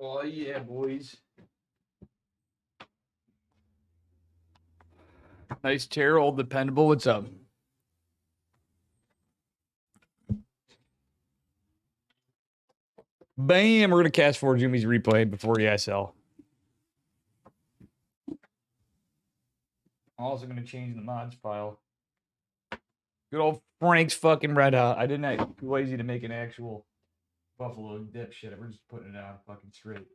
Oh, yeah, boys. Nice chair, old dependable. What's up? Bam! We're going to cast for Jimmy's replay before ESL. I'm also going to change the mods file. Good old Frank's fucking red hot. I didn't too lazy to make an actual buffalo dip shit. We're just putting it on fucking straight.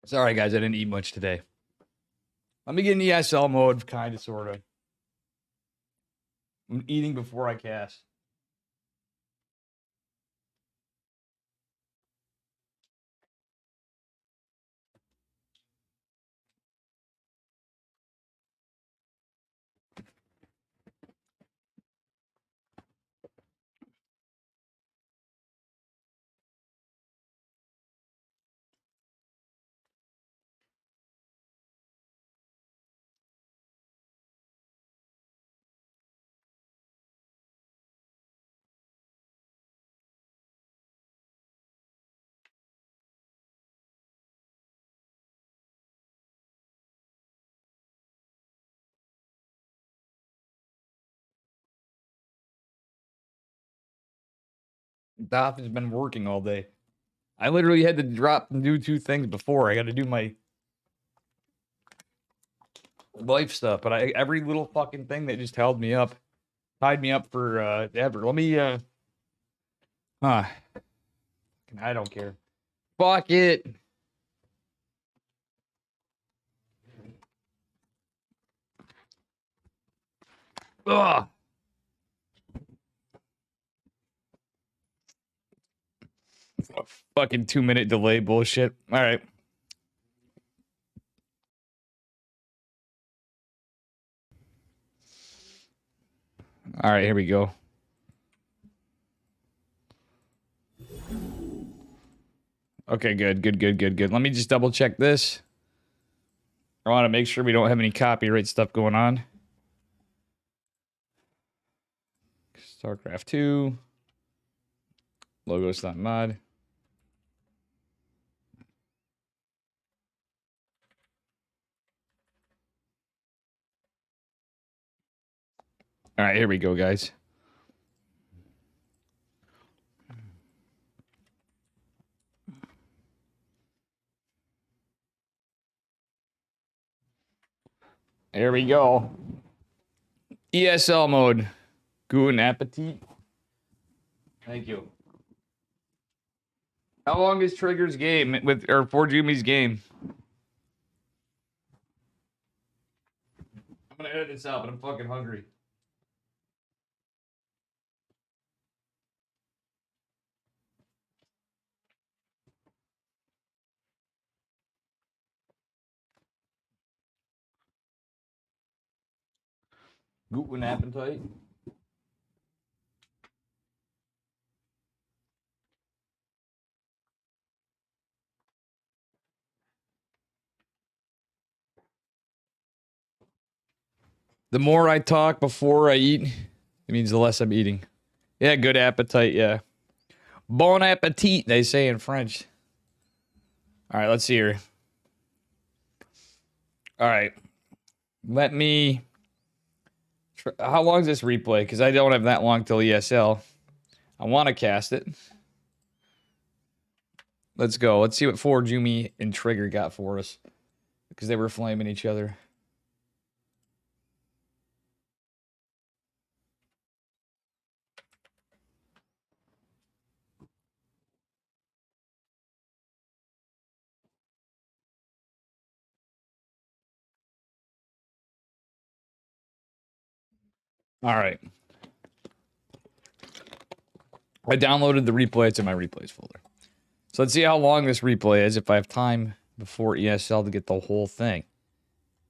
Sorry, guys. I didn't eat much today. Let me get in ESL mode, kind of, sort of. I'm eating before I cast. Doth has been working all day. I literally had to drop and do 2 things before. I got to do my life stuff, but every little fucking thing that just held me up, tied me up for ever. Let me I don't care. Fuck it. Ugh. Fucking 2-minute delay bullshit. All right. All right, here we go. Okay, good. Let me just double check this. I want to make sure we don't have any copyright stuff going on. Starcraft 2. Logos.mod. All right, here we go, guys. Here we go. ESL mode. Guten appetit. Thank you. How long is Trigger's game or for Jimmy's game? I'm gonna edit this out, but I'm fucking hungry. Guten appetite. The more I talk before I eat, it means the less I'm eating. Yeah, good appetite, yeah. Bon appetit, they say in French. All right, let's see here. All right. Let me... How long is this replay? Because I don't have that long till ESL. I want to cast it. Let's go. Let's see what Forge Yumi and Trigger got for us. Because they were flaming each other. All right. I downloaded the replay. It's in my replays folder. So let's see how long this replay is if I have time before ESL to get the whole thing.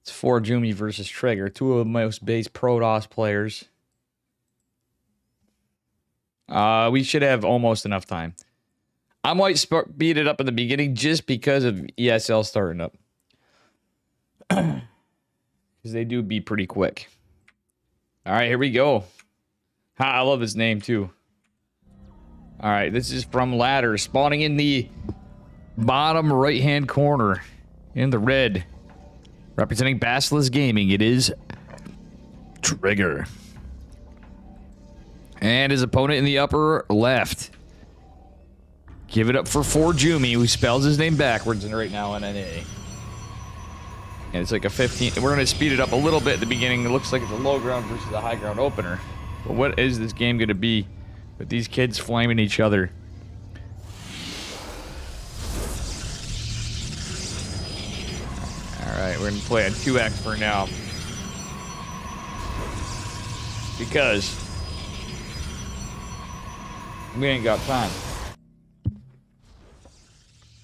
It's 4 Jumi versus Trigger. 2 of the most base Protoss players. We should have almost enough time. I might speed it up in the beginning just because of ESL starting up. Because they do be pretty quick. All right, here we go. I love his name too. All right, this is from Ladder, spawning in the bottom right-hand corner in the red. Representing Basilisk Gaming, it is Trigger. And his opponent in the upper left. Give it up for 4 Jumi, who spells his name backwards and right now on NA. And it's like a 15. We're going to speed it up a little bit at the beginning. It looks like it's a low ground versus a high ground opener. But what is this game going to be with these kids flaming each other? Alright, we're going to play on 2x for now. Because we ain't got time.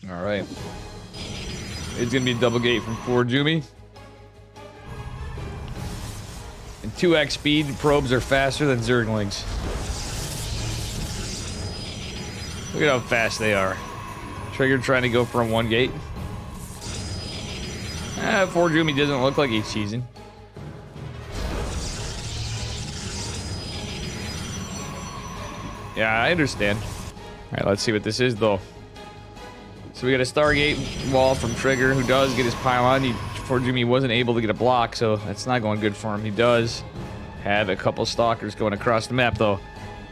Alright. It's going to be a double gate from 4 Jumi. And 2x speed, probes are faster than Zerglings. Look at how fast they are. Trigger trying to go from 1 gate. 4 Jumi doesn't look like he's cheesing. Yeah, I understand. Alright, let's see what this is though. So we got a Stargate wall from Trigger, who does get his pylon. 4 Jumi wasn't able to get a block, so that's not going good for him. He does have a couple Stalkers going across the map though.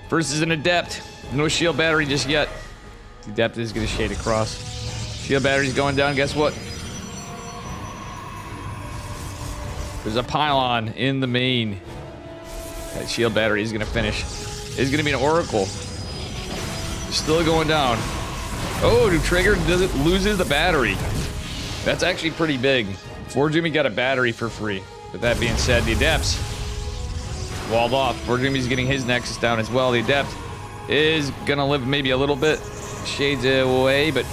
First is an Adept. No shield battery just yet. The Adept is going to shade across. Shield battery's going down. Guess what? There's a pylon in the main. That shield battery is going to finish. It's going to be an Oracle. Still going down. Oh, Trigger loses the battery. That's actually pretty big. 4 Jumi got a battery for free. With that being said, the Adepts walled off. 4 Jumi's getting his Nexus down as well. The Adept is going to live maybe a little bit. Shades away, but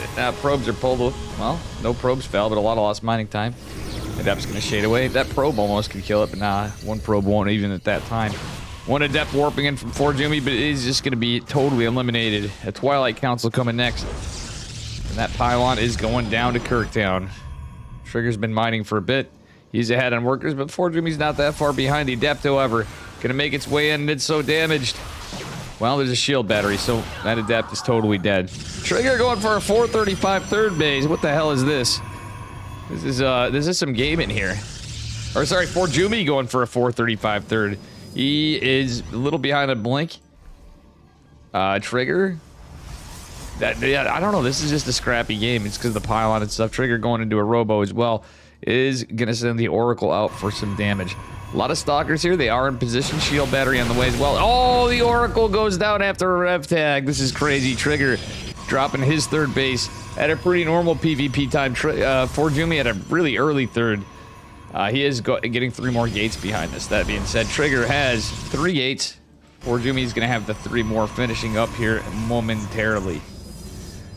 probes are pulled. Well, no probes fell, but a lot of lost mining time. Adept's going to shade away. That probe almost could kill it, but nah, 1 probe won't even at that time. 1 Adept warping in from 4 Jumi, but it is just going to be totally eliminated. A Twilight Council coming next. And that pylon is going down to Kirktown. Trigger's been mining for a bit. He's ahead on workers, but 4 Jumi's not that far behind. The Adept, however, going to make its way in, and it's so damaged. Well, there's a shield battery, so that Adept is totally dead. Trigger going for a 435 third base. What the hell is this? This is some game in here. Or sorry, 4 Jumi going for a 435 third. He is a little behind a blink. Trigger. Yeah, I don't know. This is just a scrappy game. It's because of the pylon and stuff. Trigger going into a robo as well is gonna send the Oracle out for some damage. A lot of Stalkers here. They are in position. Shield battery on the way as well. Oh, the Oracle goes down after a rev tag. This is crazy. Trigger dropping his third base at a pretty normal PvP time. 4 Jumi at a really early third. He is getting 3 more gates behind this. That being said, Trigger has 3 gates. 4 Jumi is going to have the 3 more finishing up here momentarily.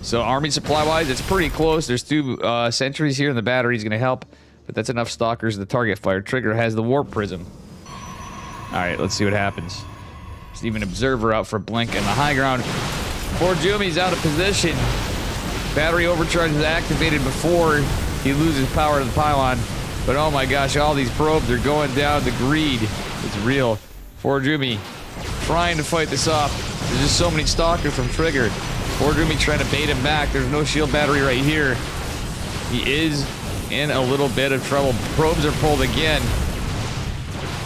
So army supply-wise, it's pretty close. There's 2 sentries here, and the battery is going to help. But that's enough Stalkers to target fire. Trigger has the Warp Prism. All right, let's see what happens. There's even Observer out for Blink in the high ground. 4 Jumi's out of position. Battery overcharge is activated before he loses power to the pylon. But oh my gosh, all these probes are going down. The greed is real. 4 Jumi trying to fight this off. There's just so many Stalkers from Trigger. 4 Jumi trying to bait him back. There's no shield battery right here. He is in a little bit of trouble. Probes are pulled again.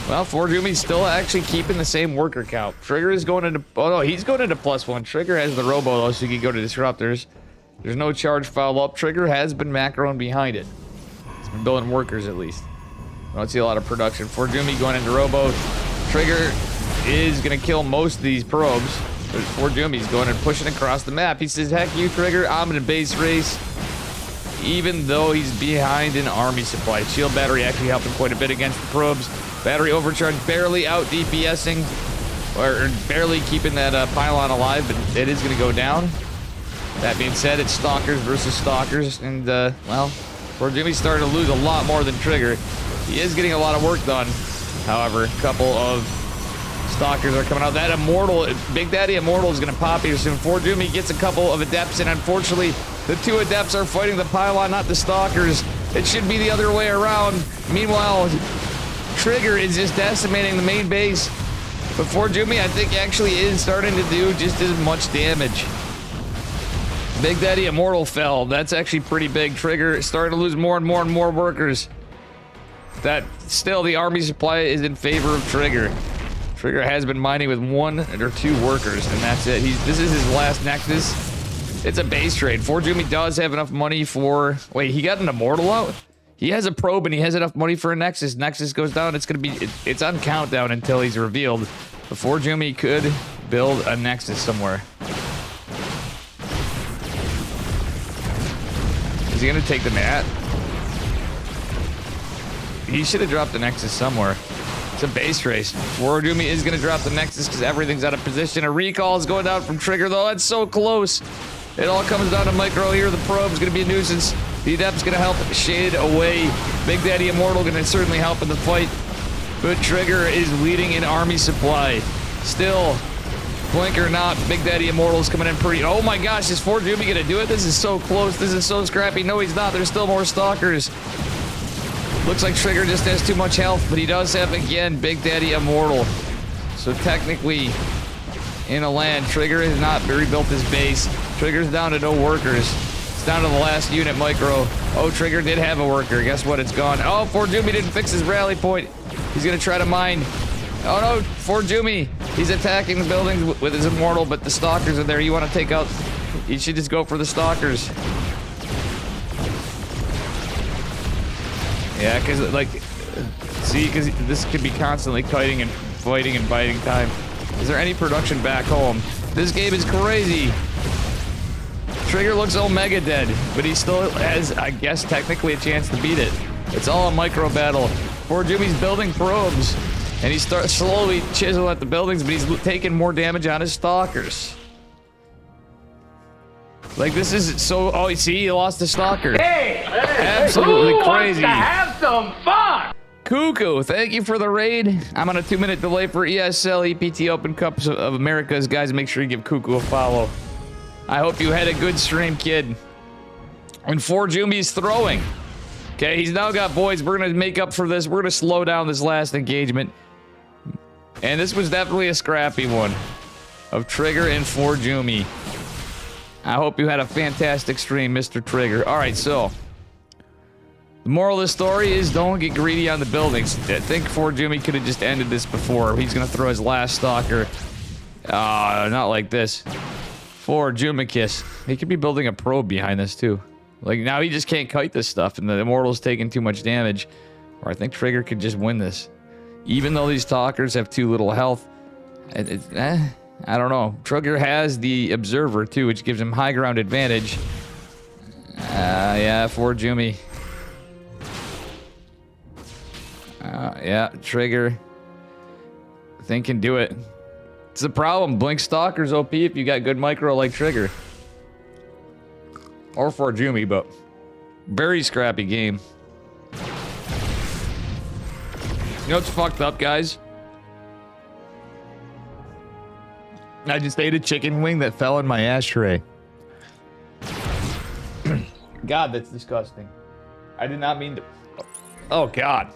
Well, 4 Jumi's still actually keeping the same worker count. Trigger is going into... Oh no, he's going into +1. Trigger has the robo though, so he can go to Disruptors. There's no charge foul up. Trigger has been macroing behind it. He's been building workers at least. I don't see a lot of production. 4 Jumi going into robo. Trigger is going to kill most of these probes. But 4 Jumi's going and pushing across the map. He says, heck you, Trigger. I'm in a base race. Even though he's behind in army supply. Shield battery actually helping quite a bit against the probes. Battery overcharge barely out DPSing. Or barely keeping that pylon alive, but it is going to go down. That being said, it's Stalkers versus Stalkers. And, well, 4 Jumi's starting to lose a lot more than Trigger. He is getting a lot of work done. However, a couple of stalkers are coming out. That Immortal, Big Daddy Immortal is going to pop here soon. Forjumi gets a couple of Adepts, and unfortunately, the 2 Adepts are fighting the pylon, not the stalkers. It should be the other way around. Meanwhile, Trigger is just decimating the main base. But Forjumi, I think, actually is starting to do just as much damage. Big Daddy Immortal fell. That's actually pretty big. Trigger is starting to lose more and more and more workers. That still, the army supply is in favor of Trigger. Trigger has been mining with 1 or 2 workers, and that's it. This is his last Nexus. It's a base trade. Forjumi does have enough money for... Wait, he got an Immortal out? He has a probe, and he has enough money for a Nexus. Nexus goes down, it's gonna be... It's on countdown until he's revealed. But Forjumi could build a Nexus somewhere. Is he gonna take the mat? He should have dropped the Nexus somewhere. It's a base race. Forjumi is gonna drop the Nexus because everything's out of position. A recall is going down from Trigger, though. That's so close. It all comes down to Micro here. The probe's gonna be a nuisance. The Adept's gonna help shade away. Big Daddy Immortal gonna certainly help in the fight. But Trigger is leading in army supply. Still, blink or not, Big Daddy Immortal's coming in pretty... Oh my gosh, is Forjumi gonna do it? This is so close. This is so scrappy. No, he's not. There's still more stalkers. Looks like Trigger just has too much health, but he does have, again, Big Daddy Immortal. So technically, in a land, Trigger has not rebuilt his base. Trigger's down to no workers. It's down to the last unit, Micro. Oh, Trigger did have a worker. Guess what? It's gone. Oh, Forjumi didn't fix his rally point. He's gonna try to mine. Oh no, Forjumi. He's attacking the buildings with his Immortal, but the stalkers are there. You want to take out... You should just go for the stalkers. Yeah, because, like... See, because this could be constantly kiting and fighting and biting time. Is there any production back home? This game is crazy. Trigger looks Omega dead, but he still has, I guess, technically a chance to beat it. It's all a Micro battle. Forjumi's building probes, and he starts slowly chisel at the buildings, but he's taking more damage on his stalkers. Like, this is so... Oh, you see, he lost the stalker. Hey! Absolutely who crazy. Wants to have some fun? Cuckoo, thank you for the raid. I'm on a 2-minute delay for ESL EPT Open Cups of Americas. Guys, make sure you give Cuckoo a follow. I hope you had a good stream, kid. And Forjumi's throwing. Okay, he's now got boys. We're going to make up for this. We're going to slow down this last engagement. And this was definitely a scrappy one of Trigger and Forjumi. I hope you had a fantastic stream, Mr. Trigger. All right, so the moral of the story is don't get greedy on the buildings. I think Forjumi could have just ended this before. He's going to throw his last stalker. Not like this. Forjumicus. He could be building a probe behind this, too. Like, now he just can't kite this stuff, and the Immortal's taking too much damage. Or I think Trigger could just win this. Even though these talkers have too little health. I don't know. Trigger has the Observer, too, which gives him high ground advantage. Yeah, Forjumi. Yeah, Trigger. I think can do it. It's the problem. Blink Stalker's OP if you got good Micro like Trigger. Or Forjumi, but very scrappy game. You know what's fucked up, guys? I just ate a chicken wing that fell in my ashtray. God, that's disgusting. I did not mean to... Oh, God.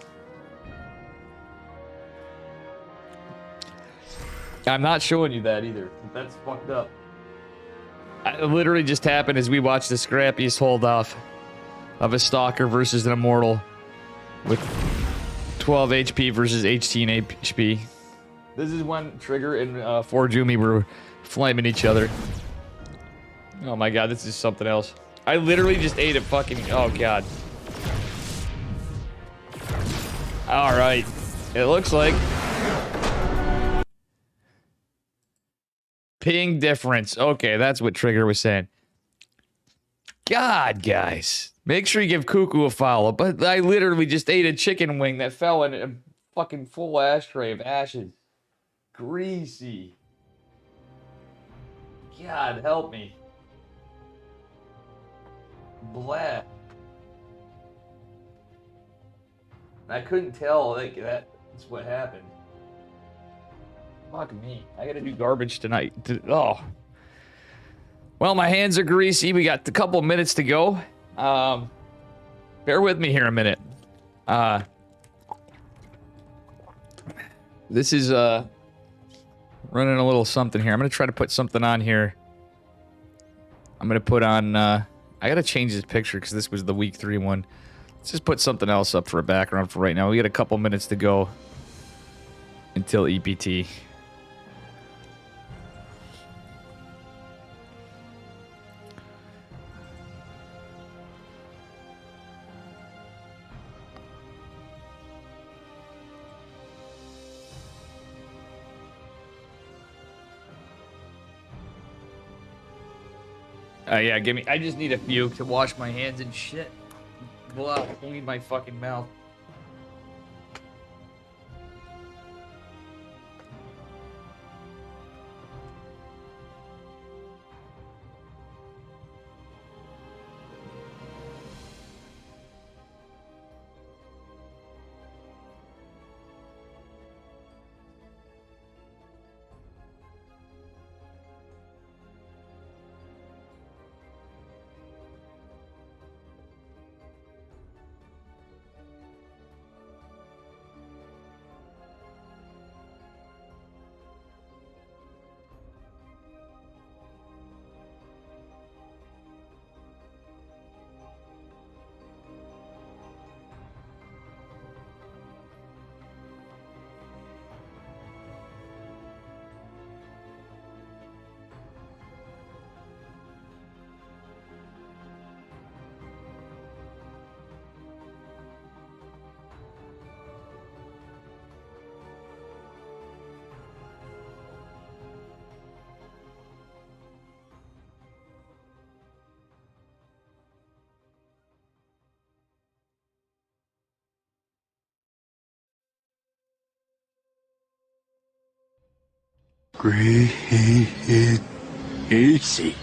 I'm not showing you that either. That's fucked up. It literally just happened as we watched the scrappiest hold off of a Stalker versus an Immortal with 12 HP versus 18 HP. This is when Trigger and Forjumi were flaming each other. Oh my god, this is something else. I literally just ate a fucking... Oh god. Alright. It looks like... Ping difference. Okay, that's what Trigger was saying. God, guys. Make sure you give Cuckoo a follow. But I literally just ate a chicken wing that fell in a fucking full ashtray of ashes. Greasy. God, help me. Blah. I couldn't tell, like, that's what happened. Fuck me. I gotta do garbage tonight. Oh. Well, my hands are greasy. We got a couple minutes to go. Bear with me here a minute. This is, running a little something here. I'm gonna try to put something on here. I'm gonna put on, I gotta change this picture because this was the week 3 one. Let's just put something else up for a background for right now. We got a couple minutes to go until EPT. Yeah, give me. I just need a few to wash my hands and shit. Blah, clean my fucking mouth. Easy.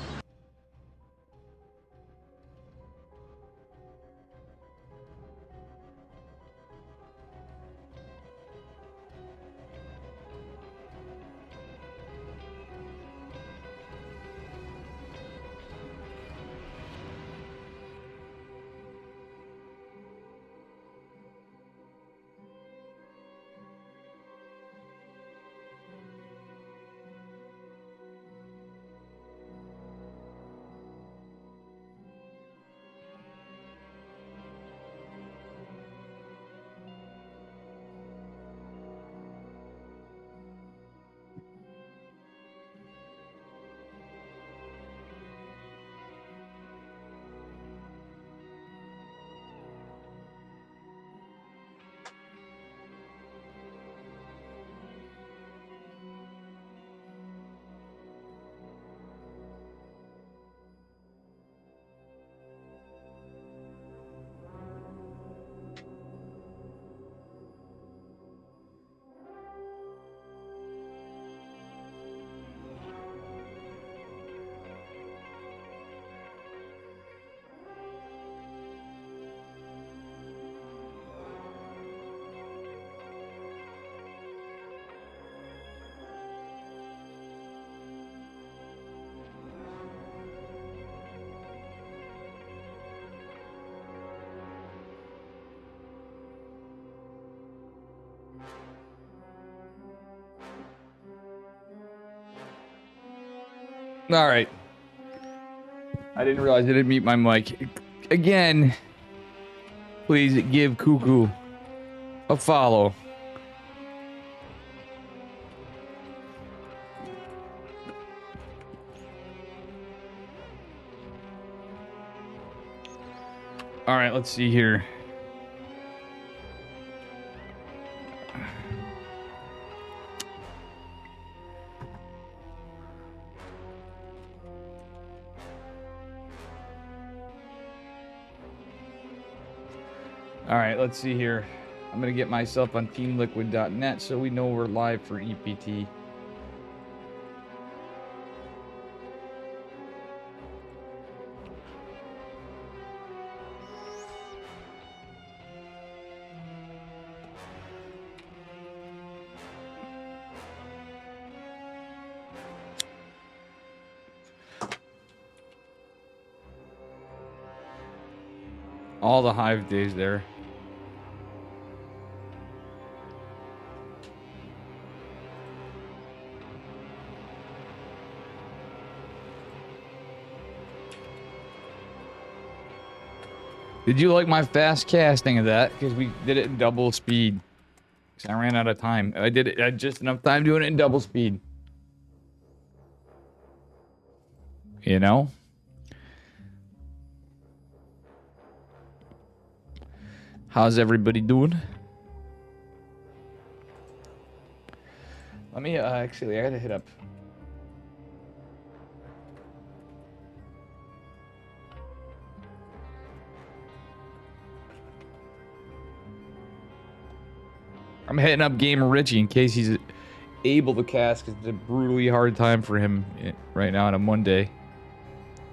All right. I didn't realize I didn't mute my mic. Again, please give Cuckoo a follow. All right, let's see here. All right, let's see here. I'm going to get myself on teamliquid.net so we know we're live for EPT. All the Hive days there. Did you like my fast casting of that? Because we did it in double speed. Because I ran out of time. I had just enough time doing it in double speed. You know? How's everybody doing? Let me, actually, I gotta hit up. I'm hitting up Gamer Richie in case he's able to cast, because it's a brutally hard time for him right now on a Monday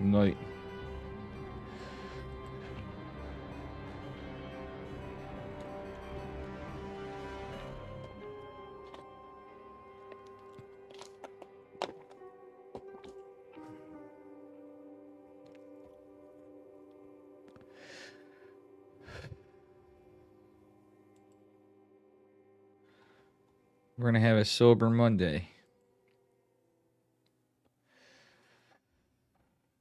night. We're gonna have a sober Monday.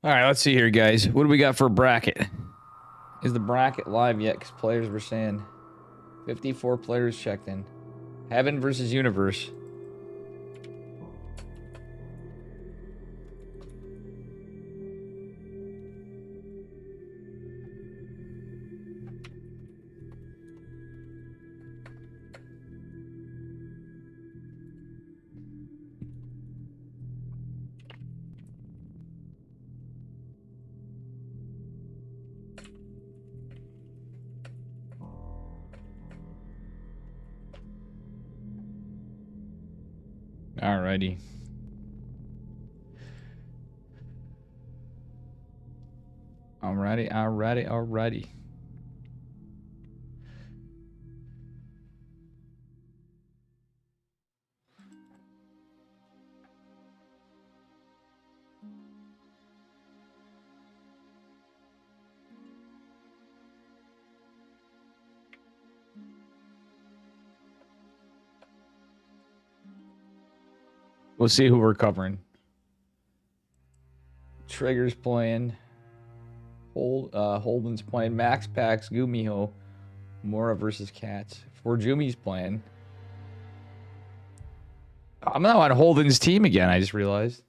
All right, let's see here, guys. What do we got for a bracket? Is the bracket live yet? Because players were saying 54 players checked in. Heaven versus Universe. Alrighty. Alrighty. We'll see who we're covering. Trigger's playing. Holden's playing. Max Pax, Gumiho, Mora versus Cats. Forjumi's playing. I'm now on Holden's team again, I just realized.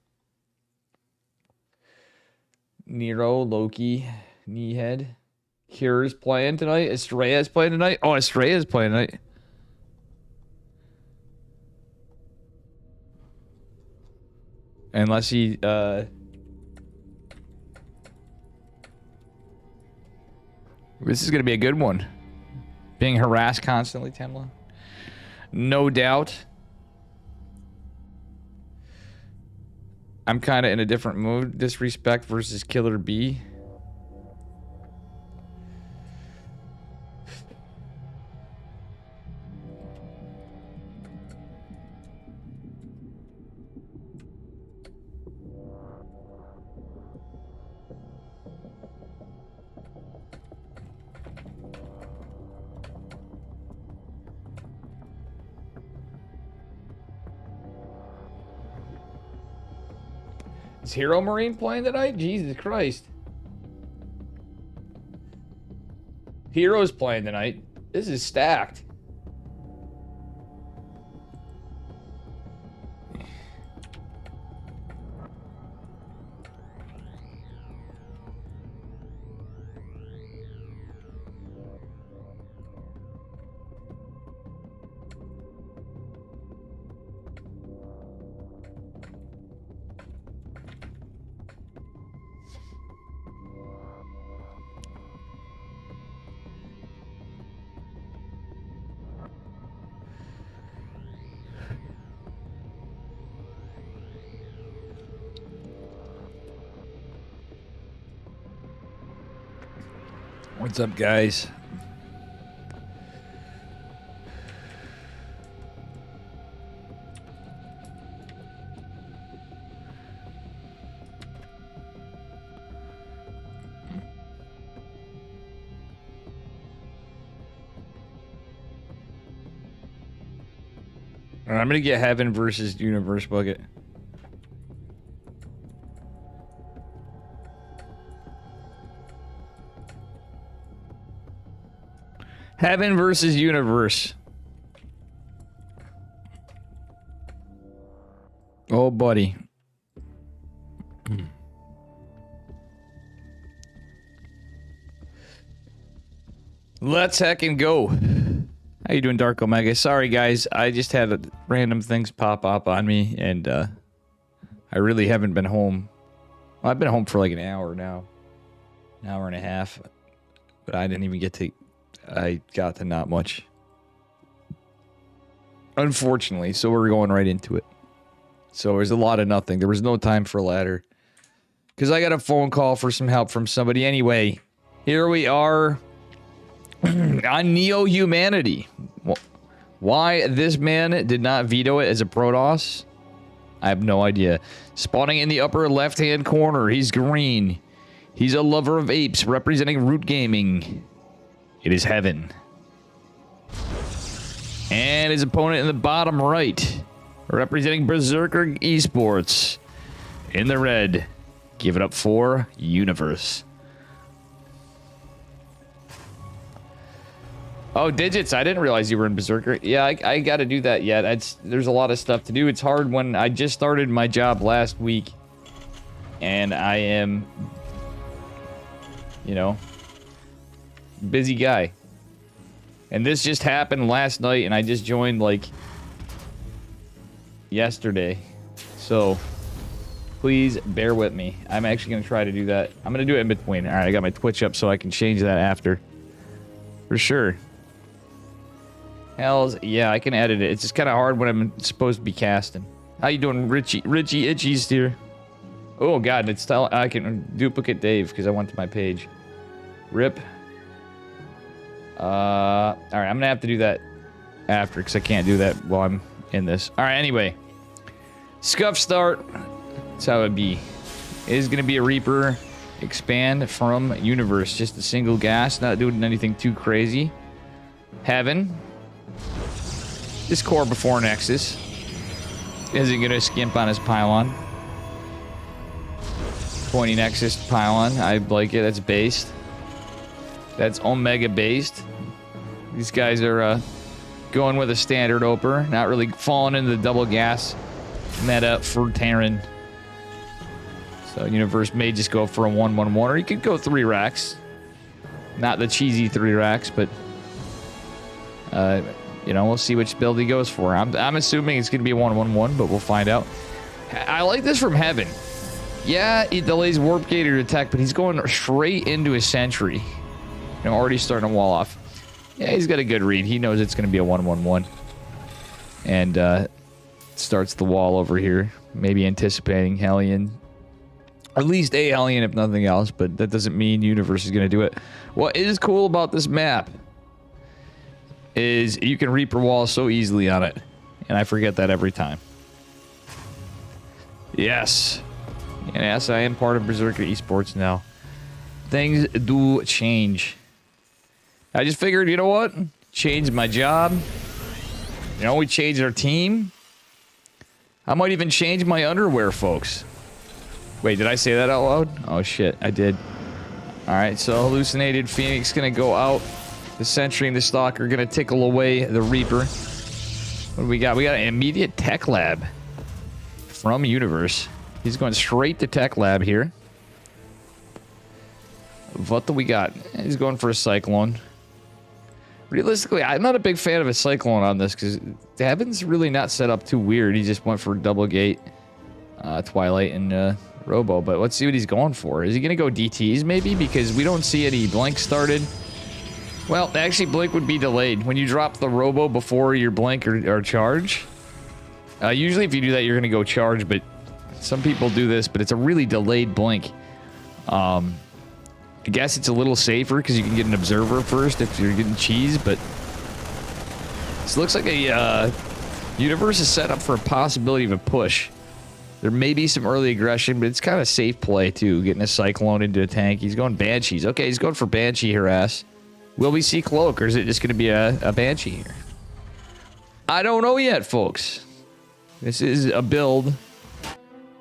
Nero, Loki, Kneehead. Cure's playing tonight. Estrella's playing tonight. Oh, Estrella's playing tonight. Unless he, this is going to be a good one. Being harassed constantly, Temla. No doubt. I'm kind of in a different mood. Disrespect versus Killer B. Is Hero Marine playing tonight? Jesus Christ. Hero's playing tonight. This is stacked. What's up, guys? All right, I'm gonna get Heaven versus Universe bucket. Heaven versus Universe. Oh, buddy. Let's heckin' go. How you doing, Dark Omega? Sorry, guys. I just had random things pop up on me, and I really haven't been home. Well, I've been home for like an hour now. An hour and a half. But I didn't even get to... I got to not much. Unfortunately, so we're going right into it. So there's a lot of nothing. There was no time for a ladder. Because I got a phone call for some help from somebody. Anyway, here we are on Neo Humanity. Why this man did not veto it as a Protoss, I have no idea. Spawning in the upper left-hand corner, he's green. He's a lover of apes, representing Root Gaming. It is Heaven. And his opponent in the bottom right, representing Berserker Esports. In the red, give it up for Universe. Oh, Digits, I didn't realize you were in Berserker. Yeah, I got to do that yet. There's a lot of stuff to do. It's hard when I just started my job last week. And I am, you know, busy guy. And this just happened last night, and I just joined, like, yesterday. So, please bear with me. I'm actually going to try to do that. I'm going to do it in between. All right, I got my Twitch up so I can change that after. For sure. Hells, yeah, I can edit it. It's just kind of hard when I'm supposed to be casting. How you doing, Richie Itchy's here? Oh, God, it's I can duplicate Dave because I went to my page. Rip. All right, I'm going to have to do that after because I can't do that while I'm in this. All right, anyway. Scuff start. That's how it'd be. It is going to be a Reaper expand from Universe. Just a single gas, not doing anything too crazy. Heaven. This core before Nexus. Isn't going to skimp on his pylon. Pointy Nexus pylon. I like it. That's based. That's Omega based. These guys are going with a standard Oper. Not really falling into the double gas meta for Terran. So Universe may just go for a 1-1-1, or he could go 3 racks. Not the cheesy 3 racks, but you know, we'll see which build he goes for. I'm assuming it's going to be a 1-1-1, but we'll find out. I like this from Heaven. Yeah, he delays Warp Gator attack, but he's going straight into his Sentry. You know, already starting to wall off. Yeah, he's got a good read. He knows it's going to be a 1-1-1. And starts the wall over here. Maybe anticipating Hellion. At least a Hellion, if nothing else, but that doesn't mean Universe is going to do it. What is cool about this map is you can Reaper wall so easily on it. And I forget that every time. Yes. And yes, I am part of Berserker Esports now. Things do change. I just figured, you know what? Change my job. You know, we changed our team. I might even change my underwear, folks. Wait, did I say that out loud? Oh, shit, I did. Alright, so Hallucinated Phoenix gonna go out. The Sentry and the Stalker gonna tickle away the Reaper. What do we got? We got an immediate Tech Lab from Universe. He's going straight to Tech Lab here. What do we got? He's going for a Cyclone. Realistically, I'm not a big fan of a Cyclone on this because Heaven's really not set up too weird. He just went for Double Gate, Twilight, and Robo. But let's see what he's going for. Is he going to go DTs maybe? Because we don't see any Blink started. Well, actually, Blink would be delayed. When you drop the Robo before your Blink or charge, usually if you do that, you're going to go charge. But some people do this, but it's a really delayed Blink. I guess it's a little safer because you can get an Observer first if you're getting cheese, but this looks like a Universe is set up for a possibility of a push. There may be some early aggression, but it's kind of safe play too, getting a Cyclone into a tank. He's going Banshees. Okay, he's going for Banshee harass. Will we see Cloak, or is it just going to be a Banshee here? I don't know yet, folks. This is a build,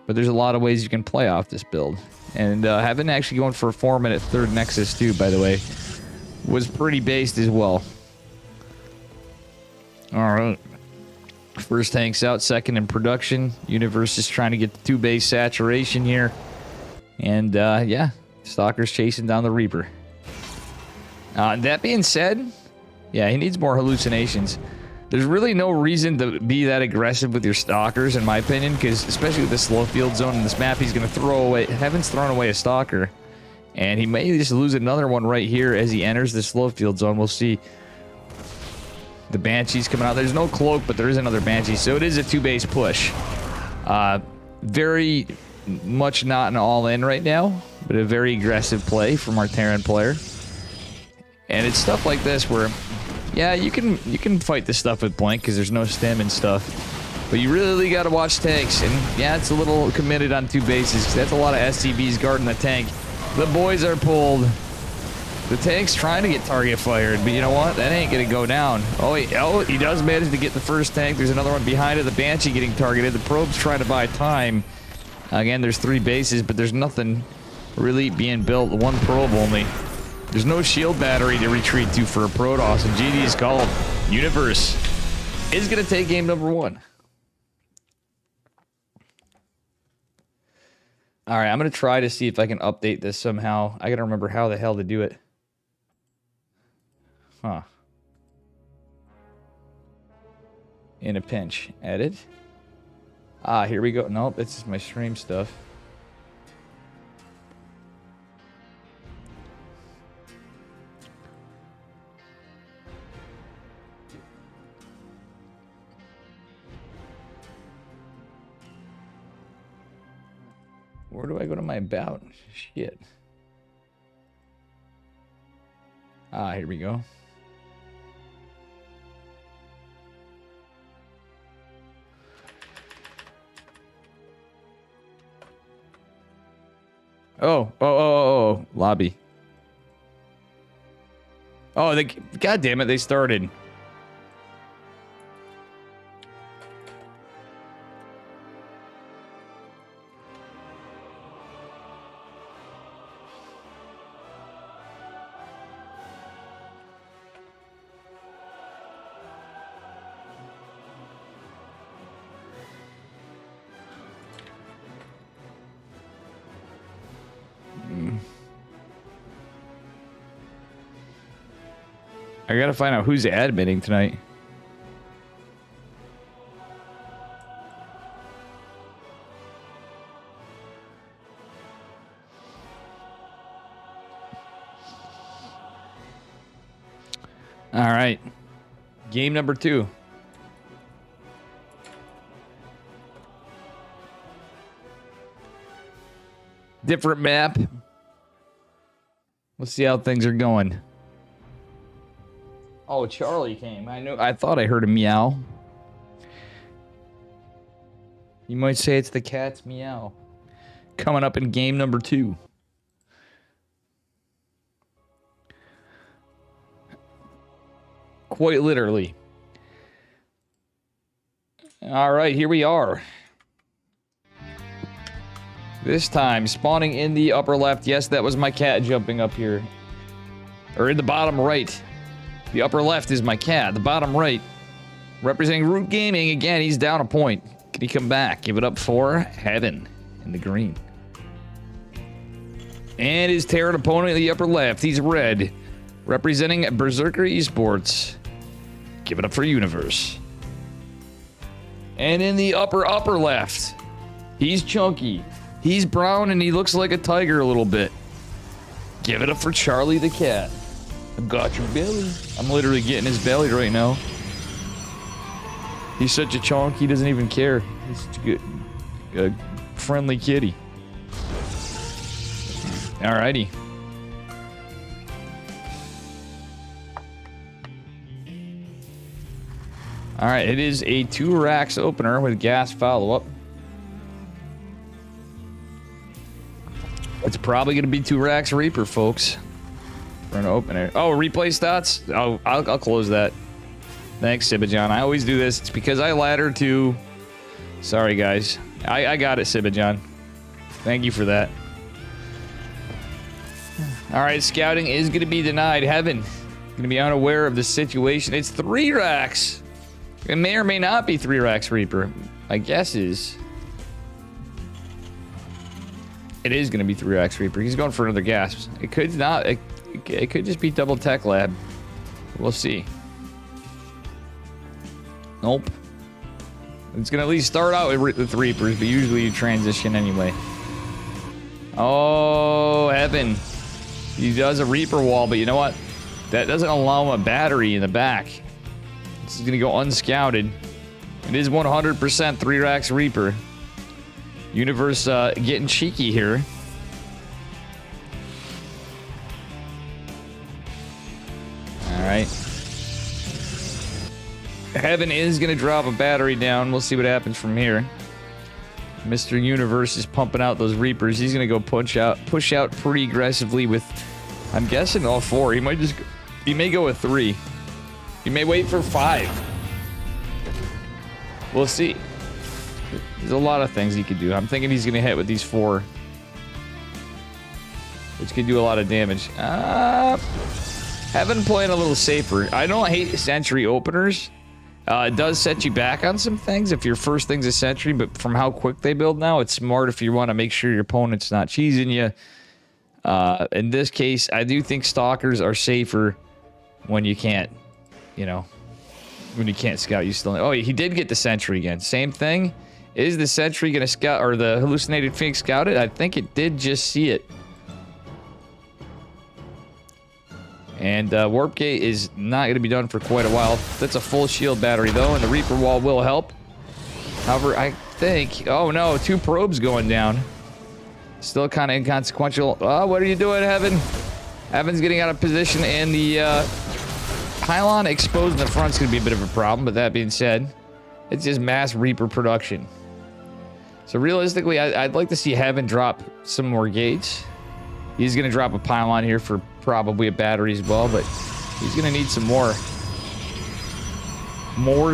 but there's a lot of ways you can play off this build. And having actually going for a 4-minute third Nexus too, by the way, was pretty based as well. All right. First tank's out, second in production. Universe is trying to get the 2 base saturation here. And yeah, Stalker's chasing down the Reaper. That being said, yeah, he needs more hallucinations. There's really no reason to be that aggressive with your Stalkers, in my opinion, because especially with the slow field zone in this map, he's going to throw away... Heaven's thrown away a Stalker. And he may just lose another one right here as he enters the slow field zone. We'll see. The Banshee's coming out. There's no cloak, but there is another Banshee, so it is a 2-base push. Very much not an all-in right now, but a very aggressive play from our Terran player. And it's stuff like this where, yeah, you can fight this stuff with blank because there's no stem and stuff, but you really got to watch tanks. And yeah, it's a little committed on 2 bases because that's a lot of SCVs guarding the tank. The boys are pulled. The tank's trying to get target fired, but you know what? That ain't gonna go down. Oh, he does manage to get the first tank. There's another one behind it. The Banshee getting targeted. The probe's trying to buy time. Again, there's 3 bases, but there's nothing really being built. 1 probe only. There's no shield battery to retreat to for a Protoss, and GD is called. Universe is going to take game number 1. All right, I'm going to try to see if I can update this somehow. I got to remember how the hell to do it. Huh. In a pinch. Edit. Ah, here we go. Nope, this is my stream stuff. Where do I go to my about? Shit. Ah, here we go. Oh, lobby. Oh, God damn it, they started. I gotta find out who's admitting tonight. All right. Game number 2. Different map. Let's see how things are going. Oh, Charlie came. I thought I heard a meow. You might say it's the cat's meow. Coming up in game number 2. Quite literally. All right, here we are. This time, spawning in the upper left. Yes, that was my cat jumping up here. Or in the bottom right. The upper left is my cat. The bottom right, representing Root Gaming. Again, he's down a point. Can he come back? Give it up for Heaven in the green. And his Terran opponent in the upper left, he's red, representing Berserker Esports. Give it up for Universe. And in the upper left, he's chunky. He's brown and he looks like a tiger a little bit. Give it up for Charlie the cat. I got your belly. I'm literally getting his belly right now. He's such a chonk, he doesn't even care. He's such a friendly kitty. Alrighty. Alright, it is a 2 racks opener with gas follow-up. It's probably going to be 2 racks Reaper, folks. We're going to open it. Oh, replay stats? Oh, I'll close that. Thanks, Sibajan. I always do this. It's because I ladder to Sorry, guys. I got it, Sibajan. Thank you for that. All right, scouting is going to be denied. Heaven, going to be unaware of the situation. It's 3 racks. It may or may not be 3 racks Reaper. My guess is... It is going to be 3 racks Reaper. He's going for another gasp. It could not. It could just be double tech lab. We'll see. Nope. It's going to at least start out with Reapers, but usually you transition anyway. Oh, Heaven. He does a Reaper wall, but you know what? That doesn't allow him a battery in the back. This is going to go unscouted. It is 100% 3 racks Reaper. Universe getting cheeky here. Alright. Heaven is going to drop a battery down. We'll see what happens from here. Mr. Universe is pumping out those Reapers. He's going to go push out pretty aggressively with, I'm guessing, all 4. He might just... He may go with 3. He may wait for 5. We'll see. There's a lot of things he could do. I'm thinking he's going to hit with these 4. Which could do a lot of damage. Heaven playing a little safer. I don't hate Sentry openers. It does set you back on some things if your first thing's a Sentry, but from how quick they build now, it's smart if you want to make sure your opponent's not cheesing you. In this case, I do think Stalkers are safer when you can't, you know, when you can't scout. You still... Oh, he did get the Sentry again. Same thing. Is the Sentry going to scout, or the Hallucinated Phoenix scouted? I think it did just see it. And Warp Gate is not going to be done for quite a while. That's a full shield battery, though, and the Reaper Wall will help. However, I think... Oh, no. 2 probes going down. Still kind of inconsequential. Oh, what are you doing, Heaven? Heaven's getting out of position, and the pylon exposed in the front is going to be a bit of a problem. But that being said, it's just mass Reaper production. So realistically, I'd like to see Heaven drop some more gates. He's going to drop a pylon here for probably a battery as well, but he's going to need some more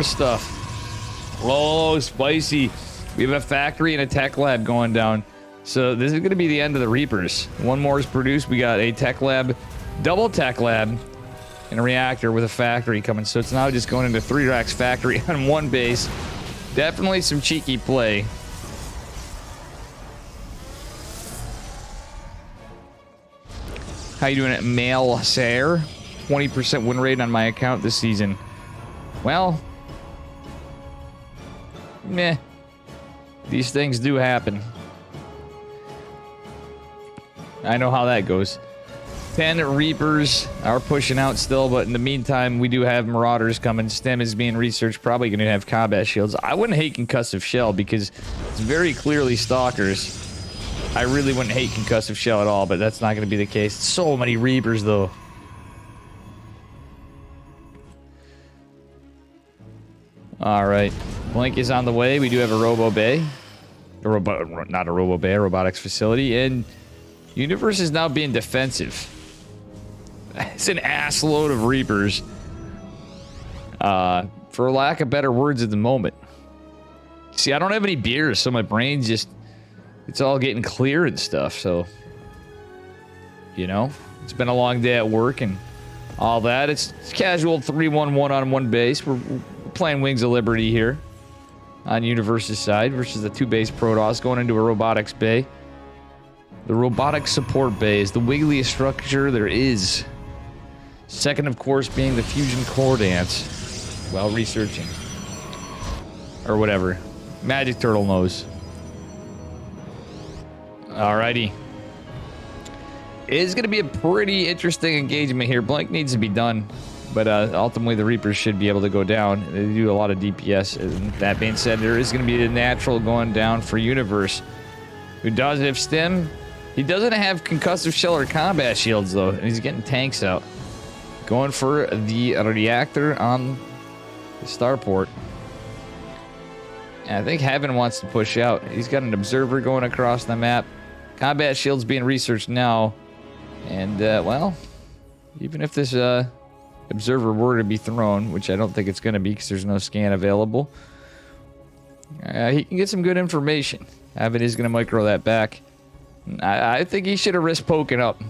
stuff. Oh, spicy. We have a factory and a tech lab going down. So this is going to be the end of the Reapers. 1 more is produced. We got a tech lab, double tech lab, and a reactor with a factory coming. So it's now just going into 3 racks factory on 1 base. Definitely some cheeky play. How you doing at Mail Sayer? 20% win rate on my account this season. Well, meh. These things do happen. I know how that goes. 10 Reapers are pushing out still, but in the meantime, we do have Marauders coming. STEM is being researched, probably going to have combat shields. I wouldn't hate Concussive Shell because it's very clearly Stalkers. I really wouldn't hate Concussive Shell at all, but that's not going to be the case. So many Reapers, though. All right. Blink is on the way. We do have a Robo Bay. Not a Robo Bay, a robotics facility. And Universe is now being defensive. It's an assload of Reapers. For lack of better words at the moment. See, I don't have any beers, so my brain's just... It's all getting clear and stuff, so... You know? It's been a long day at work and all that. It's casual 3-1-1 on 1 base. We're playing Wings of Liberty here. On Universe's side versus the 2-base Protoss going into a robotics bay. The robotic support bay is the wiggliest structure there is. Second, of course, being the fusion core dance while researching. Or whatever. Magic Turtle knows. Alrighty. It's going to be a pretty interesting engagement here. Blank needs to be done. But ultimately, the Reapers should be able to go down. They do a lot of DPS. And that being said, there is going to be a natural going down for Universe. Who does have Stim. He doesn't have Concussive Shell or Combat Shields, though. And he's getting tanks out. Going for the reactor on the starport. And I think Heaven wants to push out. He's got an observer going across the map. Combat Shield's being researched now. And, well, even if this observer were to be thrown, which I don't think it's going to be because there's no scan available, He can get some good information. Heaven is going to micro that back. I think he should have risked poking up.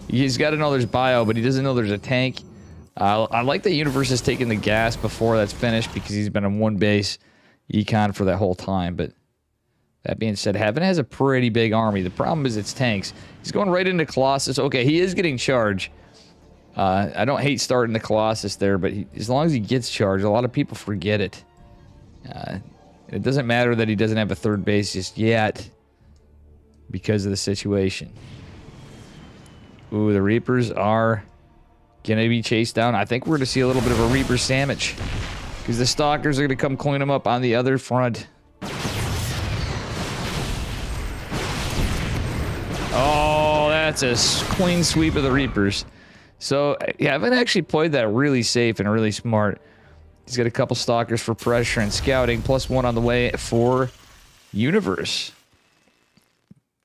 He's got to know there's bio, but he doesn't know there's a tank. I like that Universe is taking the gas before that's finished because he's been on one base econ for that whole time. But that being said, Heaven has a pretty big army. The problem is it's tanks. He's going right into Colossus. Okay, he is getting charged. I don't hate starting the Colossus there, but as long as he gets charged, a lot of people forget it. It doesn't matter that he doesn't have a third base just yet because of the situation. Ooh, the Reapers are going to be chased down. I think we're going to see a little bit of a Reaper sandwich because the Stalkers are going to come clean them up on the other front. Oh, that's a clean sweep of the Reapers. So, yeah, I haven't actually played that really safe and really smart. He's got a couple Stalkers for pressure and scouting, plus one on the way for Universe.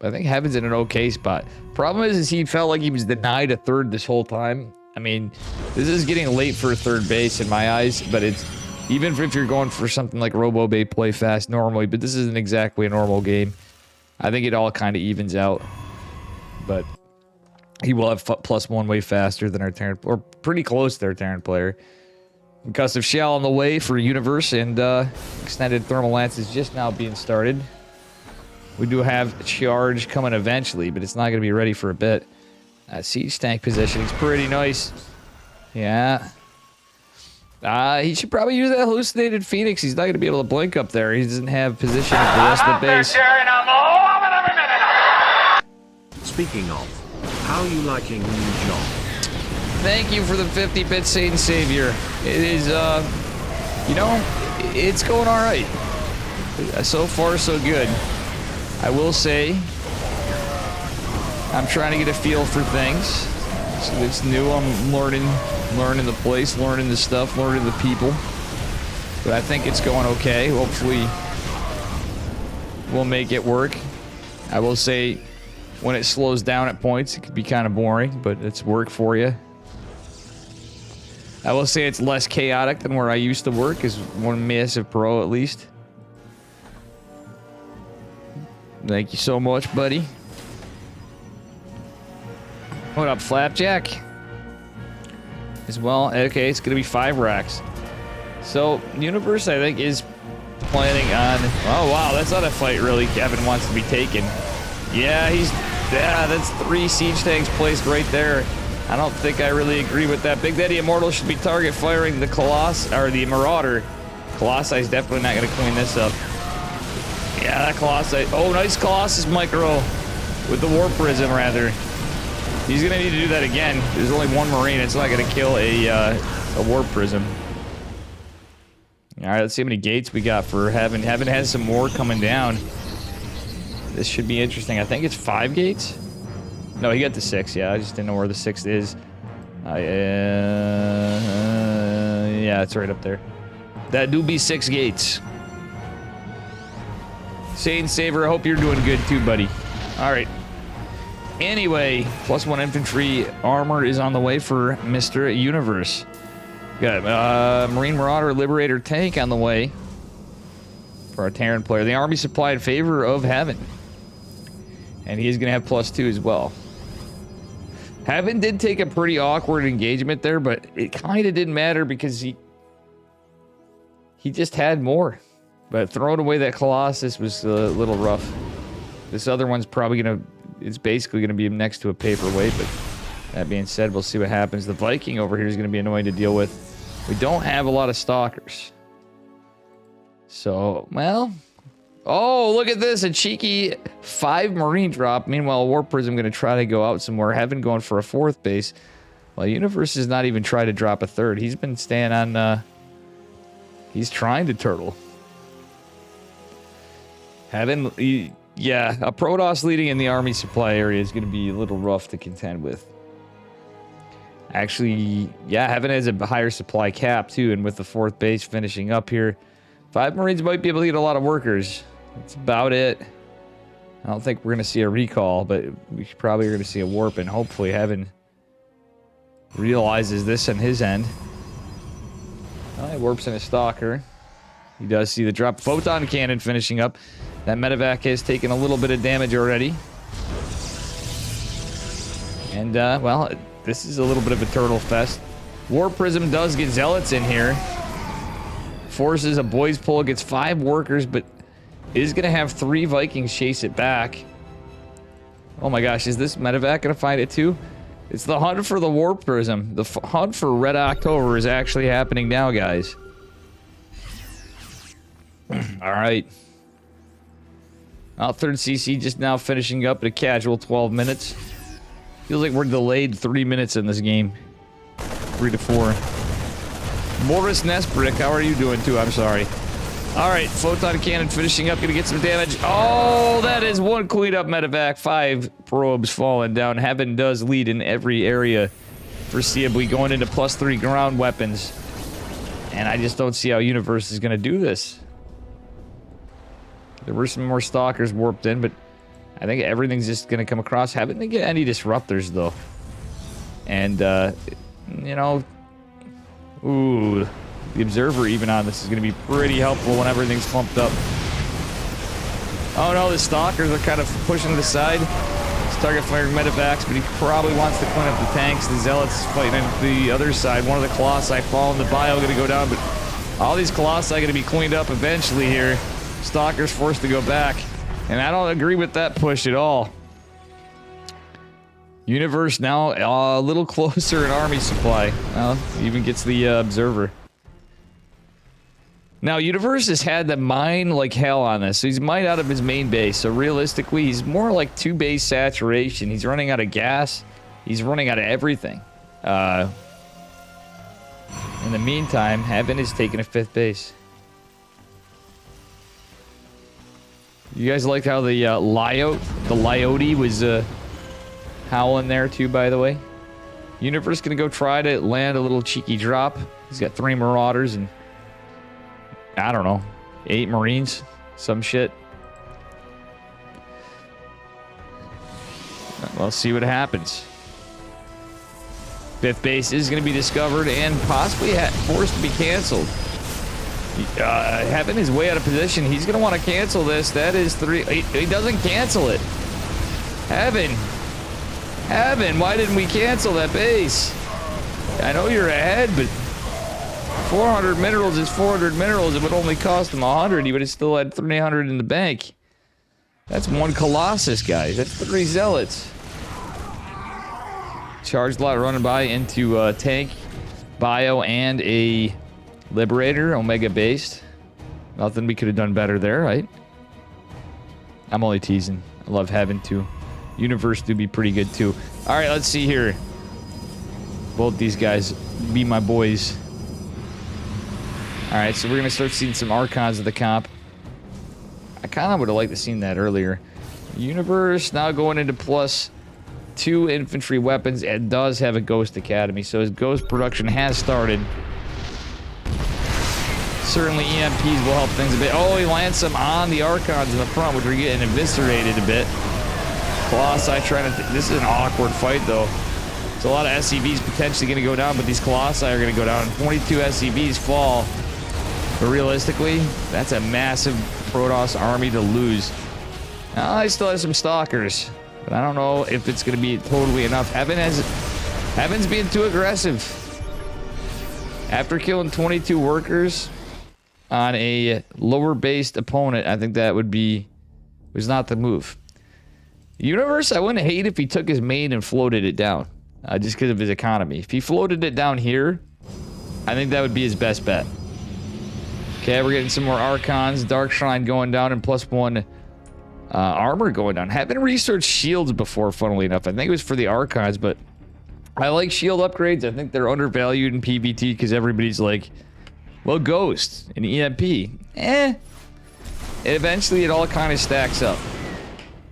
I think Heaven's in an okay spot. Problem is he felt like he was denied a third this whole time. I mean, this is getting late for a third base in my eyes, but it's even if you're going for something like RoboBay play fast normally, but this isn't exactly a normal game. I think it all kind of evens out. But he will have plus one way faster than our Terran, or pretty close to our Terran player. Concussive Shell on the way for Universe, and Extended Thermal Lance is just now being started. We do have Charge coming eventually, but it's not going to be ready for a bit. Siege tank positioning's pretty nice. Yeah. He should probably use that hallucinated Phoenix. He's not going to be able to blink up there. He doesn't have position at the rest of the base. Speaking of, how are you liking the new job? Thank you for the 50-bit Satan Savior. It is, you know, it's going all right. So far, so good. I will say, I'm trying to get a feel for things. So it's new. I'm learning the place, learning the stuff, learning the people. But I think it's going okay. Hopefully, we'll make it work. I will say, when it slows down at points, it can be kind of boring, but it's work for you. I will say it's less chaotic than where I used to work, as one massive pro at least. Thank you so much, buddy. What up, Flapjack? As well, okay, it's gonna be 5 racks. So, Universe, I think, is planning on... Oh, wow, that's not a fight, really, Kevin wants to be taken. Yeah, that's 3 siege tanks placed right there. I don't think I really agree with that. Big Daddy Immortal should be target firing the Colossus, or the Marauder. Colossi is definitely not going to clean this up. Yeah, that Colossi. Oh, nice Colossus micro with the Warp Prism, rather. He's going to need to do that again. There's only one Marine. It's not going to kill a Warp Prism. All right, let's see how many gates we got for Heaven. Heaven has some more coming down. This should be interesting. I think it's 5 gates. No, he got the 6. Yeah, I just didn't know where the 6th is. Yeah, it's right up there. That do be 6 gates. Satan Saver, I hope you're doing good too, buddy. All right. Anyway, +1 infantry armor is on the way for Mr. Universe. Got Marine Marauder Liberator tank on the way for our Terran player. The army supply in favor of Heaven. And he's going to have +2 as well. Heaven did take a pretty awkward engagement there, but it kind of didn't matter because he just had more. But throwing away that Colossus was a little rough. This other one's probably going to... It's basically going to be next to a paperweight, but that being said, we'll see what happens. The Viking over here is going to be annoying to deal with. We don't have a lot of Stalkers. So, well... Oh, look at this. A cheeky 5 Marine drop. Meanwhile, Warp Prism going to try to go out somewhere. Heaven going for a 4th base. Well, Universe has not even tried to drop a 3rd. He's been staying on... He's trying to turtle. Heaven... Yeah, a Protoss leading in the army supply area is going to be a little rough to contend with. Actually, yeah, Heaven has a higher supply cap, too. And with the 4th base finishing up here, 5 Marines might be able to get a lot of workers. That's about it. I don't think we're going to see a recall, but we probably are going to see a warp, and hopefully Heaven realizes this on his end. He warps in a Stalker. He does see the drop. Photon cannon finishing up. That medevac has taken a little bit of damage already. And, well, this is a little bit of a turtle fest. War Prism does get zealots in here. Forces a boys pull, gets 5 workers, but is going to have 3 Vikings chase it back. Oh my gosh, is this medevac going to find it too? It's the hunt for the War Prism. The hunt for Red October is actually happening now, guys. Alright. Well, 3rd CC just now finishing up at a casual 12 minutes. Feels like we're delayed 3 minutes in this game. 3 to 4. Morris Nestbrick, how are you doing too? I'm sorry. Alright, Photon Cannon finishing up, gonna get some damage. Oh, that is 1 clean up medevac. 5 probes falling down. Heaven does lead in every area foreseeably, going into +3 ground weapons. And I just don't see how Universe is gonna do this. There were some more stalkers warped in, but I think everything's just gonna come across. Haven't they get any disruptors though? And you know, ooh, the observer even on this is gonna be pretty helpful when everything's clumped up. Oh no, the stalkers are kind of pushing to the side. It's target firing medevacs, but he probably wants to clean up the tanks. The zealots fighting on the other side. One of the colossi falling. The bio gonna go down, but all these colossi gonna be cleaned up eventually here. Stalkers forced to go back. And I don't agree with that push at all. Universe now a little closer in army supply. Well, even gets the observer. Now, Universe has had to mine like hell on this. So he's mined out of his main base. So realistically, he's more like 2 base saturation. He's running out of gas. He's running out of everything. In the meantime, Heaven is taking a 5th base. You guys liked how the Lyote was howling there too, by the way. Universe gonna go try to land a little cheeky drop. He's got 3 Marauders and I don't know, 8 Marines, some shit. We'll see what happens. 5th base is going to be discovered and possibly forced to be canceled. Heaven is way out of position. He's going to want to cancel this. That is 3. He doesn't cancel it. Heaven, why didn't we cancel that base? I know you're ahead, but 400 minerals is 400 minerals. It would only cost him 100. He would have still had 300 in the bank. That's 1 Colossus, guys. That's 3 Zealots. Charge lot running by into tank, bio, and a Liberator, Omega based. Nothing we could have done better there, right? I'm only teasing. I love Heaven too. Universe do be pretty good too. All right, let's see here. Both these guys be my boys. All right, so we're gonna start seeing some Archons of the comp. I kind of would have liked to seen that earlier. Universe now going into +2 infantry weapons and does have a Ghost Academy, so his Ghost production has started. Certainly EMPs will help things a bit. Oh, he lands some on the Archons in the front, which are getting eviscerated a bit. Colossi trying to... This is an awkward fight, though. There's a lot of SCVs potentially going to go down, but these Colossi are going to go down. 22 SCVs fall. But realistically, that's a massive Protoss army to lose. I still have some Stalkers, but I don't know if it's going to be totally enough. Heaven's being too aggressive. After killing 22 workers on a lower-based opponent, I think that was not the move. Universe, I wouldn't hate if he took his main and floated it down, just because of his economy. If he floated it down here, I think that would be his best bet. Okay, we're getting some more Archons. Dark Shrine going down and +1 armor going down. Haven't researched shields before, funnily enough. I think it was for the Archons, but I like shield upgrades. I think they're undervalued in PvT because everybody's like, well, Ghost and EMP. Eventually, it all kind of stacks up.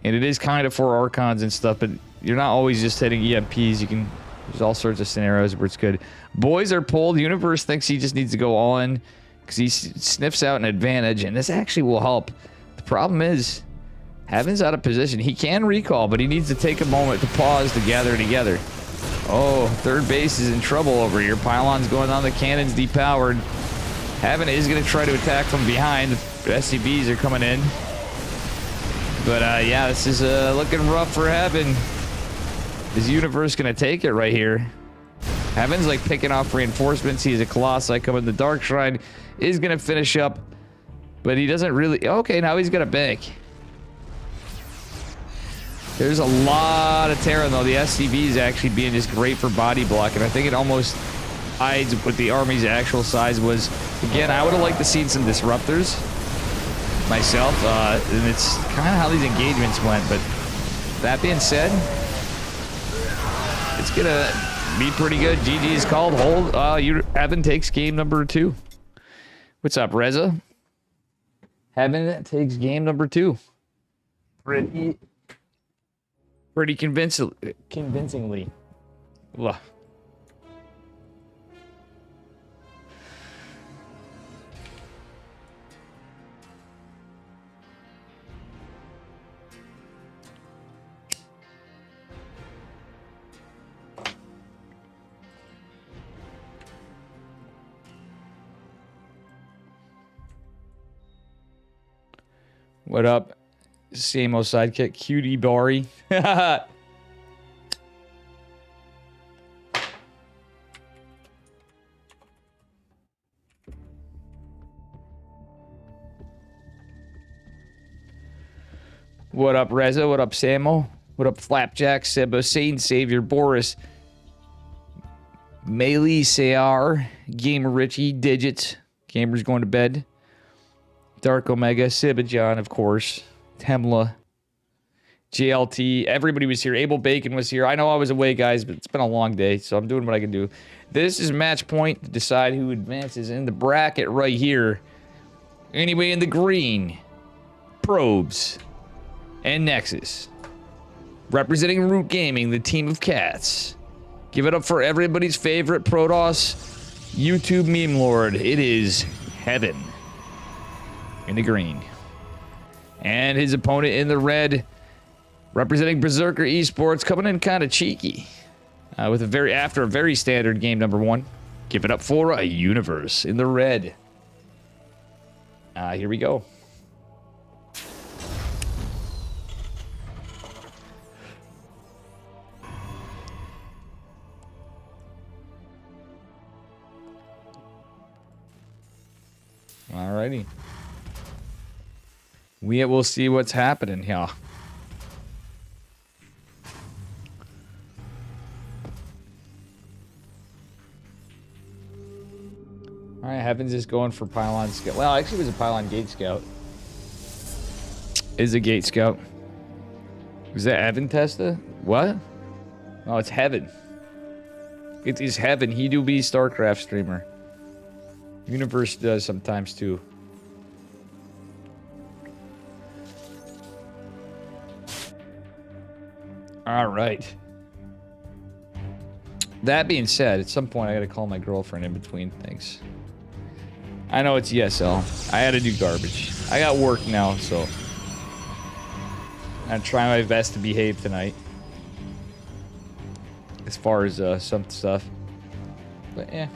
And it is kind of for Archons and stuff, but you're not always just hitting EMPs. There's all sorts of scenarios where it's good. Boys are pulled. Universe thinks he just needs to go all in because he sniffs out an advantage, and this actually will help. The problem is, Heaven's out of position. He can recall, but he needs to take a moment to pause to gather together. Oh, 3rd base is in trouble over here. Pylons going on, the cannons depowered. Heaven is going to try to attack from behind. The SCBs are coming in. But, yeah, this is looking rough for Heaven. Is Universe going to take it right here? Heaven's, like, picking off reinforcements. He's a Colossi coming. The Dark Shrine is going to finish up. But he doesn't really... Okay, now he's got a bank. There's a lot of Terran, though. The SCV is actually being just great for body block. And I think it almost hides what the army's actual size was. Again, I would have liked to see some disruptors myself. And it's kind of how these engagements went. But that being said, it's going to be pretty good. GG is called. Hold. Heaven takes game number 2. What's up, Reza? Heaven takes game number 2. Pretty convincingly. Ugh. What up? Same old sidekick, Cutie Bari. What up, Reza? What up, Samo? What up, Flapjack, Seba, Saint Savior, Boris, Melee, Sayar, Gamer Richie, Digits, Gamers going to bed, Dark Omega, Seba John, of course, Temla, JLT, everybody was here. Abel Bacon was here. I know I was away, guys, but it's been a long day, so I'm doing what I can do. This is match point to decide who advances in the bracket right here. Anyway, in the green, Probes and Nexus. Representing Root Gaming, the team of cats. Give it up for everybody's favorite Protoss YouTube meme lord. It is Heaven in the green. And his opponent in the red, representing Berserker Esports, coming in kind of cheeky. With after a very standard game number 1. Give it up for a Universe in the red. Here we go. Alrighty. We will see what's happening here. Alright, Heavens is going for Pylon Scout. Well, actually it was a Pylon Gate Scout. Is a Gate Scout. Was that Evan Testa? What? Oh, it's Heaven. It is Heaven. He do be StarCraft streamer. Universe does sometimes too. All right. That being said, at some point I gotta call my girlfriend in between things. I know it's ESL. I had to do garbage. I got work now, so I'm trying my best to behave tonight. As far as some stuff. But yeah.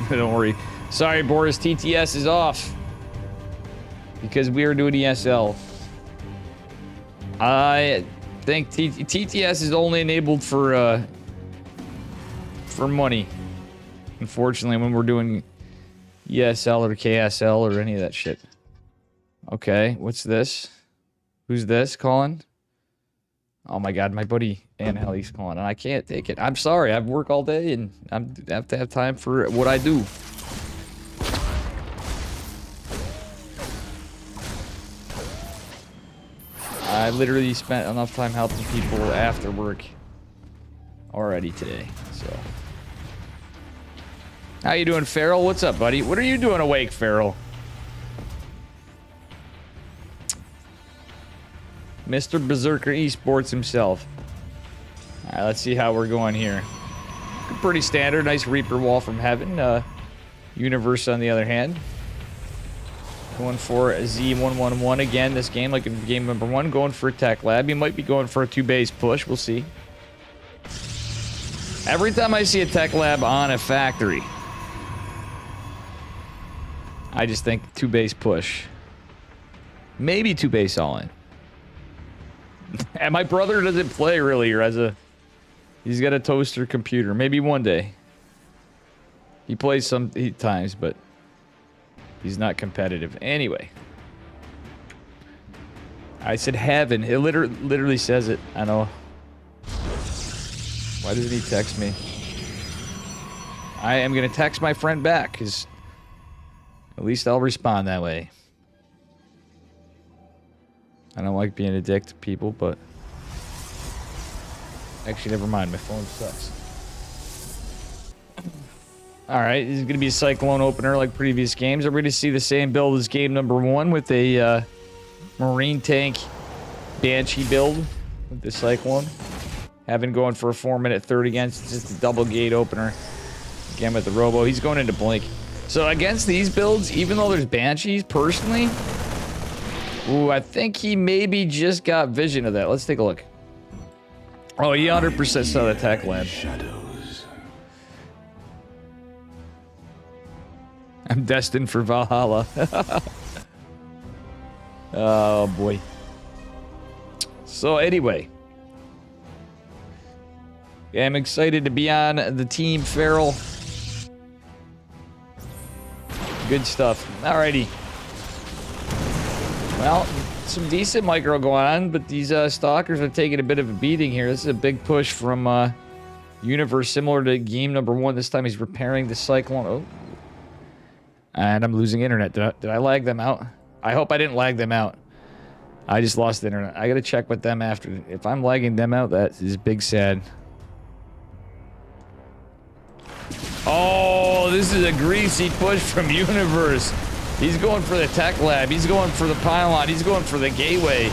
Don't worry. Sorry, Boris. TTS is off. Because we are doing ESL. I think TTS is only enabled for money. Unfortunately, when we're doing ESL or KSL or any of that shit. Okay, what's this? Who's this calling? Oh my god, my buddy Angeli's calling, and I can't take it. I'm sorry, I work all day, and I have to have time for what I do. I literally spent enough time helping people after work already today, so. How you doing, Farrell? What's up, buddy? What are you doing awake, Farrell? Mr. Berserker Esports himself. Alright, let's see how we're going here. Pretty standard. Nice Reaper wall from Heaven. Universe, on the other hand. Going for a Z111 again this game, like in game number 1. Going for a Tech Lab. He might be going for a 2-base push. We'll see. Every time I see a tech lab on a factory, I just think 2-base push. Maybe 2-base all-in. And my brother doesn't play really, Reza. He's got a toaster computer. Maybe one day. He plays times, but he's not competitive. Anyway. I said heaven. It literally says it. I know. Why doesn't he text me? I am going to text my friend back, because at least I'll respond that way. I don't like being a dick to people, but... Actually, never mind. My phone sucks. Alright, this is going to be a Cyclone opener like previous games. Are we going to see the same build as game number 1 with a Marine Tank Banshee build with the Cyclone? Having going for a 4-minute third against just a double gate opener. Again with the Robo. He's going into Blink. So against these builds, even though there's Banshees, personally... Ooh, I think he maybe just got vision of that. Let's take a look. Oh, he 100% saw the tech lab. Shadows. I'm destined for Valhalla. Oh, boy. So, anyway. Yeah, I'm excited to be on the team, Feral. Good stuff. Alrighty. Well, some decent micro going on, but these stalkers are taking a bit of a beating here. This is a big push from Universe, similar to game number 1. This time he's repairing the Cyclone. Oh. And I'm losing internet. Did I lag them out? I hope I didn't lag them out. I just lost the internet. I gotta check with them after. If I'm lagging them out, that is big sad. Oh, this is a greasy push from Universe. He's going for the tech lab. He's going for the pylon. He's going for the gateway.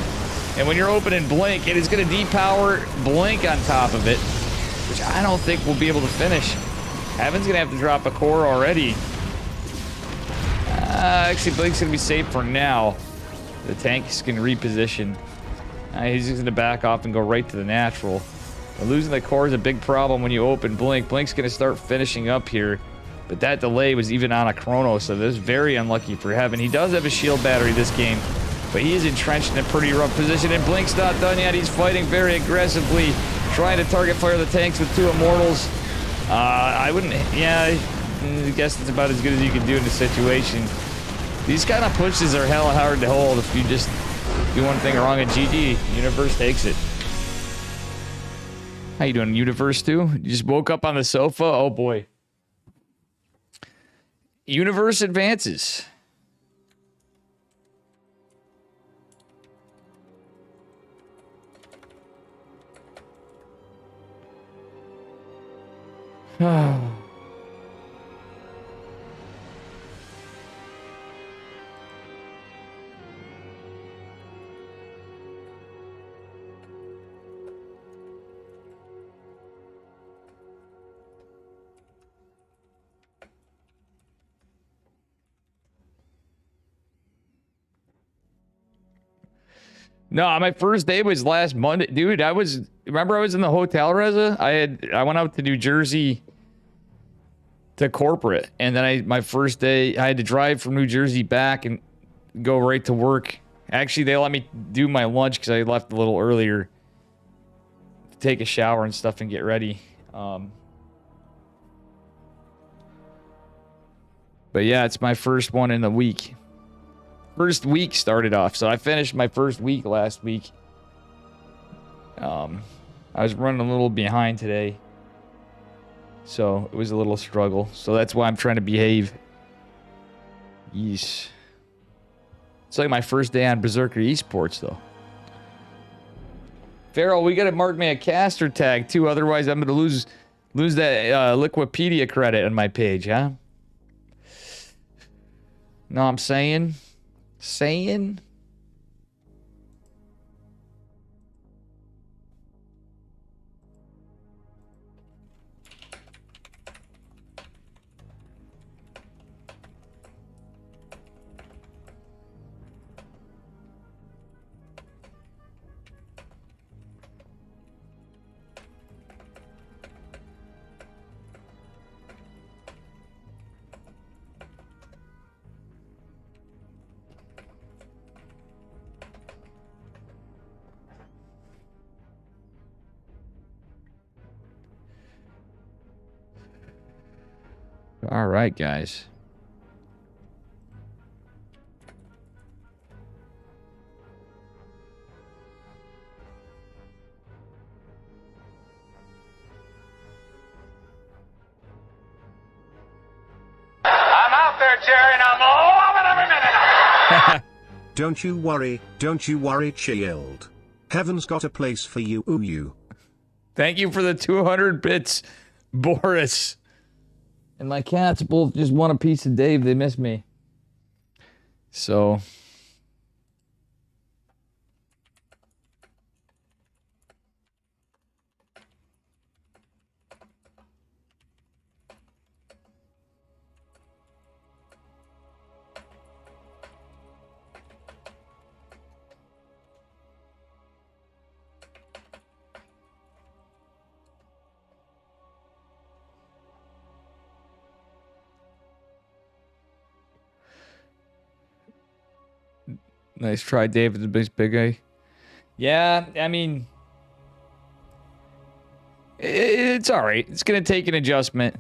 And when you're opening Blink, it is going to depower Blink on top of it, which I don't think we'll be able to finish. Heaven's going to have to drop a core already. Actually, Blink's going to be safe for now. The tanks can reposition. He's just going to back off and go right to the natural. But losing the core is a big problem when you open Blink. Blink's going to start finishing up here. But that delay was even on a chrono, so this is very unlucky for Heaven. He does have a shield battery this game, but he is entrenched in a pretty rough position, and Blink's not done yet. He's fighting very aggressively, trying to target fire the tanks with 2 Immortals. I wouldn't... Yeah, I guess it's about as good as you can do in this situation. These kind of pushes are hella hard to hold if you just do one thing wrong, and GG. Universe takes it. How you doing, Universe 2? You just woke up on the sofa? Oh, boy. Universe advances. No, my first day was last Monday. Dude, remember I was in the hotel, Reza? I went out to New Jersey to corporate, and then my first day, I had to drive from New Jersey back and go right to work. Actually, they let me do my lunch because I left a little earlier to take a shower and stuff and get ready. But yeah, it's my first one in the week. First week started off, so I finished my first week last week. I was running a little behind today, so it was a little struggle. So that's why I'm trying to behave. Yeesh. It's like my first day on Berserker Esports, though. Farrell, we gotta mark me a caster tag too, otherwise I'm gonna lose that Liquipedia credit on my page, huh? No, I'm saying. All right, guys. I'm out there, Jerry, and I'm loving every minute of it. Don't you worry, child. Heaven's got a place for you, ooh you. Thank you for the 200 bits, Boris. And my cats both just want a piece of Dave. They miss me. So... Nice try, David, the big guy. Yeah, I mean... It's alright. It's going to take an adjustment.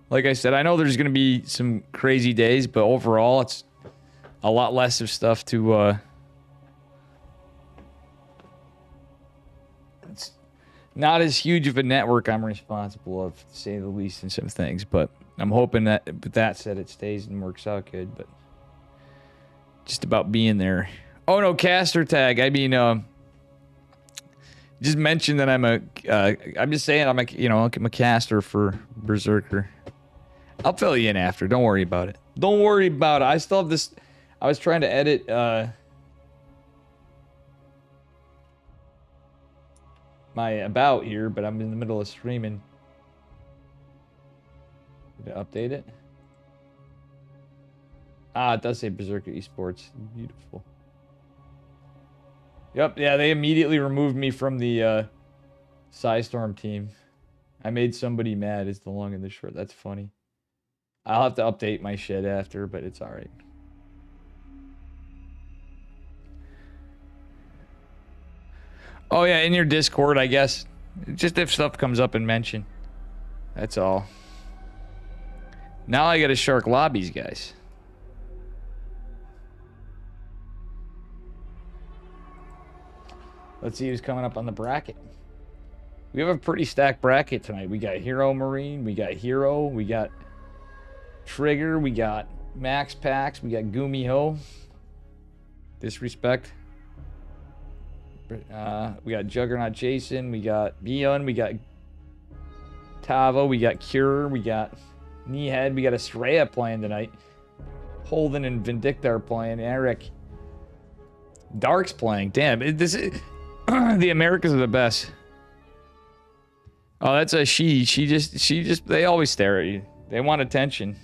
Like I said, I know there's going to be some crazy days, but overall, it's a lot less of stuff to... It's not as huge of a network I'm responsible of, to say the least, in some things. But I'm hoping that, with that said, it stays and works out good, but... Just about being there. Oh no, caster tag. I mean, just mention that I'm just saying I'm a caster for Berserker. I'll fill you in after. Don't worry about it. Don't worry about it. I still have this. I was trying to edit my about here, but I'm in the middle of streaming. Did I update it? Ah, it does say Berserker Esports. Beautiful. Yep, yeah, they immediately removed me from the Psystorm team. I made somebody mad is the long and the short. That's funny. I'll have to update my shit after, but it's alright. Oh yeah, in your Discord, I guess. Just if stuff comes up and mention. That's all. Now I gotta shark lobbies, guys. Let's see who's coming up on the bracket. We have a pretty stacked bracket tonight. We got Hero Marine, we got Hero, we got Trigger, we got Max Pax, we got Gumiho. Disrespect. We got Juggernaut Jason, we got Bion, we got Tavo, we got Cure, we got Kneehead, we got Estrella playing tonight. Holden and Vindicta are playing. Eric. Dark's playing. Damn, this is... the Americas are the best. Oh, that's a she. She just, they always stare at you. They want attention.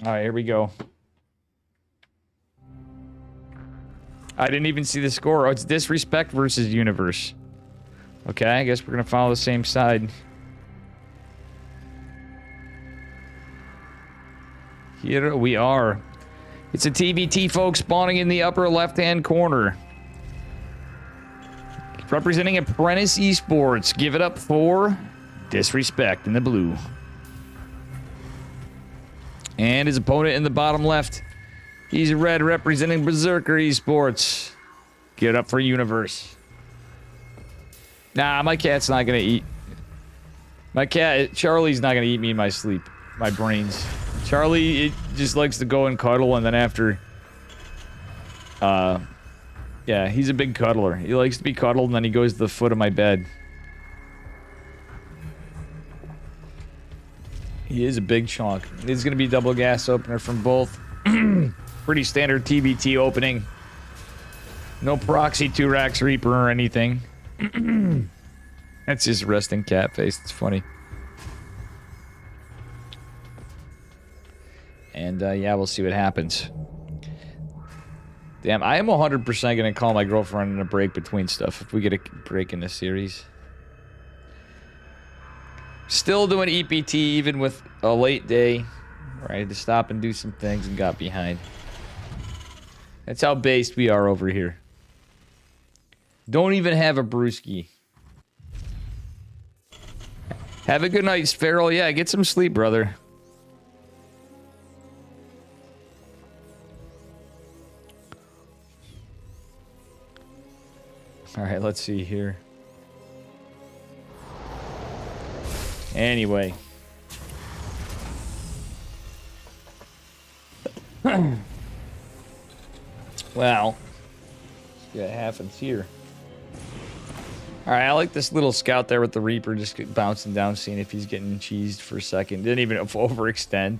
All right, here we go. I didn't even see the score. Oh, it's Disrespect versus Universe. Okay, I guess we're gonna follow the same side. Here we are. It's a TBT, folks, spawning in the upper left-hand corner. Representing Apprentice Esports. Give it up for Disrespect in the blue. And his opponent in the bottom left. He's red, representing Berserker Esports. Give it up for Universe. Nah, my cat's not gonna eat. My cat, Charlie's not gonna eat me in my sleep. My brains. Charlie, it just likes to go and cuddle, and then after... yeah, he's a big cuddler. He likes to be cuddled, and then he goes to the foot of my bed. He is a big chunk. It's gonna be double gas opener from both. Pretty standard TBT opening. No proxy 2-Rax Reaper or anything. That's just resting cat face. It's funny. And yeah, we'll see what happens. Damn, I am 100% gonna call my girlfriend in a break between stuff if we get a break in this series. Still doing EPT even with a late day. Right, to stop and do some things and got behind. That's how based we are over here. Don't even have a brewski. Have a good night, Sparrow. Yeah, get some sleep, brother. All right, let's see here. Anyway. Well, see what happens here. Alright, I like this little scout there with the Reaper just bouncing down, seeing if he's getting cheesed for a second. Didn't even overextend,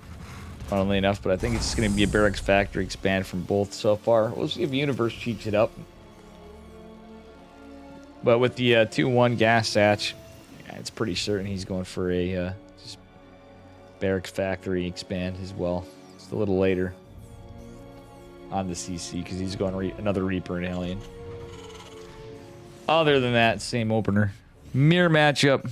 funnily enough, but I think it's just going to be a Barracks Factory expand from both so far. We'll see if Universe cheats it up. But with the 2-1 gas satch, yeah, it's pretty certain he's going for a just Barracks Factory expand as well. Just a little later on the CC because he's going another Reaper and Alien. Other than that, same opener. Mirror matchup.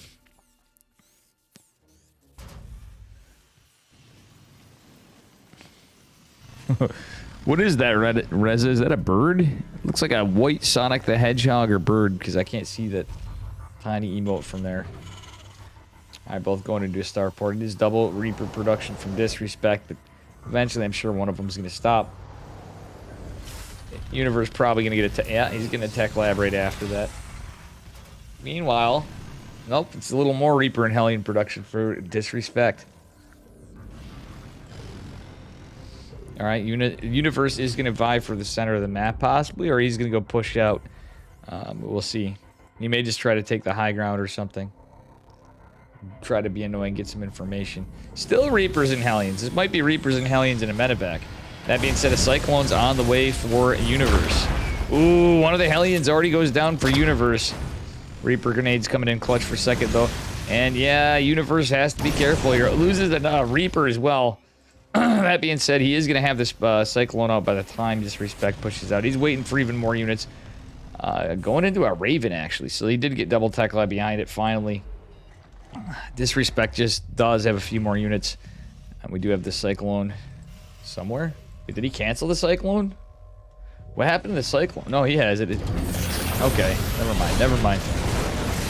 What is that, Reza? Is that a bird? Looks like a white Sonic the Hedgehog or bird because I can't see that tiny emote from there. Alright, both going into a starport. It is double Reaper production from Disrespect, but eventually I'm sure one of them is going to stop. Universe probably going to get a... Yeah, he's going to tech lab right after that. Meanwhile... Nope, it's a little more Reaper and Hellion production for Disrespect. Alright, Universe is going to vie for the center of the map, possibly, or he's going to go push out. We'll see. He may just try to take the high ground or something. Try to be annoying, get some information. Still Reapers and Hellions. This might be Reapers and Hellions in a medevac. That being said, a Cyclone's on the way for Universe. Ooh, one of the Hellions already goes down for Universe. Reaper grenades coming in clutch for second, though. And yeah, Universe has to be careful here. It loses a Reaper as well. That being said, he is going to have this Cyclone out by the time Disrespect pushes out. He's waiting for even more units. Going into a Raven, actually. So he did get double tech lab behind it, finally. Disrespect just does have a few more units. And we do have the Cyclone somewhere. Wait, did he cancel the Cyclone? What happened to the Cyclone? No, he has it. Okay, never mind, never mind.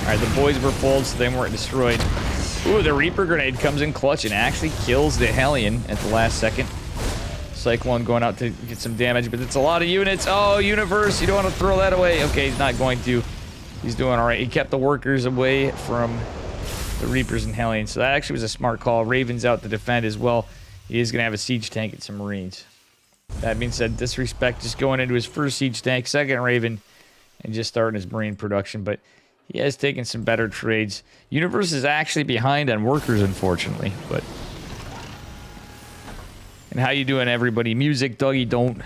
Alright, the boys were pulled, so they weren't destroyed. Ooh, the Reaper grenade comes in clutch and actually kills the Hellion at the last second. Cyclone going out to get some damage, but it's a lot of units. Oh, Universe, you don't want to throw that away. Okay, he's not going to. He's doing alright. He kept the workers away from the Reapers and Hellions, so that actually was a smart call. Raven's out to defend as well. He is going to have a siege tank and some Marines. That being said, Disrespect just going into his first siege tank, second Raven, and just starting his Marine production, but he has taken some better trades. Universe is actually behind on workers, unfortunately, but... And how you doing, everybody? Music, Dougie, don't.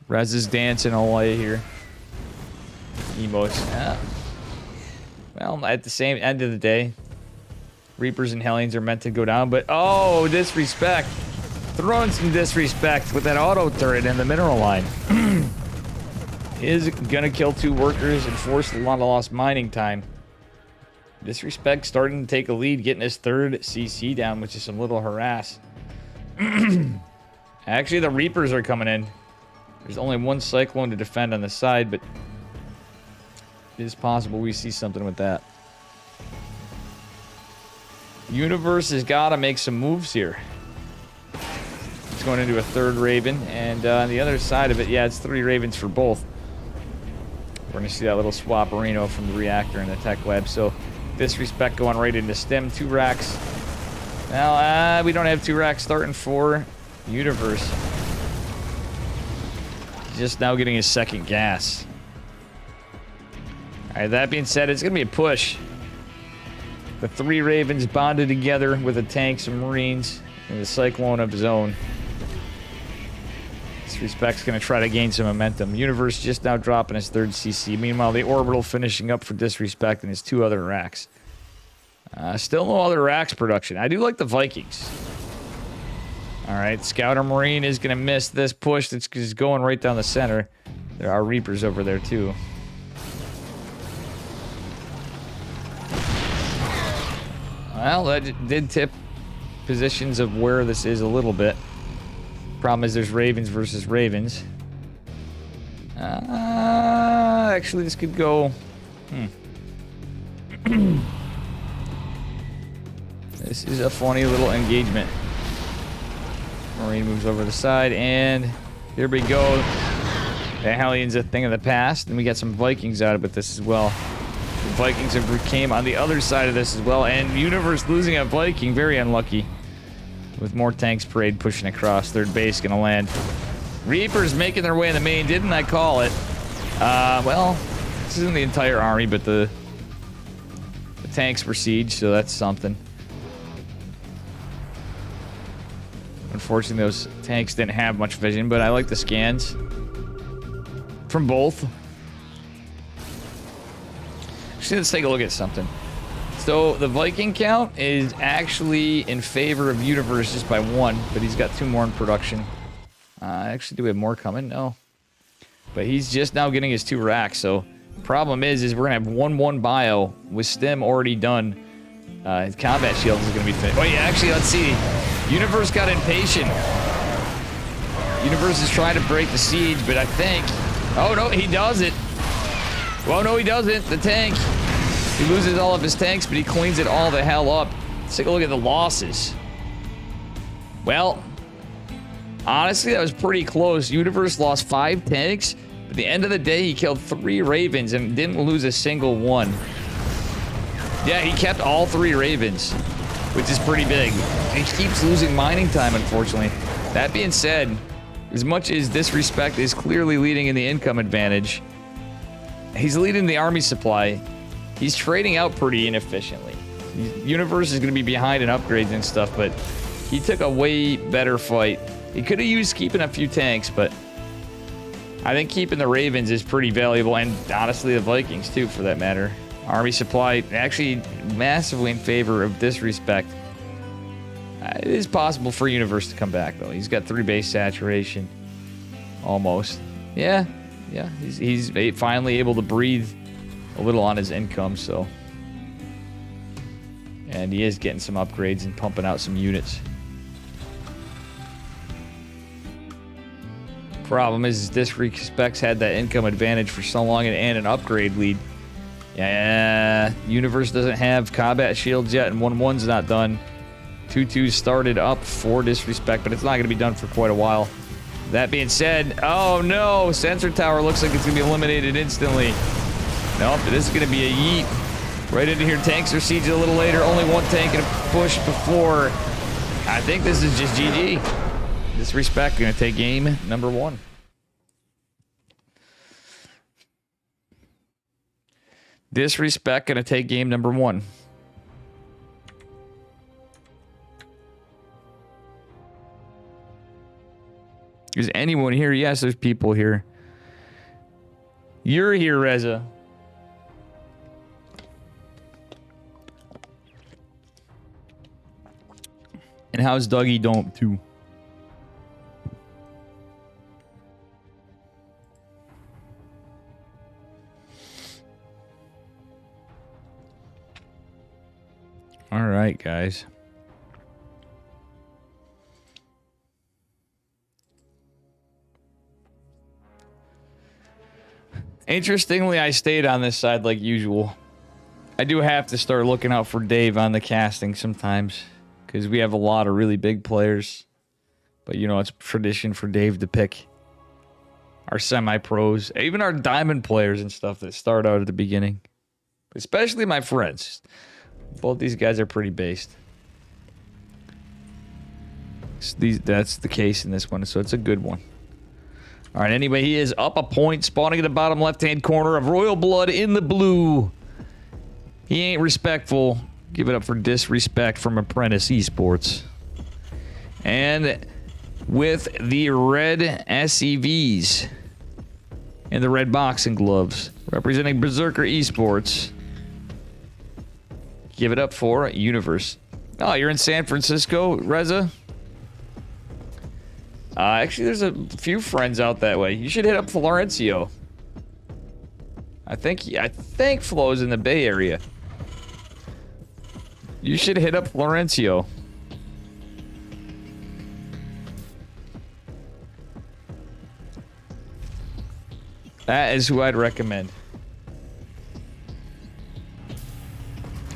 Rez is dancing all the way here. Emotes. Yeah. Well, at the same end of the day, Reapers and Hellions are meant to go down, but... Oh, Disrespect! Throwing some disrespect with that auto turret in the mineral line. Is gonna kill two workers and force a lot of lost mining time. Disrespect starting to take a lead, getting his third CC down, which is some little harass. Actually, the Reapers are coming in. There's only one Cyclone to defend on the side, but it is possible we see something with that. Universe has got to make some moves here. It's going into a third Raven, and on the other side of it, yeah, it's 3 Ravens for both. We're going to see that little swap-areno from the reactor in the tech lab. So, Disrespect going right into stem. 2 racks. Well, we don't have 2 racks starting for Universe. Just now getting his second gas. Alright, that being said, it's going to be a push. The 3 Ravens bonded together with a tank, some Marines, and the Cyclone of his own. Disrespect's going to try to gain some momentum. Universe just now dropping his 3rd CC. Meanwhile, the Orbital finishing up for Disrespect and his 2 other racks. Still no other racks production. I do like the Vikings. Alright, Scouter Marine is going to miss this push that's just going right down the center. There are Reapers over there, too. Well, that did tip positions of where this is a little bit. Problem is there's Ravens versus Ravens. Actually, this could go... This is a funny little engagement. Marine moves over the side, and here we go. The Hellions a thing of the past, and we got some Vikings out of it this as well. The Vikings came on the other side of this as well, and Universe losing a Viking, very unlucky. With more tanks parade pushing across, third base gonna land. Reapers making their way in the main, didn't I call it? Well, this isn't the entire army, but the tanks were siege, so that's something. Unfortunately, those tanks didn't have much vision, but I like the scans from both. Actually, let's take a look at something. So the Viking count is actually in favor of Universe just by 1, but he's got 2 more in production. Actually, do we have more coming? No. But he's just now getting his 2 racks, so problem is we're gonna have 1-1 bio with stem already done. His combat shield is gonna be finished. Oh yeah, actually, let's see. Universe got impatient. Universe is trying to break the siege, but I think... Oh no, he does it. Well, no, he doesn't. The tank. He loses all of his tanks, but he cleans it all the hell up. Let's take a look at the losses. Well, honestly, that was pretty close. Universe lost 5 tanks, but at the end of the day, he killed 3 Ravens and didn't lose a single one. Yeah, he kept all 3 Ravens, which is pretty big. And he keeps losing mining time, unfortunately. That being said, as much as Disrespect is clearly leading in the income advantage, he's leading the army supply. He's trading out pretty inefficiently. Universe is going to be behind in upgrades and stuff, but he took a way better fight. He could have used keeping a few tanks, but I think keeping the Ravens is pretty valuable, and honestly the Vikings too, for that matter. Army supply actually massively in favor of Disrespect. It is possible for Universe to come back, though. He's got 3 base saturation. Almost. Yeah. He's finally able to breathe a little on his income, so. And he is getting some upgrades and pumping out some units. Problem is Disrespect's had that income advantage for so long and an upgrade lead. Yeah, Universe doesn't have combat shields yet, and 1-1's not done. 2-2 started up for Disrespect, but it's not going to be done for quite a while. That being said, oh no, Sensor Tower looks like it's going to be eliminated instantly. Nope, this is going to be a yeet. Right into here, tanks are sieged a little later. Only 1 tank and a push before. I think this is just GG. Disrespect going to take game number 1. Disrespect going to take game number 1. Is anyone here? Yes, there's people here. You're here, Reza. And how's Dougie Dome too? All right, guys. Interestingly, I stayed on this side like usual. I do have to start looking out for Dave on the casting sometimes, because we have a lot of really big players. But, you know, it's tradition for Dave to pick our semi-pros, even our diamond players and stuff that start out at the beginning. Especially my friends. Both these guys are pretty based. That's the case in this one, so it's a good one. All right, anyway, he is up a point, spawning in the bottom left-hand corner of Royal Blood in the blue. He ain't respectful. Give it up for Disrespect from Apprentice Esports. And with the red SEVs and the red boxing gloves, representing Berserker Esports, give it up for Universe. Oh, you're in San Francisco, Reza? Actually, there's a few friends out that way. You should hit up Florencio. I think Flo's in the Bay Area. You should hit up Florencio. That is who I'd recommend.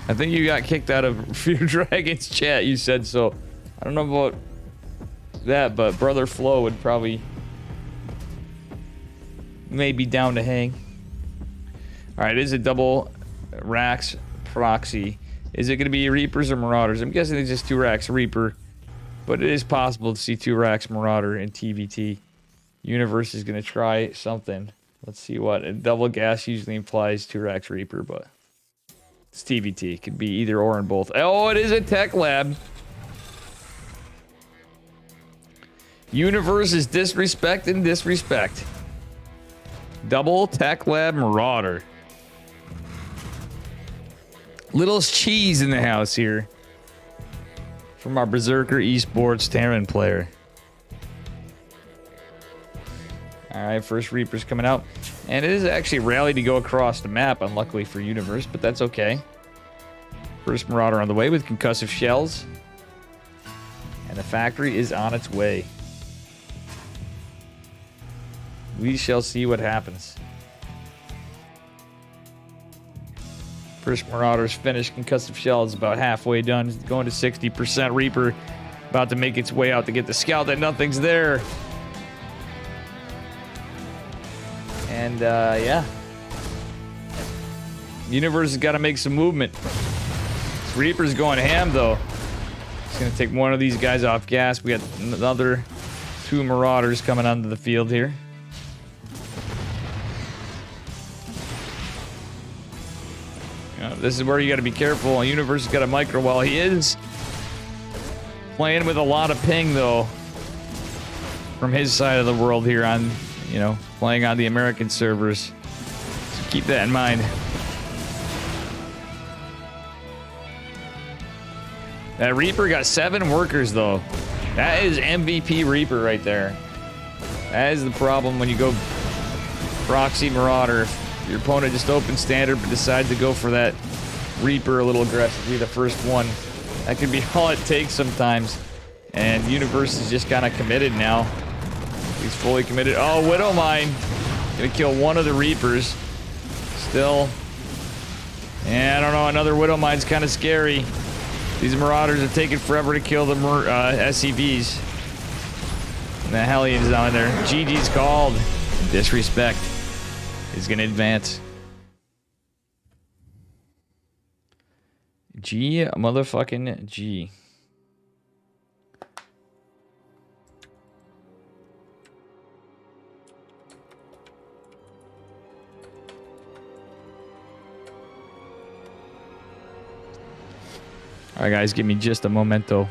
I think you got kicked out of Fear Dragons chat. You said so. I don't know about that, but Brother Flo would probably maybe down to hang. All right, it is a double Rax proxy. Is it going to be Reapers or Marauders? I'm guessing it's just 2 Rax Reaper, but it is possible to see 2 Rax Marauder in TVT. Universe is going to try something. Let's see what. A double gas usually implies 2 Rax Reaper, but it's TVT. It could be either or in both. Oh, it is a Tech Lab. Universe is disrespect and disrespect. Double Tech Lab Marauder. Little cheese in the house here. From our Berserker Esports Terran player. Alright, first Reaper's coming out. And it is actually rally to go across the map, unluckily for Universe, but that's okay. First Marauder on the way with concussive shells. And the factory is on its way. We shall see what happens. First Marauder's finished. Concussive shell is about halfway done. It's going to 60%. Reaper about to make its way out to get the scout that nothing's there. And, yeah. Universe has got to make some movement. This Reaper's going ham, though. It's going to take one of these guys off gas. We got another 2 Marauders coming onto the field here. This is where you got to be careful. Universe has got a micro while he is playing with a lot of ping, though, from his side of the world here on, you know, playing on the American servers. So keep that in mind. That Reaper got 7 workers, though. That is MVP Reaper right there. That is the problem when you go proxy Marauder. Your opponent just opens standard but decides to go for that Reaper a little aggressively, the first one. That could be all it takes sometimes. And Universe is just kind of committed now. He's fully committed. Oh, Widowmine. Gonna kill one of the Reapers. Still. Yeah, I don't know. Another Widowmine's kind of scary. These Marauders are taking forever to kill the SCVs. And the Hellions on there. GG's called. Disrespect is gonna advance. G motherfucking G. All right, guys, give me just a momento.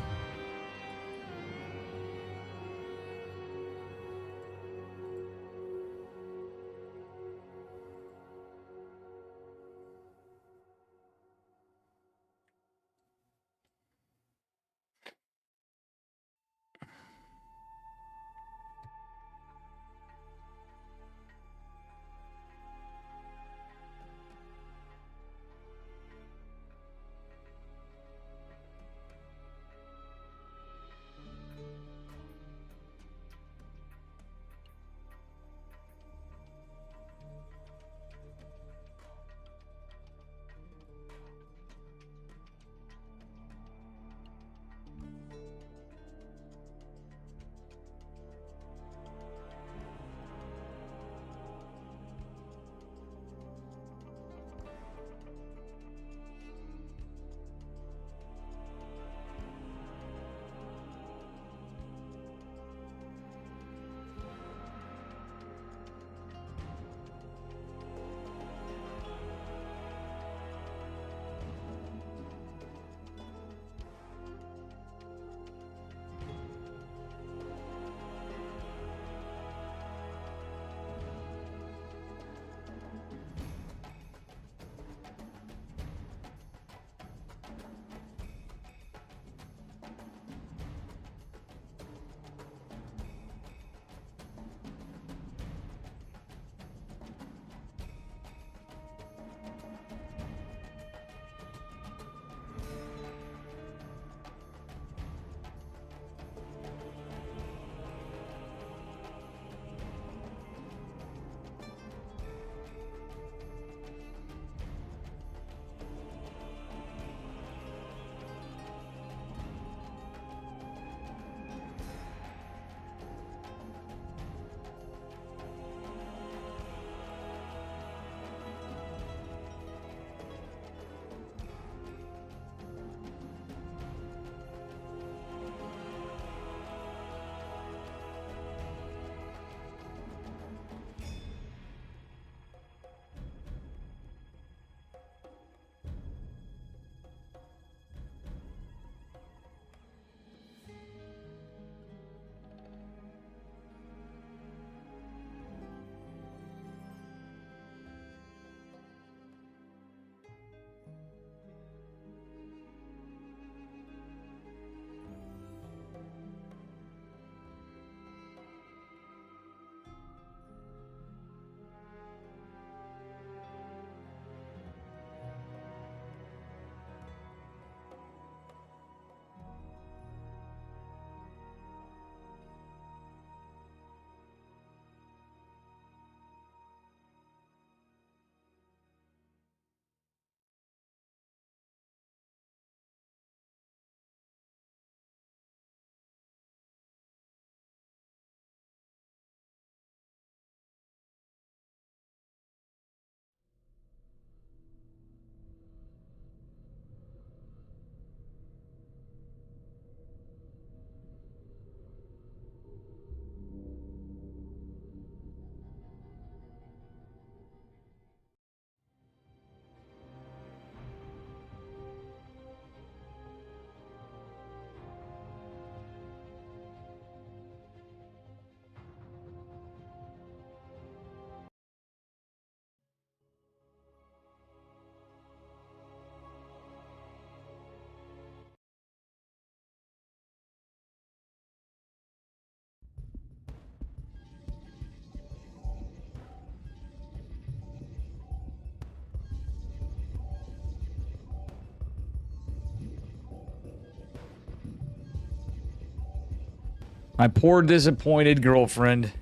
My poor disappointed girlfriend.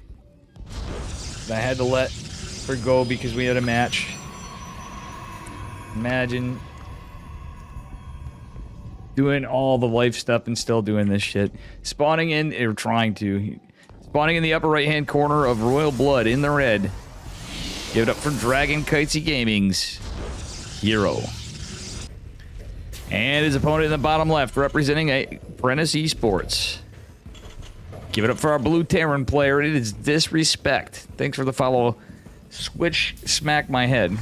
I had to let her go because we had a match. Imagine doing all the life stuff and still doing this shit. Spawning in, or trying to. Spawning in the upper right-hand corner of Royal Blood in the red. Give it up for Dragon Kitesy Gaming's Hero. And his opponent in the bottom left, representing Apprentice Esports. Give it up for our blue Terran player. It is Disrespect. Thanks for the follow. Switch smack my head.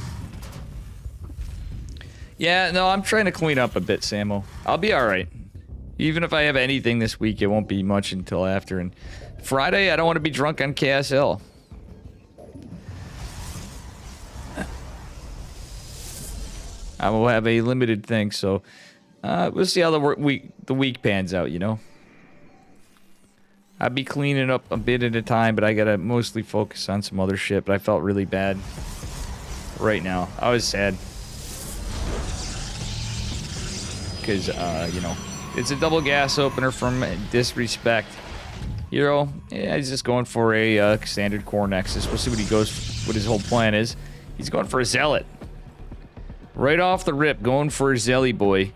Yeah, no, I'm trying to clean up a bit, Samo. I'll be alright. Even if I have anything this week, it won't be much until after. And Friday, I don't want to be drunk on KSL. I will have a limited thing, so we'll see how the week pans out, you know? I'd be cleaning up a bit at a time, but I gotta mostly focus on some other shit, but I felt really bad right now. I was sad. Because, you know, it's a double gas opener from Disrespect. Hero, yeah, he's just going for a standard core nexus. We'll see what he goes, what his whole plan is. He's going for a zealot. Right off the rip, going for a Zelly boy.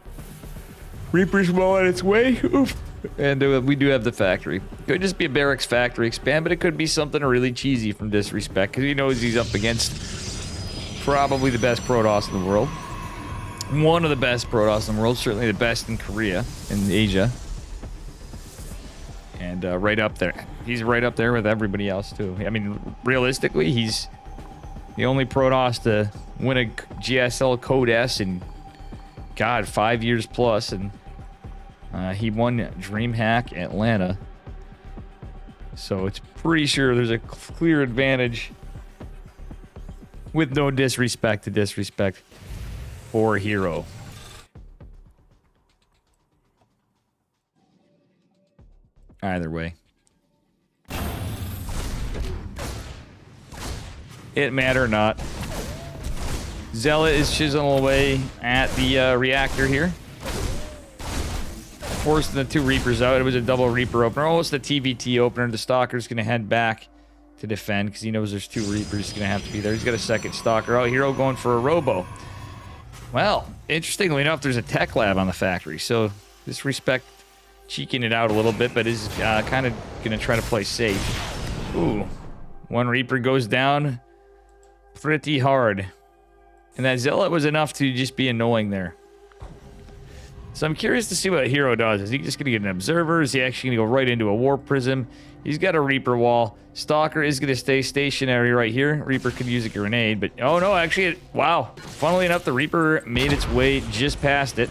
Reaper's well on its way. Oof. And we do have the factory. Could just be a barracks factory expand, but it could be something really cheesy from Disrespect, because he knows he's up against probably the best Protoss in the world. One of the best Protoss in the world, certainly the best in Korea, in Asia. And right up there. He's right up there with everybody else, too. I mean, realistically, he's the only Protoss to win a GSL Code S in, God, 5 years plus, and he won DreamHack Atlanta. So it's pretty sure there's a clear advantage with no disrespect to Disrespect for Hero. Either way. It matter not. Zealot is chiseling away at the reactor here. Forcing the two Reapers out. It was a double Reaper opener. Almost a TVT opener. The Stalker's going to head back to defend because he knows there's two Reapers going to have to be there. He's got a second Stalker out. Hero going for a Robo. Well, interestingly enough, there's a tech lab on the factory. So Disrespect cheeking it out a little bit, but is kind of going to try to play safe. Ooh. One Reaper goes down pretty hard. And that Zealot was enough to just be annoying there. So I'm curious to see what Hero does. Is he just going to get an Observer? Is he actually going to go right into a Warp Prism? He's got a Reaper wall. Stalker is going to stay stationary right here. Reaper could use a grenade, but... Oh, no, actually... Wow. Funnily enough, the Reaper made its way just past it.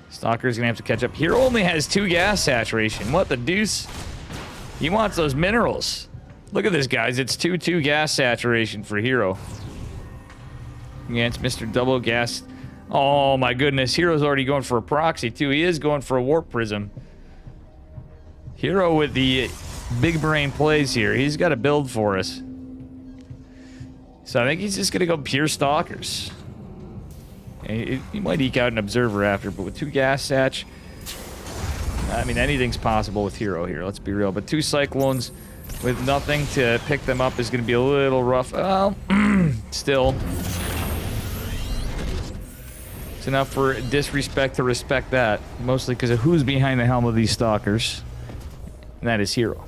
Stalker is going to have to catch up. Hero only has 2 gas saturation. What the deuce? He wants those minerals. Look at this, guys. It's 2-2 gas saturation for Hero. Against Mr. Double Gas... Oh my goodness, Hero's already going for a proxy too. He is going for a Warp Prism. Hero with the big brain plays here. He's got a build for us. So I think he's just going to go pure Stalkers. He might eke out an Observer after, but with 2 gas satch, I mean, anything's possible with Hero here, let's be real. But 2 Cyclones with nothing to pick them up is going to be a little rough. Well, still... It's enough for Disrespect to respect that. Mostly because of who's behind the helm of these Stalkers. And that is Hero.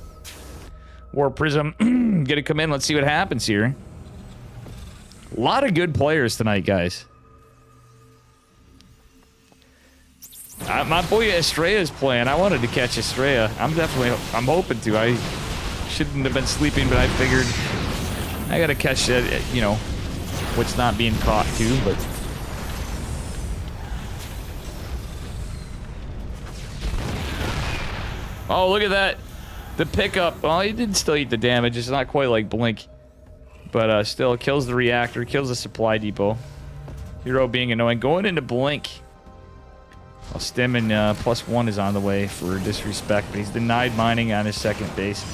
War Prism. Gonna come in. Let's see what happens here. A lot of good players tonight, guys. My boy Estrella's playing. I wanted to catch Estrella. I'm hoping to. I shouldn't have been sleeping, but I figured I gotta catch that, you know, what's not being caught too, but... Oh, look at that. The pickup. Well, he did still eat the damage. It's not quite like Blink. But still, kills the reactor, kills the supply depot. Hero being annoying. Going into Blink. Well, Stim and +1 is on the way for Disrespect, but he's denied mining on his second base.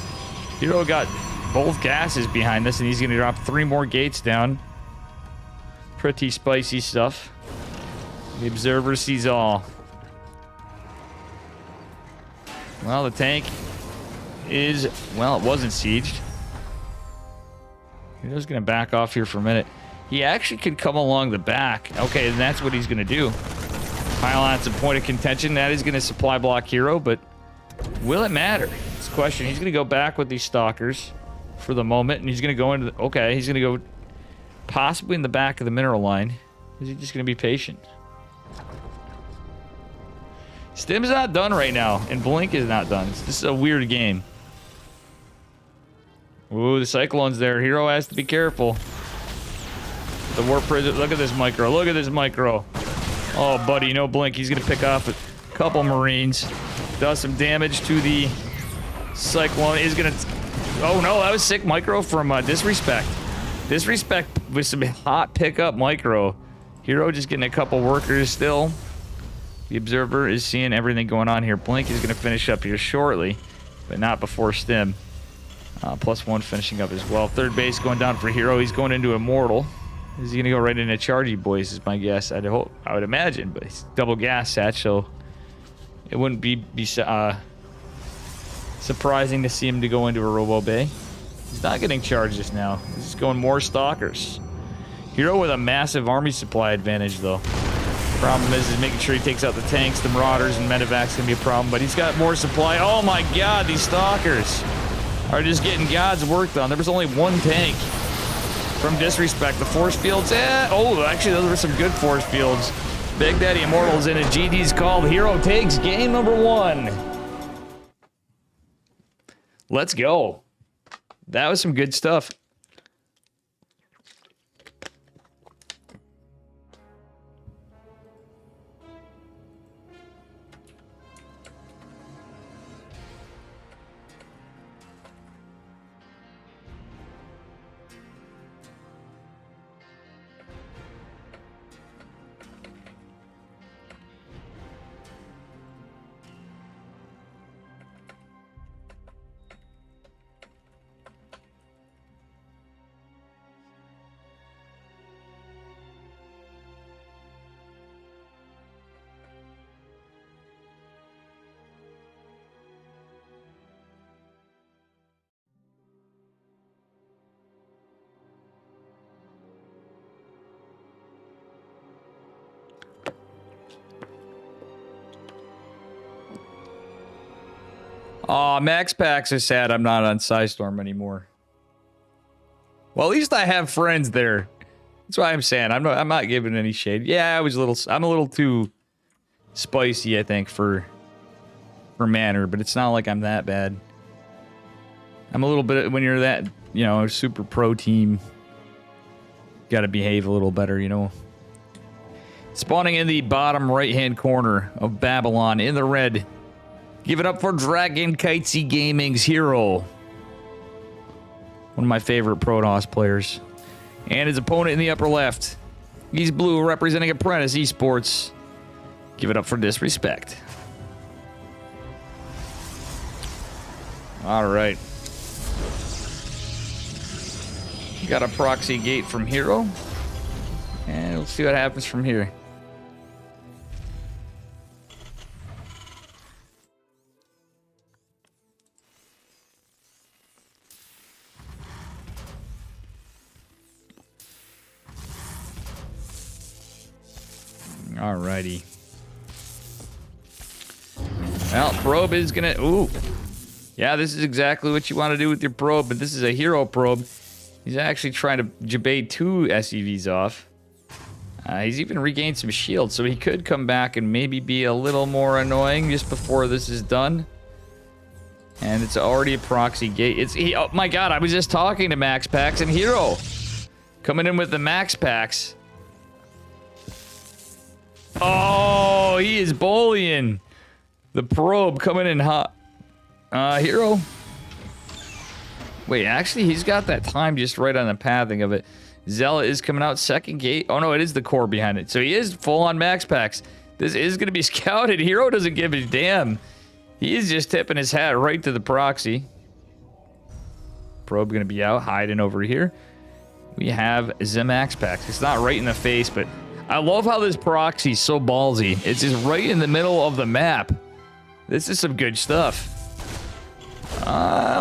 Hero got both gases behind this, and he's going to drop 3 more gates down. Pretty spicy stuff. The Observer sees all. Well, the tank is, well, it wasn't sieged. Hero's going to back off here for a minute. He actually could come along the back. Okay, and that's what he's going to do. Pile on some point of contention. That is going to supply block Hero, but will it matter? It's a question. He's going to go back with these stalkers for the moment, and he's going to go into... okay, he's going to go possibly in the back of the mineral line. Is he just going to be patient? Stim's not done right now, and Blink is not done. This is a weird game. Ooh, the Cyclone's there. Hero has to be careful. The Warp Prison. Look at this micro. Look at this micro. Oh, buddy, no Blink. He's going to pick off a couple Marines. Does some damage to the Cyclone. Is going to... oh, no, that was sick micro from Disrespect. Disrespect with some hot pickup micro. Hero just getting a couple workers still. The Observer is seeing everything going on here. Blink is going to finish up here shortly, but not before Stim. +1 finishing up as well. Third base going down for Hero. He's going into Immortal. Is he going to go right into Chargy Boys is my guess. I would imagine, but he's double gas set, so it wouldn't be surprising to see him to go into a Robo Bay. He's not getting charges now. He's going more Stalkers. Hero with a massive army supply advantage, though. Problem is making sure he takes out the tanks, the Marauders, and Medevac's going to be a problem, but he's got more supply. Oh my god, these Stalkers are just getting God's work done. There was only one tank from Disrespect. The force fields, oh, actually, those were some good force fields. Big Daddy Immortal's in it. GD's called. Hero takes game number 1. Let's go. That was some good stuff. Aw, Max Packs is sad I'm not on Psystorm anymore. Well, at least I have friends there. That's why I'm saying I'm not giving any shade. Yeah, I'm a little too spicy, I think, for Manor, but it's not like I'm that bad. I'm a little bit, when you're that, you know, super pro team, gotta behave a little better, you know. Spawning in the bottom right-hand corner of Babylon in the red. Give it up for Dragon Kitesy Gaming's Hero. One of my favorite Protoss players. And his opponent in the upper left. He's blue, representing Apprentice Esports. Give it up for Disrespect. Alright. Got a proxy gate from Hero. And we'll see what happens from here. Alrighty. Well, probe is gonna... ooh. Yeah, this is exactly what you want to do with your probe, but this is a Hero probe. He's actually trying to jabate 2 SCVs off. He's even regained some shield, so he could come back and maybe be a little more annoying just before this is done. And it's already a proxy gate. Oh my god, I was just talking to Max Packs and Hero. Coming in with the Max Packs. Oh, he is bullying. The probe coming in hot. Hero. Wait, actually, he's got that time just right on the pathing of it. Zella is coming out second gate. Oh, no, it is the core behind it. So he is full on Max Packs. This is going to be scouted. Hero doesn't give a damn. He is just tipping his hat right to the proxy. Probe going to be out, hiding over here. We have the Max Packs. It's not right in the face, but I love how this proxy is so ballsy. It's just right in the middle of the map. This is some good stuff.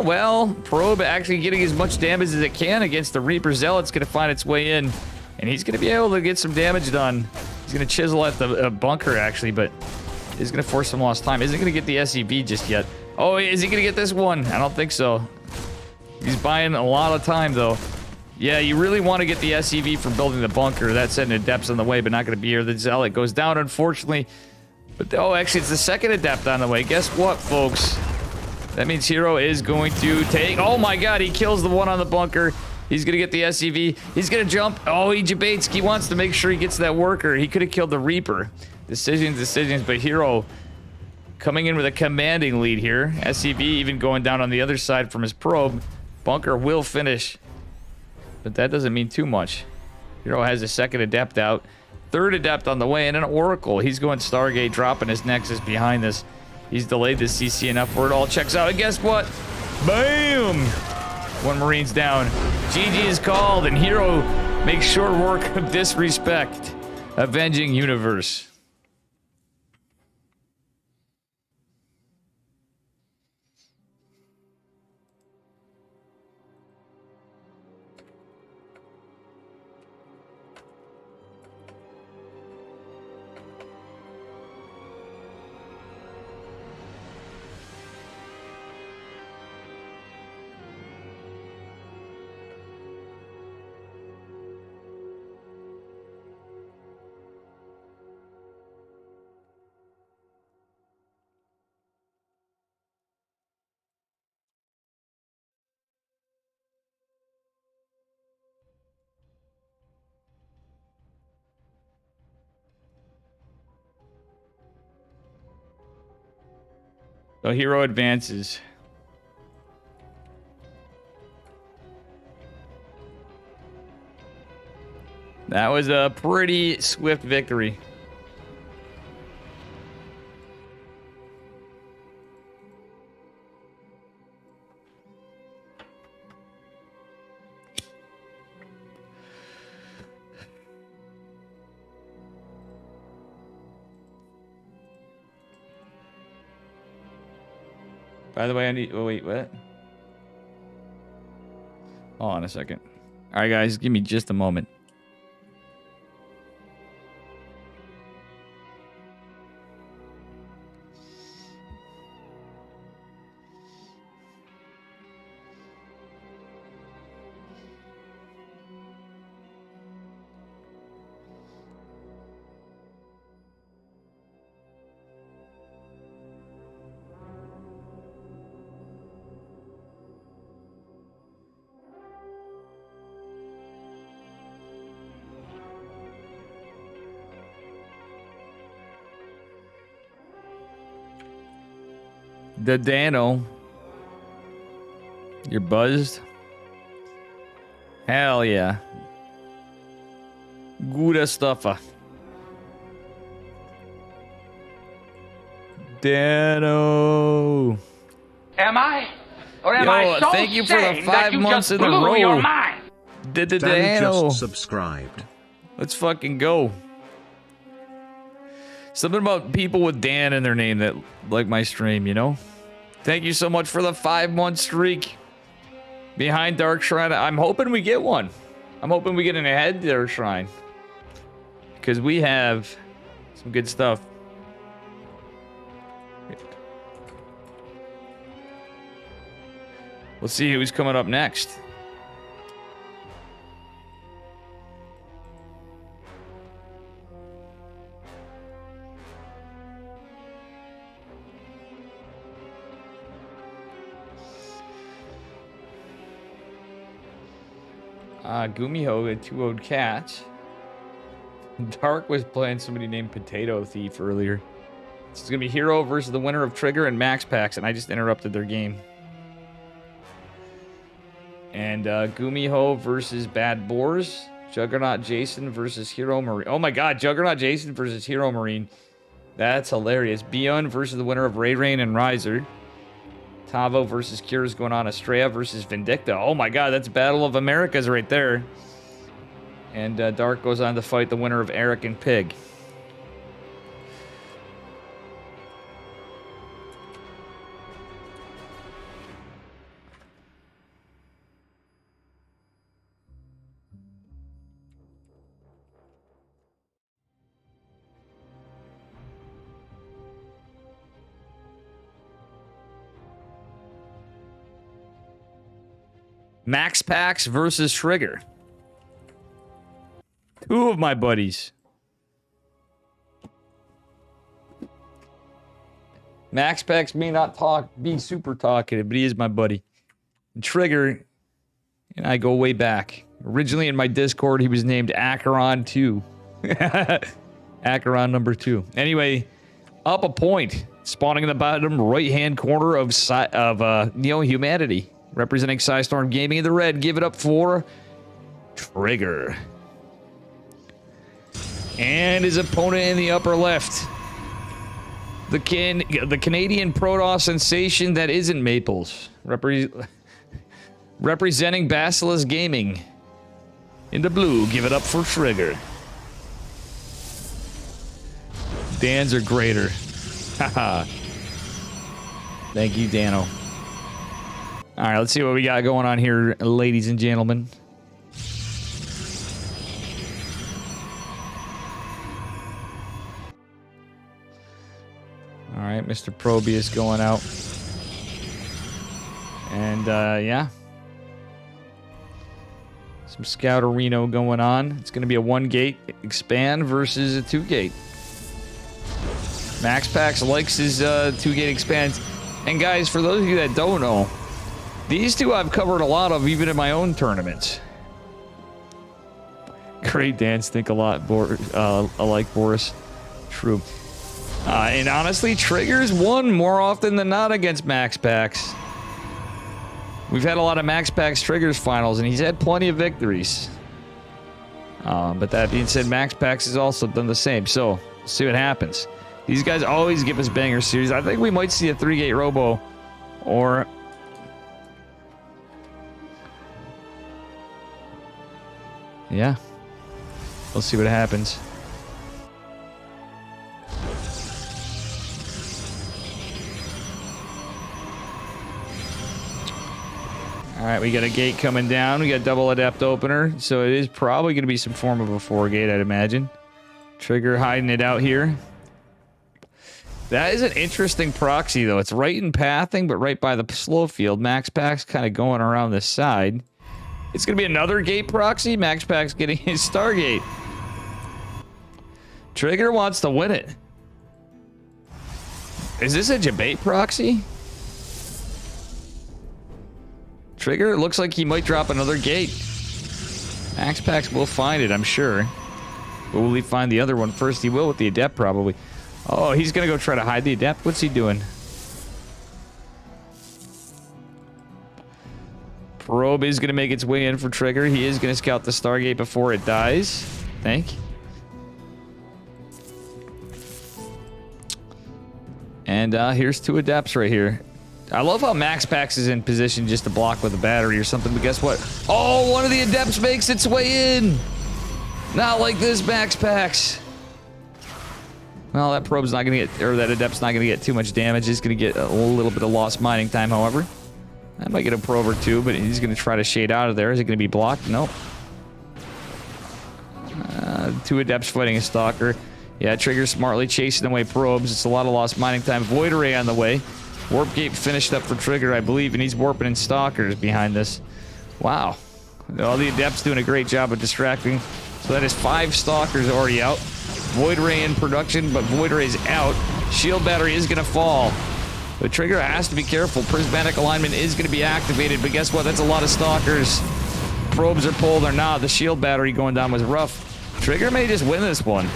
Well, Probe actually getting as much damage as it can against the Reaper Zealot's going to find its way in. And he's going to be able to get some damage done. He's going to chisel at the bunker, actually, but he's going to force some lost time. Isn't going to get the SCV just yet. Oh, is he going to get this one? I don't think so. He's buying a lot of time, though. Yeah, you really want to get the SCV for building the bunker. That's setting Adepts on the way, but not going to be here. The Zealot goes down, unfortunately. But, oh, actually, it's the second Adept on the way. Guess what, folks? That means Hero is going to take... Oh, my God, he kills the one on the bunker. He's going to get the SCV. He's going to jump. Oh, he debates. He wants to make sure he gets that worker. He could have killed the Reaper. Decisions, but Hero coming in with a commanding lead here. SCV even going down on the other side from his probe. Bunker will finish. But that doesn't mean too much. Hero has a second Adept out. Third Adept on the way, and an Oracle. He's going Stargate, dropping his Nexus behind this. He's delayed the CC enough where it all checks out. And guess what? Bam! One Marine's down. GG is called, and Hero makes short work of Disrespect. Avenging Universe. So Hero advances. That was a pretty swift victory. By the way, I need... Oh, wait, what? Hold on a second. All right, guys, give me just a moment. The Dano. You're buzzed? Hell yeah. Good stuff. Dano. Am I? Or am I so thank you for the sane 5 you months just in a blew row. your mind? Danny Dano. just subscribed. Let's fucking go. Something about people with Dan in their name that like my stream, you know? Thank you so much for the 5-month streak. Behind Dark Shrine. I'm hoping we get one. I'm hoping we get an ahead Dark Shrine. Because we have some good stuff. We'll see who's coming up next. Gumiho, a 2-0'd cat. Dark was playing somebody named Potato Thief earlier. This is going to be Hero versus the winner of Trigger and Max Packs, and I just interrupted their game. And Gumiho versus Bad Boars. Juggernaut Jason versus Hero Marine. Oh my god, Juggernaut Jason versus Hero Marine. That's hilarious. Beyond versus the winner of Ray Rain and Riser. Tavo versus Cure is going on. Estrella versus Vindicta. Oh my god, that's Battle of Americas right there. And Dark goes on to fight the winner of Eric and Pig. Max Packs versus Trigger. Two of my buddies. Max Packs may not be super talkative, but he is my buddy. And Trigger and I go way back. Originally in my Discord, he was named Acheron 2. Acheron number 2. Anyway, up a point. Spawning in the bottom right-hand corner of Neo Humanity. Representing Psystorm Gaming in the red. Give it up for Trigger. And his opponent in the upper left. The Canadian Protoss sensation that isn't Maples. Representing Basilisk Gaming. In the blue, give it up for Trigger. Dans are greater. Haha. Thank you, Dano. Alright, let's see what we got going on here, ladies and gentlemen. Alright, Mr. Probius going out. And, yeah. Some Scouterino going on. It's going to be a 1-gate expand versus a 2-gate. Max Pax likes his 2-gate expands. And guys, for those of you that don't know, these two I've covered a lot of even in my own tournaments. Great dance, think a lot alike, Boris. True. And honestly, Trigger's won more often than not against Max Pax. We've had a lot of Max Pax Triggers finals, and he's had plenty of victories. But that being said, Max Pax has also done the same. So, we'll see what happens. These guys always give us banger series. I think we might see a 3-gate Robo. Or... yeah. We'll see what happens. Alright, we got a gate coming down. We got double adept opener. So it is probably going to be some form of a 4-gate, I'd imagine. Trigger hiding it out here. That is an interesting proxy, though. It's right in pathing, but right by the slow field. Max Pack's kind of going around this side. It's going to be another gate proxy. Max Pack's getting his Stargate. Trigger wants to win it. Is this a debate proxy? Trigger, it looks like he might drop another gate. Max Pax will find it, I'm sure. But will he find the other one first? He will with the Adept, probably. Oh, he's going to go try to hide the Adept? What's he doing? Probe is going to make its way in for Trigger. He is going to scout the Stargate before it dies. I think. And here's 2 Adepts right here. I love how Max Pax is in position just to block with a battery or something, but guess what? Oh, one of the Adepts makes its way in! Not like this, Max Pax. Well, that probe's not gonna get, or that Adept's not gonna get too much damage. He's gonna get a little bit of lost mining time, however. That might get a probe or 2, but he's gonna try to shade out of there. Is it gonna be blocked? Nope. 2 Adepts fighting a Stalker. Yeah, Trigger smartly chasing away probes. It's a lot of lost mining time. Void Array on the way. Warp Gate finished up for Trigger, I believe, and he's warping in Stalkers behind this. Wow. All the Adepts doing a great job of distracting. So that is 5 Stalkers already out. Void Ray in production, but Void Ray's out. Shield Battery is going to fall. But Trigger has to be careful. Prismatic Alignment is going to be activated, but guess what? That's a lot of Stalkers. Probes are pulled or not. The Shield Battery going down was rough. Trigger may just win this one.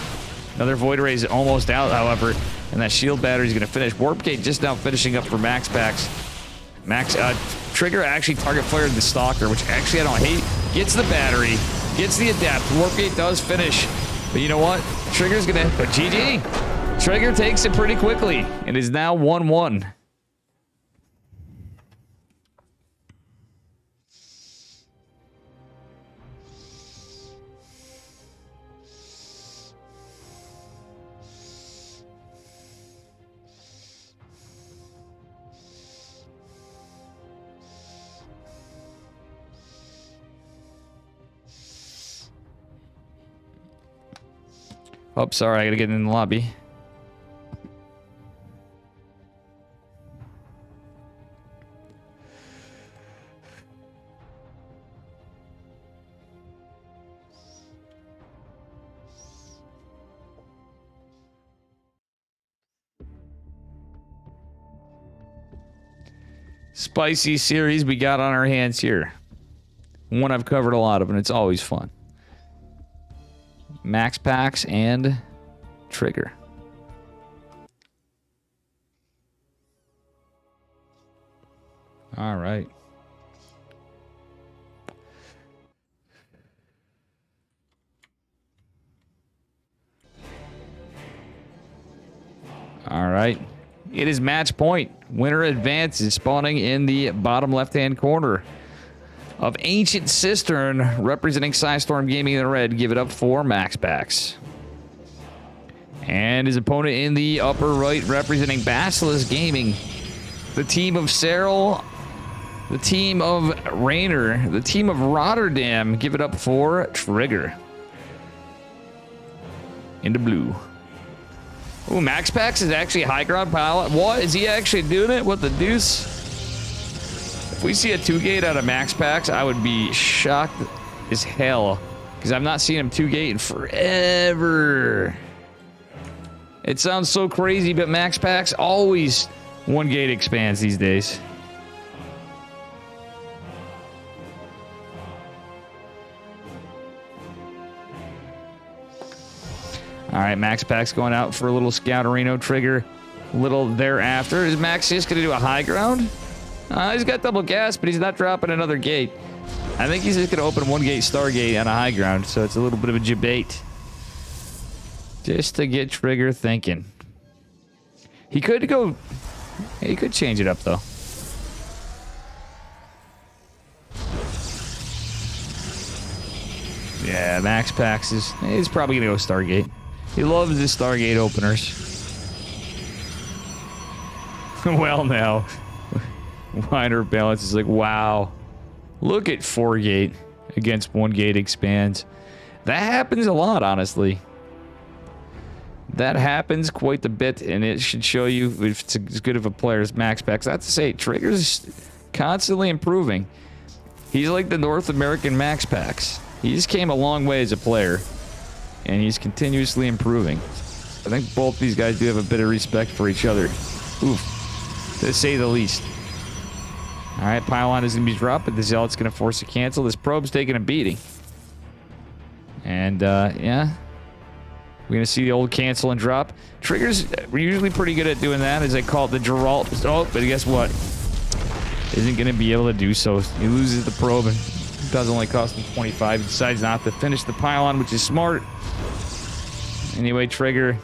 Another Void Ray is almost out, however. And that Shield Battery is going to finish. Warp Gate just now finishing up for Max Pax. Trigger actually target fired the Stalker, which actually I don't hate. Gets the battery. Gets the Adept. Warp Gate does finish. But you know what? Trigger's going to... GG! Trigger takes it pretty quickly. It is now 1-1. Oh, sorry, I gotta get in the lobby. spicy series we got on our hands here. One I've covered a lot of, and it's always fun. Max Packs and Trigger. All right. All right. It is match point. Winner advances, spawning in the bottom left-hand corner of Ancient Cistern, representing Psystorm Gaming in the red. Give it up for Max Packs. And his opponent in the upper right, representing Basilisk Gaming, the team of Cyril, the team of Rainer, the team of Rotterdam. Give it up for Trigger. Into blue. Ooh, Max Packs is actually high ground pilot. What? Is he actually doing it? What the deuce? If we see a 2-gate out of Max Packs, I would be shocked as hell. Because I've not seen him 2-gate in forever. It sounds so crazy, but Max Packs always 1-gate expands these days. All right, Max Packs going out for a little Scouterino Trigger. A little thereafter. Is Max just going to do a high ground? He's got double gas, but he's not dropping another gate. I think he's just going to open 1-gate Stargate on a high ground, so it's a little bit of a debate. Just to get Trigger thinking. He could go... He could change it up, though. Yeah, Max Packs he's probably going to go Stargate. He loves his Stargate openers. Well, now. Minor balance is like, wow. Look at 4-gate against 1-gate expands. That happens a lot, honestly. That happens quite a bit, and it should show you if it's as good of a player as Max Packs. I have to say, Trigger's constantly improving. He's like the North American Max Packs. He just came a long way as a player, and he's continuously improving. I think both these guys do have a bit of respect for each other. Oof, to say the least. All right, Pylon is going to be dropped, but the Zealot's going to force a cancel. This probe's taking a beating. And, yeah. We're going to see the old cancel and drop. Trigger's usually pretty good at doing that, as they call it the Geralt. Oh, but guess what? Isn't going to be able to do so. He loses the probe, and it does only cost him 25. He decides not to finish the Pylon, which is smart. Anyway, Trigger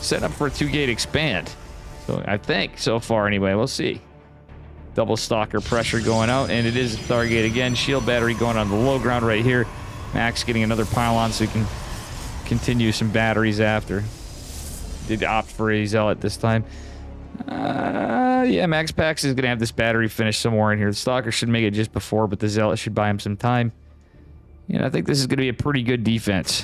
set up for a 2-gate expand. So I think, so far anyway, we'll see. Double stalker pressure going out, and it is a Stargate again. Shield battery going on the low ground right here. Max getting another Pylon so he can continue some batteries after. Did opt for a Zealot this time. Yeah, Max Packs is going to have this battery finished somewhere in here. The Stalker should make it just before, but the Zealot should buy him some time. I think this is going to be a pretty good defense.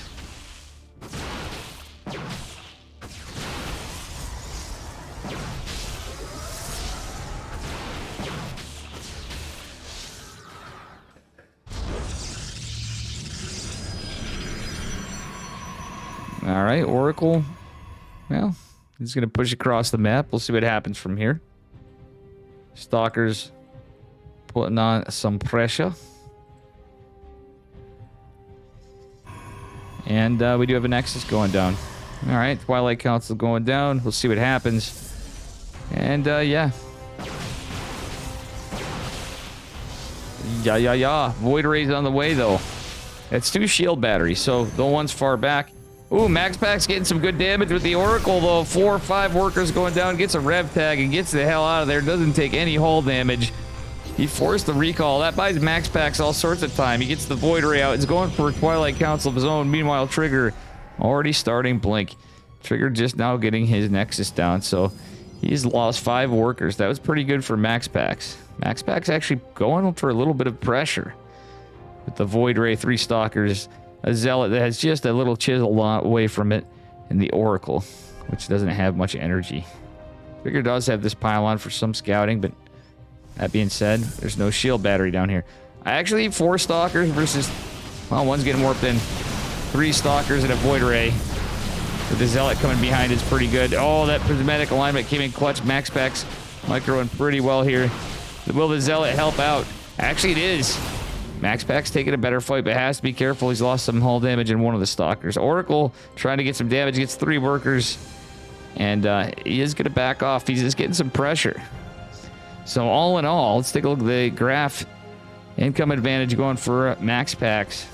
All right, Oracle. Well, he's going to push across the map. We'll see what happens from here. Stalker's putting on some pressure. And we do have a Nexus going down. All right, Twilight Council going down. We'll see what happens. And, yeah. Yeah. Void Ray's on the way, though. It's 2 shield batteries, so the one's far back. Ooh, Max Packs getting some good damage with the Oracle, though. 4 or 5 workers going down, gets a rev tag, and gets the hell out of there. Doesn't take any hull damage. He forced the recall. That buys Max Packs all sorts of time. He gets the Void Ray out. He's going for a Twilight Council of his own. Meanwhile, Trigger already starting Blink. Trigger just now getting his Nexus down, so he's lost 5 workers. That was pretty good for Max Packs. Max Packs actually going for a little bit of pressure with the Void Ray, 3 Stalkers, a Zealot that has just a little chisel away from it, and the Oracle, which doesn't have much energy. Trigger does have this Pylon for some scouting, but that being said, there's no shield battery down here. I actually need 4 Stalkers versus, well, one's getting warped in. 3 Stalkers and a Void Ray. With the Zealot coming behind is pretty good. Oh, that prismatic alignment came in clutch. Max Packs microing pretty well here. Will the Zealot help out? Actually, it is. Max Pack's taking a better fight, but has to be careful. He's lost some hull damage in one of the Stalkers. Oracle trying to get some damage, gets 3 workers. And he is going to back off. He's just getting some pressure. So all in all, let's take a look at the graph. Income advantage going for Max Packs.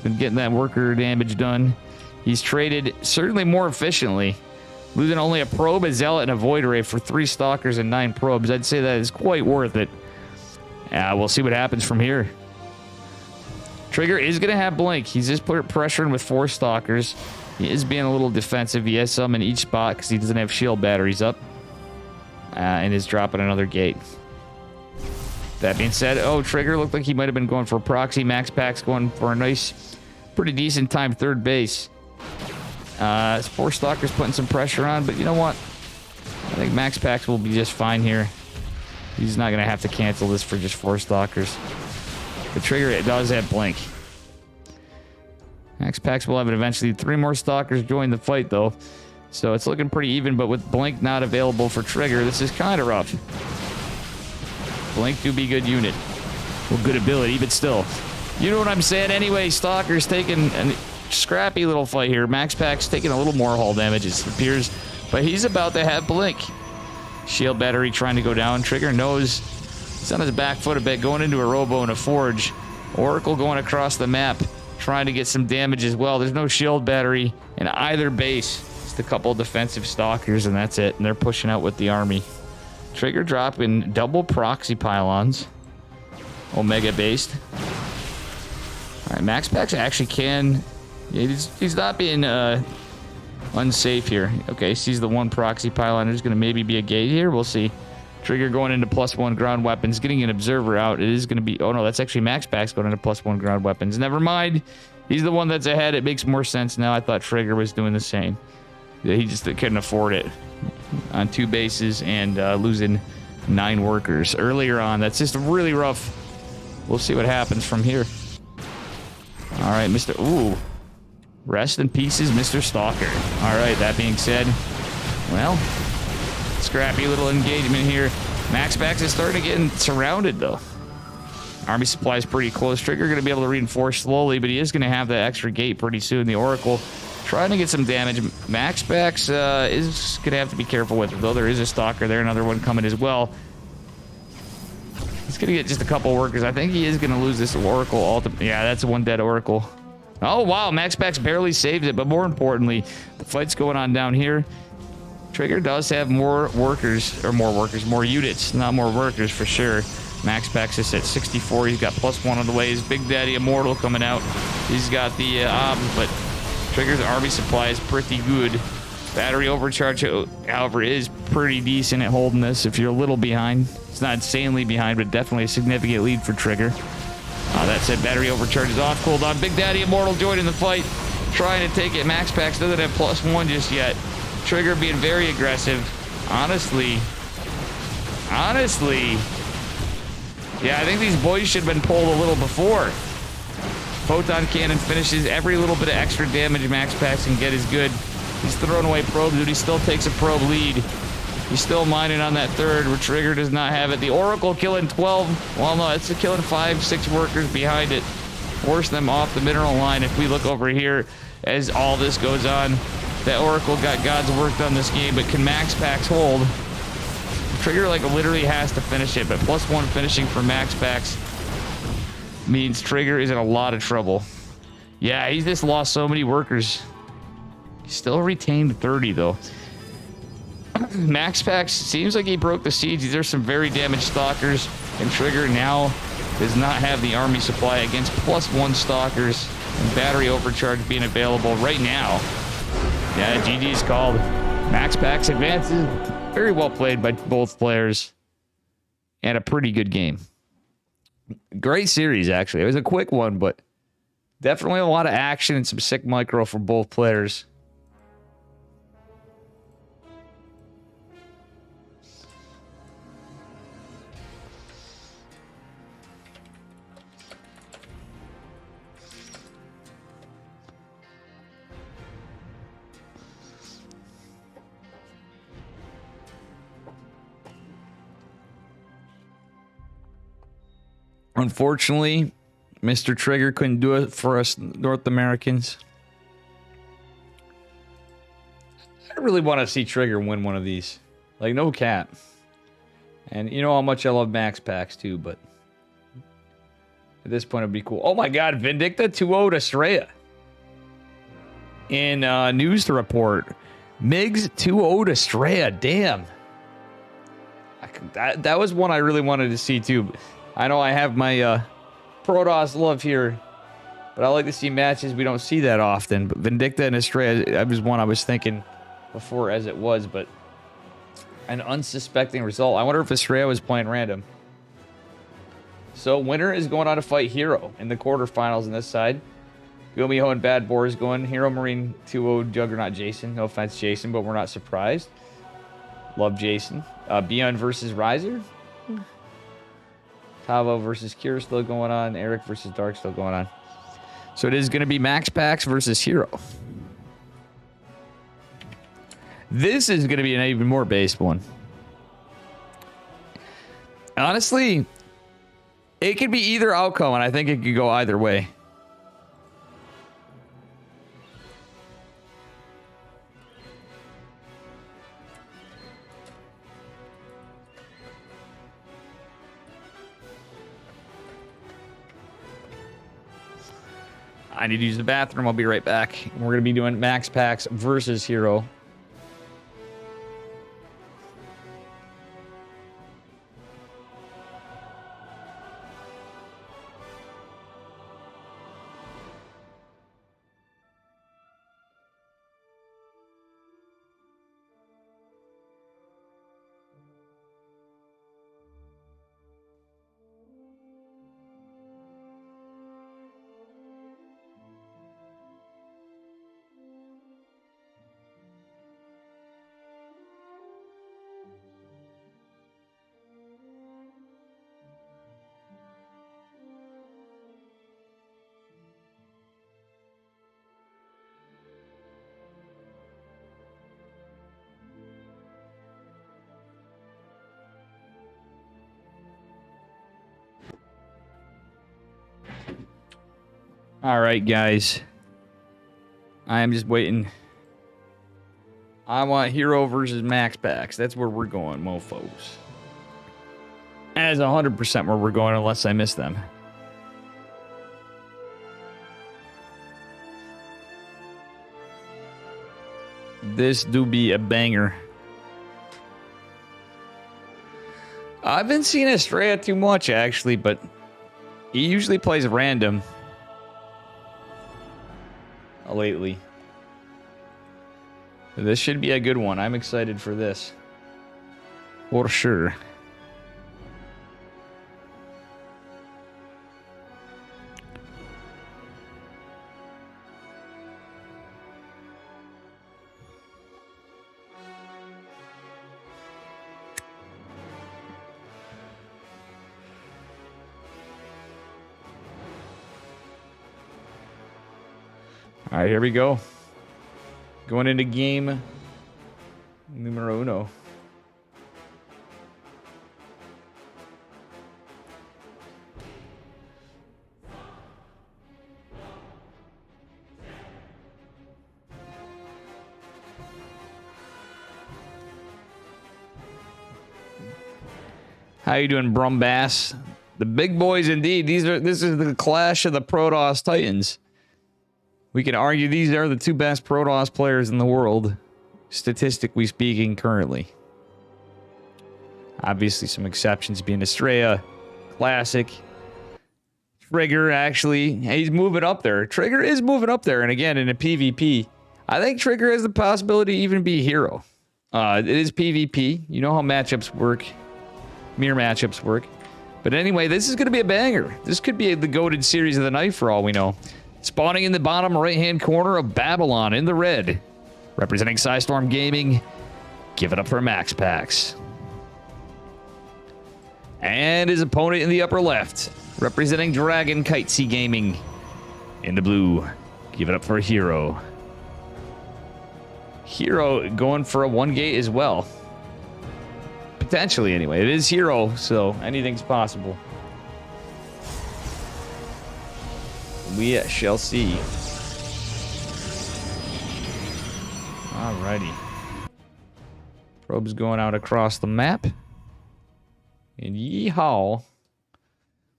Been getting that worker damage done. He's traded certainly more efficiently. Losing only a probe, a Zealot, and a Void Ray for 3 Stalkers and 9 probes. I'd say that is quite worth it. We'll see what happens from here. Trigger is going to have Blink. He's just pressuring with 4 Stalkers. He is being a little defensive. He has some in each spot because he doesn't have shield batteries up. And is dropping another gate. That being said, Trigger looked like he might have been going for a proxy. Max Pack's going for a nice, pretty decent time third base. 4 Stalkers putting some pressure on, but you know what? I think Max Packs will be just fine here. He's not going to have to cancel this for just 4 Stalkers. The Trigger, it does have Blink. Max Packs will have it eventually. 3 more Stalkers join the fight, though. So it's looking pretty even, but with Blink not available for Trigger, this is kind of rough. Blink do be good unit. Well, good ability, but still. You know what I'm saying? Anyway, Stalker's taking a scrappy little fight here. Max Pack's taking a little more hull damage, it appears. But he's about to have Blink. Shield battery trying to go down. Trigger knows he's on his back foot a bit, going into a Robo and a Forge. Oracle going across the map, trying to get some damage as well. There's no shield battery in either base. Just a couple defensive Stalkers, and that's it. And they're pushing out with the army. Trigger dropping double proxy pylons. Omega based. Alright, Max Packs actually can... Yeah, he's not being unsafe here. Okay, sees the 1 proxy pylon. There's going to maybe be a gate here. We'll see. Trigger going into +1 ground weapons. Getting an observer out. It is going to be... Oh, no, that's actually Max Packs going into +1 ground weapons. Never mind. He's the one that's ahead. It makes more sense now. I thought Trigger was doing the same. He just couldn't afford it on 2 bases and losing 9 workers earlier on. That's just really rough. We'll see what happens from here. All right, Mr. Ooh. Rest in pieces, Mr. Stalker. All right, that being said, well, scrappy little engagement here. Max Packs is starting to get surrounded, though. Army supply is pretty close. Trigger going to be able to reinforce slowly, but he is going to have that extra gate pretty soon. The Oracle trying to get some damage. Max Packs is going to have to be careful with it, though. There is a Stalker there, another one coming as well. He's going to get just a couple workers. I think he is going to lose this Oracle ultimate. Yeah, that's 1 dead Oracle. Oh, wow. Max Packs barely saves it, but more importantly, the fight's going on down here. Trigger does have more units, not more workers for sure. Max Packs is at 64. He's got +1 on the way. His Big Daddy Immortal coming out. He's got the OBS, but Trigger's army supply is pretty good. Battery overcharge, however, is pretty decent at holding this. If you're a little behind, it's not insanely behind, but definitely a significant lead for Trigger. That said, battery overcharge is off. Cooldown. Big Daddy Immortal joining the fight, trying to take it. Max Packs doesn't have +1 just yet. Trigger being very aggressive. Honestly, yeah, I think these boys should have been pulled a little before. Photon Cannon finishes. Every little bit of extra damage Max Packs can get is good. He's throwing away probe, dude. He still takes a probe lead. He's still mining on that 3rd, where Trigger does not have it. The Oracle killing 12. Well, no, it's killing 5, 6 workers behind it. Force them off the mineral line. If we look over here as all this goes on, that Oracle got God's work done this game, but can Max Packs hold? Trigger, like, literally has to finish it, but +1 finishing for Max Packs means Trigger is in a lot of trouble. Yeah, he's just lost so many workers. He still retained 30, though. Max Packs seems like he broke the siege. There's some very damaged Stalkers, and Trigger now does not have the army supply against +1 Stalkers and battery overcharge being available right now. Yeah, GG's called. Max Packs advances. Very well played by both players. And a pretty good game. Great series, actually. It was a quick one, but definitely a lot of action and some sick micro from both players. Unfortunately, Mr. Trigger couldn't do it for us North Americans. I really want to see Trigger win one of these. Like, no cap. And you know how much I love Max Packs, too, but at this point, it'd be cool. Oh my god, Vindicta 2-0 to Estrella. In news to report, Migs 2-0 to Estrella. Damn. That was one I really wanted to see, too. I know I have my Protoss love here, but I like to see matches we don't see that often. But Vindicta and Estrella, that was one I was thinking before as it was, but an unsuspecting result. I wonder if Estrella was playing random. So winner is going on to fight Hero in the quarterfinals on this side. Gumiho and Bad Boar is going. Hero Marine 2-0 Juggernaut Jason. No offense, Jason, but we're not surprised. Love Jason. Beyond versus Riser. Tavo versus Kira still going on. Eric versus Dark still going on. So it is going to be Max Pax versus Hero. This is going to be an even more based one. Honestly, it could be either outcome, and I think it could go either way. I need to use the bathroom. I'll be right back. We're going to be doing Max Packs versus Hero. All right, guys. I am just waiting. I want Hero versus Max Packs. That's where we're going, mofos. That is 100% where we're going unless I miss them. This do be a banger. I've been seeing Estrella too much, actually, but he usually plays random. Lately. This should be a good one. I'm excited for this. For sure. All right, here we go. Going into game numero uno. How you doing, Brumbass? The big boys indeed. This is the clash of the Protoss Titans. We can argue these are the two best Protoss players in the world, statistically speaking, currently. Obviously, some exceptions being Estrella, Classic, Trigger, actually. He's moving up there. Trigger is moving up there, and again, in a PvP, I think Trigger has the possibility to even be Hero. It is PvP. You know how matchups work, mirror matchups work. But anyway, this is going to be a banger. This could be the goated series of the night for all we know. Spawning in the bottom right-hand corner of Babylon in the red. Representing Psystorm Gaming. Give it up for Max Packs. And his opponent in the upper left. Representing Dragon Kitesy Gaming. In the blue. Give it up for Hero. Hero going for a 1-gate as well. Potentially, anyway. It is Hero, so anything's possible. We shall see. Alrighty. Probe's going out across the map. And yeehaw.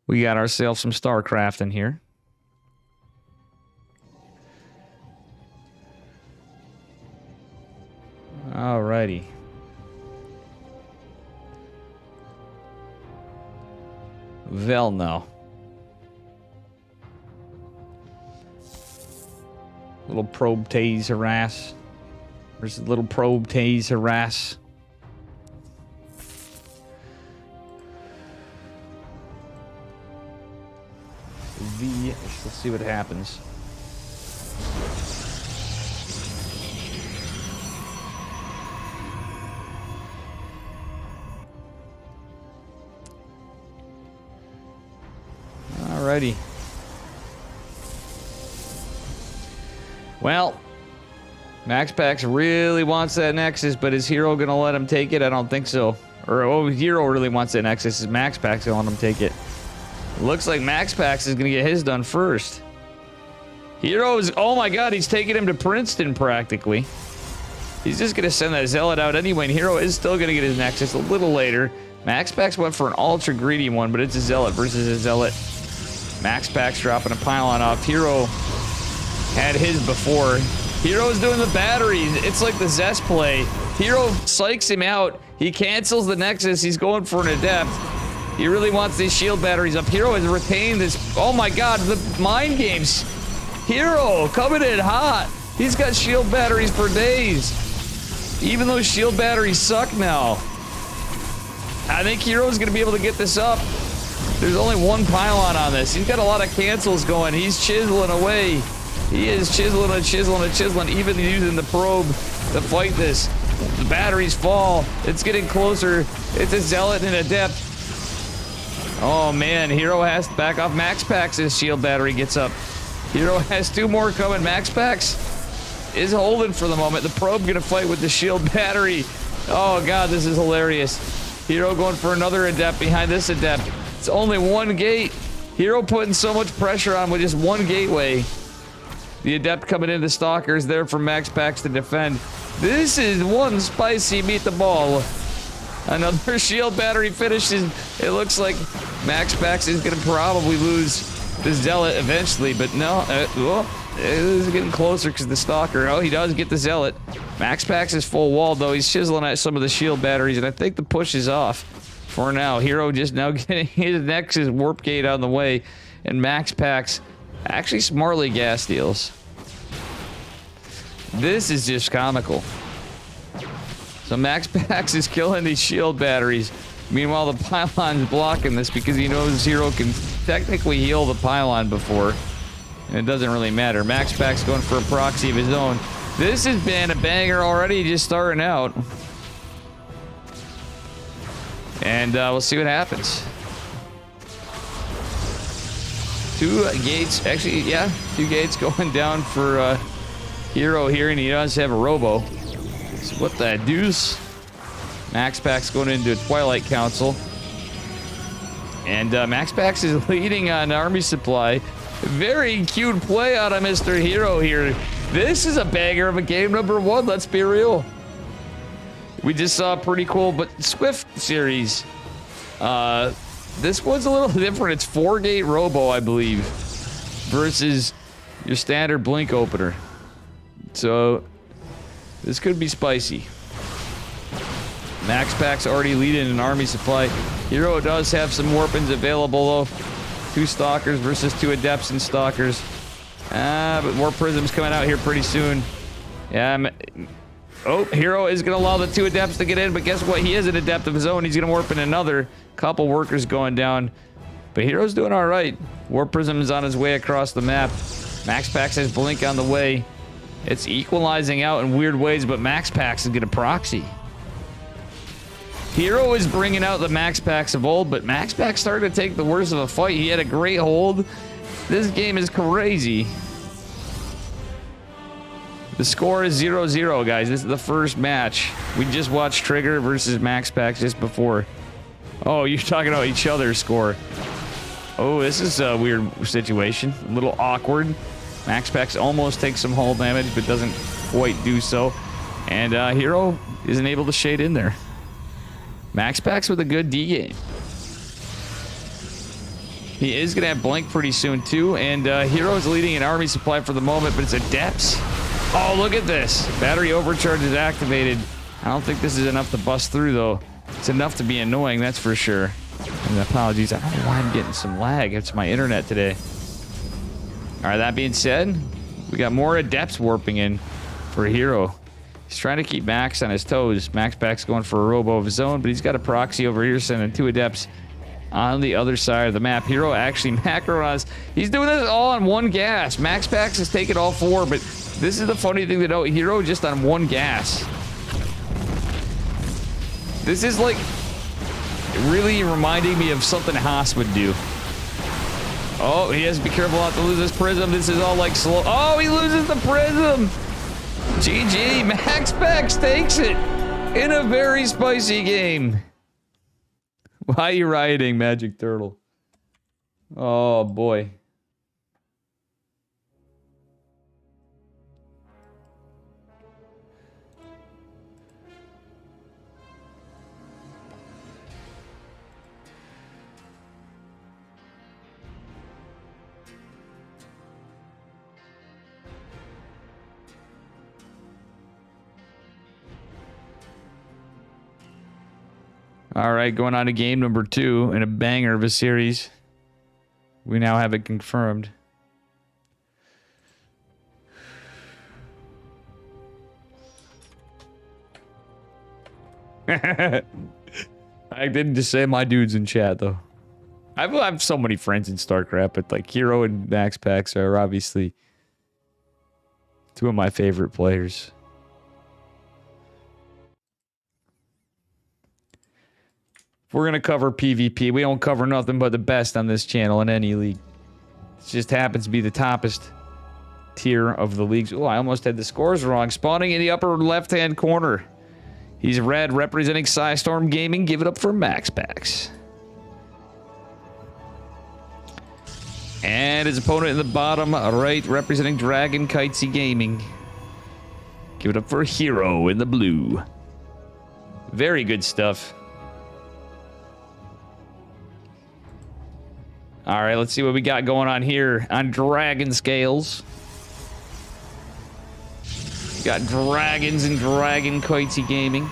We got ourselves some StarCraft in here. Alrighty. Well, no. Little probe tase harass. Versus little probe tase harass. Let's see what happens. Alrighty. Well, MaxPax really wants that Nexus, but is Hero gonna let him take it? I don't think so. Or, oh, Hero really wants that Nexus. Is MaxPax gonna let him take it? Looks like MaxPax is gonna get his done first. Hero is, oh my god, he's taking him to Princeton practically. He's just gonna send that Zealot out anyway, and Hero is still gonna get his Nexus a little later. MaxPax went for an ultra greedy one, but it's a Zealot versus a Zealot. MaxPax dropping a pylon off. Hero had his before. Hero's doing the batteries. It's like the Zest play. Hero psychs him out. He cancels the Nexus. He's going for an Adept. He really wants these shield batteries up. Hero has retained this. Oh my god, the mind games. Hero coming in hot. He's got shield batteries for days. Even though shield batteries suck now. I think Hero's going to be able to get this up. There's only one pylon on this. He's got a lot of cancels going. He's chiseling away. He is chiseling and chiseling and chiseling, even using the probe to fight this. The batteries fall. It's getting closer. It's a Zealot and Adept. Oh man, Hero has to back off. MaxPax's shield battery gets up. Hero has two more coming. MaxPax is holding for the moment. The probe gonna fight with the shield battery. Oh god, this is hilarious. Hero going for another Adept behind this Adept. It's only one gate. Hero putting so much pressure on with just one gateway. The Adept coming into Stalkers there for MaxPax to defend. This is one spicy meatball. Another shield battery finishes. It looks like MaxPax is going to probably lose the Zealot eventually, but no. It is getting closer because the Stalker. Oh, he does get the Zealot. MaxPax is full wall though. He's chiseling at some of the shield batteries, and I think the push is off for now. Hero just now getting his Nexus warp gate out of the way, and MaxPax actually smartly gas steals. This is just comical. So MaxPax is killing these shield batteries. Meanwhile, the pylon's blocking this because he knows Hero can technically heal the pylon before. And it doesn't really matter. MaxPax going for a proxy of his own. This has been a banger already, just starting out. And we'll see what happens. Two gates, actually, yeah, two gates going down for Hero here, and he does have a Robo. So what the deuce? MaxPax going into a Twilight Council. And MaxPax is leading on Army Supply. Very cute play out of Mr. Hero here. This is a banger of a game number one, let's be real. We just saw a pretty cool but Swift series. This one's a little different. It's 4-gate Robo, I believe, versus your standard Blink opener. So this could be spicy. MaxPax already leading an Army Supply. Hero does have some weapons available though. 2 Stalkers versus 2 Adepts and Stalkers. But more Prisms coming out here pretty soon. Yeah, oh, Hero is going to allow the 2 Adepts to get in, but guess what? He is an Adept of his own. He's going to warp in another. Couple workers going down. But Hero's doing all right. Warp Prism is on his way across the map. MaxPax has Blink on the way. It's equalizing out in weird ways, but MaxPax is going to proxy. Hero is bringing out the MaxPax of old, but MaxPax started to take the worst of a fight. He had a great hold. This game is crazy. The score is 0-0, guys. This is the first match. We just watched Trigger versus MaxPax just before. Oh, you're talking about each other's score. Oh, this is a weird situation. A little awkward. Max Pax almost takes some hull damage, but doesn't quite do so. And Hero isn't able to shade in there. Max Pax with a good D game. He is going to have blank pretty soon, too. And Hero's leading an army supply for the moment, but it's Adepts. Oh, look at this. Battery overcharge is activated. I don't think this is enough to bust through, though. It's enough to be annoying, that's for sure. And apologies. I don't know why I'm getting some lag. It's my internet today. All right, that being said, we got more Adepts warping in for Hero. He's trying to keep Max on his toes. Max Pack's going for a robo of his own, but he's got a proxy over here sending 2 Adepts on the other side of the map. Hero actually macros. He's doing this all on 1 gas. Max Pax has taken all 4, but this is the funny thing to note. Hero just on 1 gas. This is like really reminding me of something Haas would do. Oh, he has to be careful not to lose his prism. This is all like slow. Oh, he loses the prism. GG. Max Pax takes it in a very spicy game. Why are you rioting, Magic Turtle? Oh, boy. All right, going on to game number 2 in a banger of a series. We now have it confirmed. I didn't just say my dudes in chat, though. I have so many friends in StarCraft, but like Hero and Max Pax are obviously 2 of my favorite players. If we're going to cover PvP, we don't cover nothing but the best on this channel in any league. It just happens to be the toppest tier of the leagues. Oh, I almost had the scores wrong. Spawning in the upper left-hand corner. He's red, representing Psystorm Gaming. Give it up for Max Pax. And his opponent in the bottom right, representing Dragon Kitesy Gaming. Give it up for Hero in the blue. Very good stuff. All right, let's see what we got going on here on Dragon Scales. We got Dragons and Dragon Kitesy Gaming.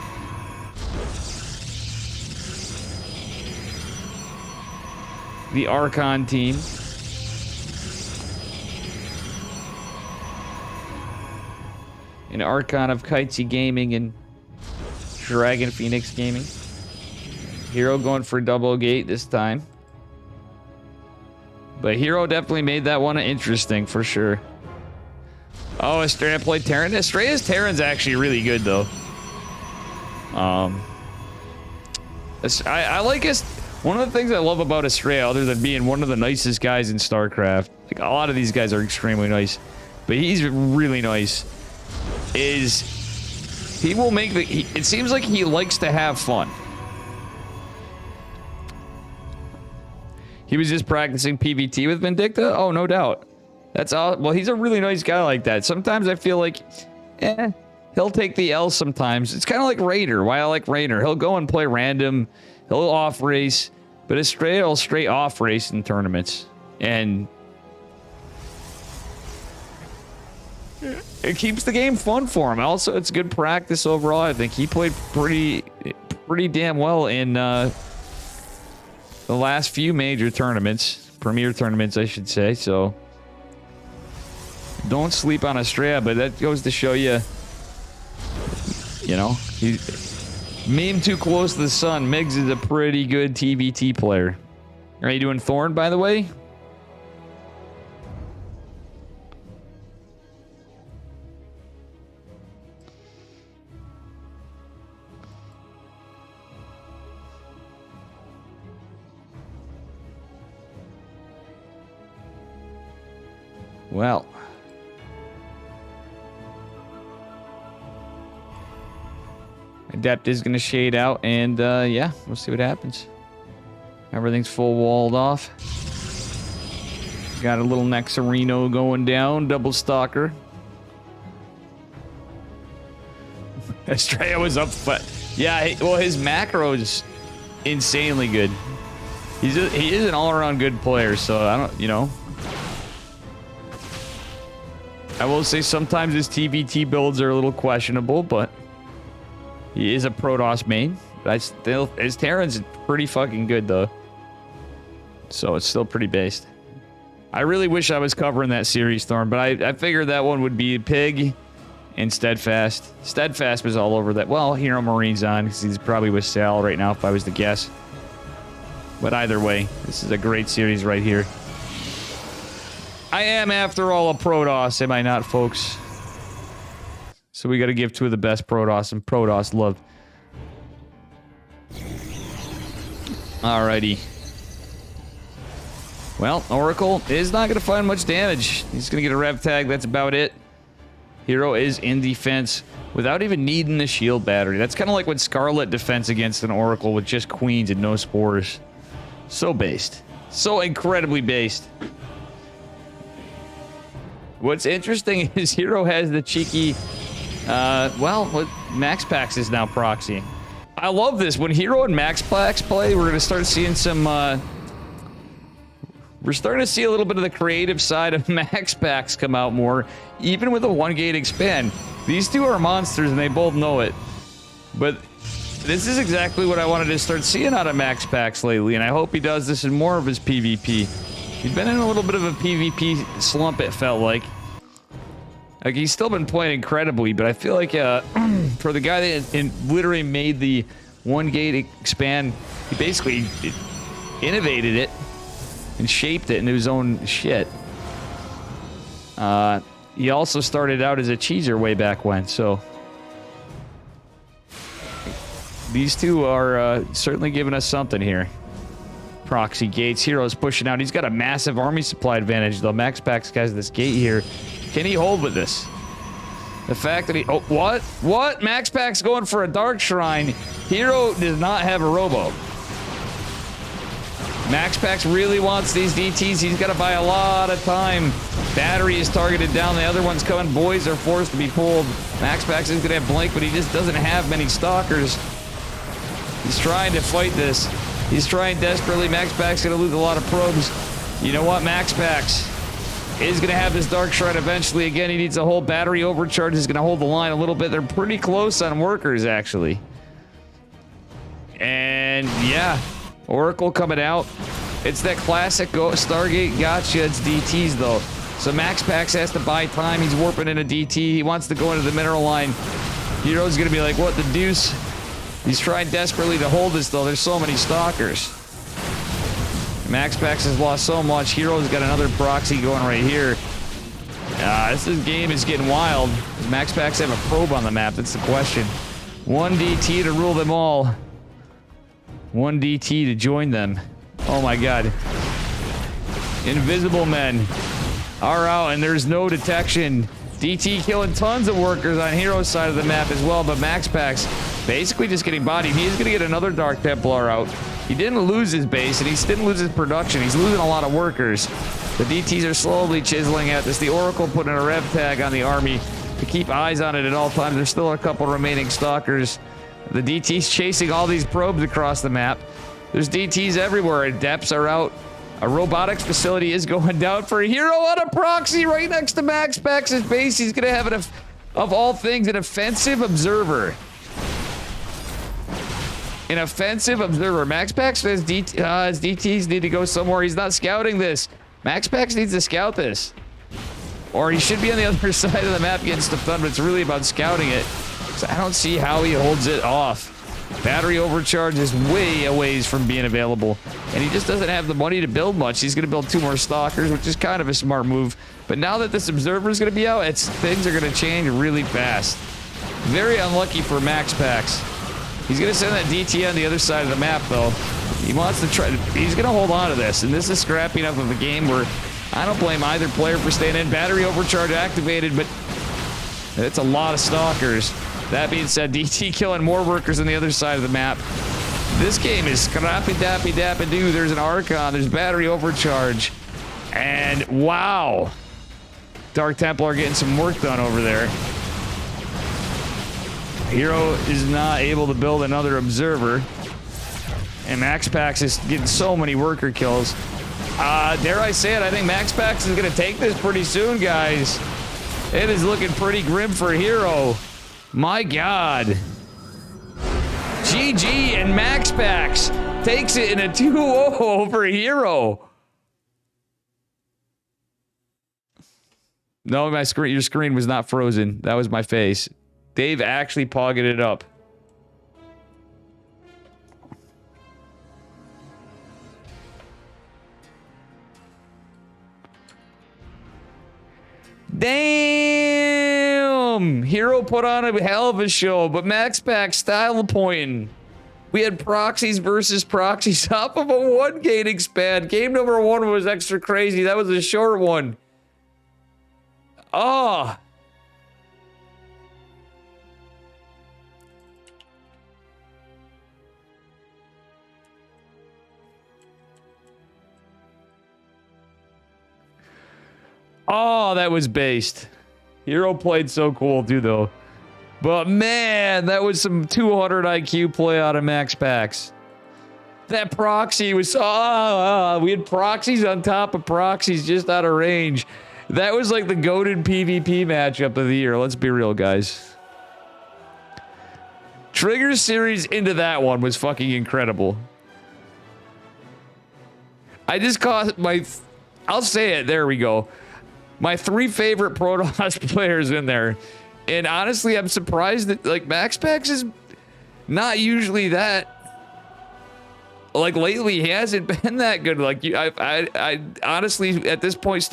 The Archon team. An Archon of Kitesy Gaming and Dragon Phoenix Gaming. Hero going for double gate this time. But Hero definitely made that one interesting for sure. Oh, Estrella played Terran. Estrella's Terran's actually really good though. I like his. One of the things I love about Estrella, other than being one of the nicest guys in StarCraft, like a lot of these guys are extremely nice, but he's really nice. Is he will make the. It seems like he likes to have fun. He was just practicing PvT with Vindicta? Oh, no doubt. That's all. Well, he's a really nice guy like that. Sometimes I feel like, he'll take the L sometimes. It's kind of like Raider. Why I like Raider. He'll go and play random. He'll off race. But Estrella will straight off race in tournaments. And it keeps the game fun for him. Also, it's good practice overall. I think he played pretty damn well in the last few major tournaments, premier tournaments, I should say. So don't sleep on Estrella, but that goes to show you, you know, meme too close to the sun. Migs is a pretty good TVT player. Are you doing Thorn, by the way? Well, Adept is going to shade out, and yeah, we'll see what happens. Everything's full walled off. Got a little Nexarino going down. Double stalker. Estrella was up, but yeah, well, his macro is insanely good. He is an all-around good player, so I don't, you know. I will say sometimes his TVT builds are a little questionable, but he is a Protoss main. But his Terran's pretty fucking good though, so it's still pretty based. I really wish I was covering that series, Thorn, but I figured that one would be Pig and Steadfast. Steadfast was all over that. Well, Hero Marine's on because he's probably with Sal right now if I was to guess. But either way, this is a great series right here. I am, after all, a Protoss, am I not, folks? So we got to give two of the best Protoss and Protoss love. Alrighty. Well, Oracle is not going to find much damage. He's going to get a rev tag. That's about it. Hero is in defense without even needing the shield battery. That's kind of like when Scarlet defense against an Oracle with just queens and no spores. So based. So incredibly based. What's interesting is Hero has the cheeky, what Max Pax is now proxying. I love this. When Hero and Max Pax play, we're going to start seeing some, we're starting to see a little bit of the creative side of Max Pax come out more, even with a 1-gate expand. These two are monsters and they both know it. But this is exactly what I wanted to start seeing out of Max Pax lately, and I hope he does this in more of his PvP. He's been in a little bit of a PvP slump, it felt like. Like, he's still been playing incredibly, but I feel like for the guy that literally made the 1-gate expand, he basically innovated it and shaped it into his own shit. He also started out as a cheeser way back when, so these two are certainly giving us something here. Proxy gates. Hero's pushing out. He's got a massive army supply advantage, though. Max Pax has this gate here. Can he hold with this? The fact that he... Oh, what? What? Max Pax going for a Dark Shrine. Hero does not have a Robo. Max Pax really wants these DTs. He's got to buy a lot of time. Battery is targeted down. The other one's coming. Boys are forced to be pulled. Max Pax is going to have Blink, but he just doesn't have many Stalkers. He's trying to fight this. He's trying desperately. Max Pax going to lose a lot of probes. You know what? Max Pax is going to have this Dark Shrine eventually. Again, he needs a whole battery overcharge. He's going to hold the line a little bit. They're pretty close on workers, actually. And, yeah. Oracle coming out. It's that classic Stargate gotcha. It's DTs, though. So Max Pax has to buy time. He's warping in a DT. He wants to go into the mineral line. Hero's going to be like, what the deuce? He's trying desperately to hold this, though. There's so many Stalkers. Max Pax has lost so much. Hero's got another proxy going right here. This game is getting wild. Does Max Pax have a probe on the map? That's the question. One DT to rule them all. One DT to join them. Oh my god. Invisible men are out, and there's no detection. DT killing tons of workers on Hero's side of the map as well, but Max Pax basically just getting bodied. He is going to get another Dark Templar out. He didn't lose his base, and he didn't lose his production. He's losing a lot of workers. The DTs are slowly chiseling at this. The Oracle putting a rev tag on the army to keep eyes on it at all times. There's still a couple remaining Stalkers. The DT's chasing all these probes across the map. There's DTs everywhere. Depths are out. A robotics facility is going down for a Hero on a proxy right next to Max Pax's base. He's going to have, of all things, an offensive observer. An offensive observer. Max Pax says his DTs need to go somewhere. He's not scouting this. Max Pax needs to scout this. Or he should be on the other side of the map getting stuff done, but it's really about scouting it. So I don't see how he holds it off. Battery overcharge is way a ways from being available. And he just doesn't have the money to build much. He's going to build 2 more Stalkers, which is kind of a smart move. But now that this Observer is going to be out, things are going to change really fast. Very unlucky for Max Pax. He's going to send that DT on the other side of the map, though. He wants to try. He's going to hold on to this. And this is scrapping up of a game where I don't blame either player for staying in. Battery overcharge activated, but it's a lot of Stalkers. That being said, DT killing more workers on the other side of the map. This game is scrappy dappy dappy doo. There's an Archon. There's battery overcharge. And wow. Dark Templar getting some work done over there. Hero is not able to build another observer. And Max Pax is getting so many worker kills. Dare I say it, I think Max Pax is going to take this pretty soon, guys. It is looking pretty grim for Hero. My God. GG and Max Pax takes it in a 2-0 over Hero. No, my screen, your screen was not frozen. That was my face. Dave actually pogged it up. Damn! Hero put on a hell of a show, but Max Pack style pointing. We had proxies versus proxies off of a 1-gate expand. Game number 1 was extra crazy. That was a short one. Oh. Oh, that was based. Hero played so cool too, though. But man, that was some 200 IQ play out of Max Pax. That proxy was... we had proxies on top of proxies just out of range. That was like the goated PvP matchup of the year. Let's be real, guys. Trigger series into that one was fucking incredible. I just caught my... I'll say it. There we go. My 3 favorite Protoss players in there. And honestly, I'm surprised that, like, Max Pax is not usually that... Like, lately, he hasn't been that good. Like, I honestly, at this point,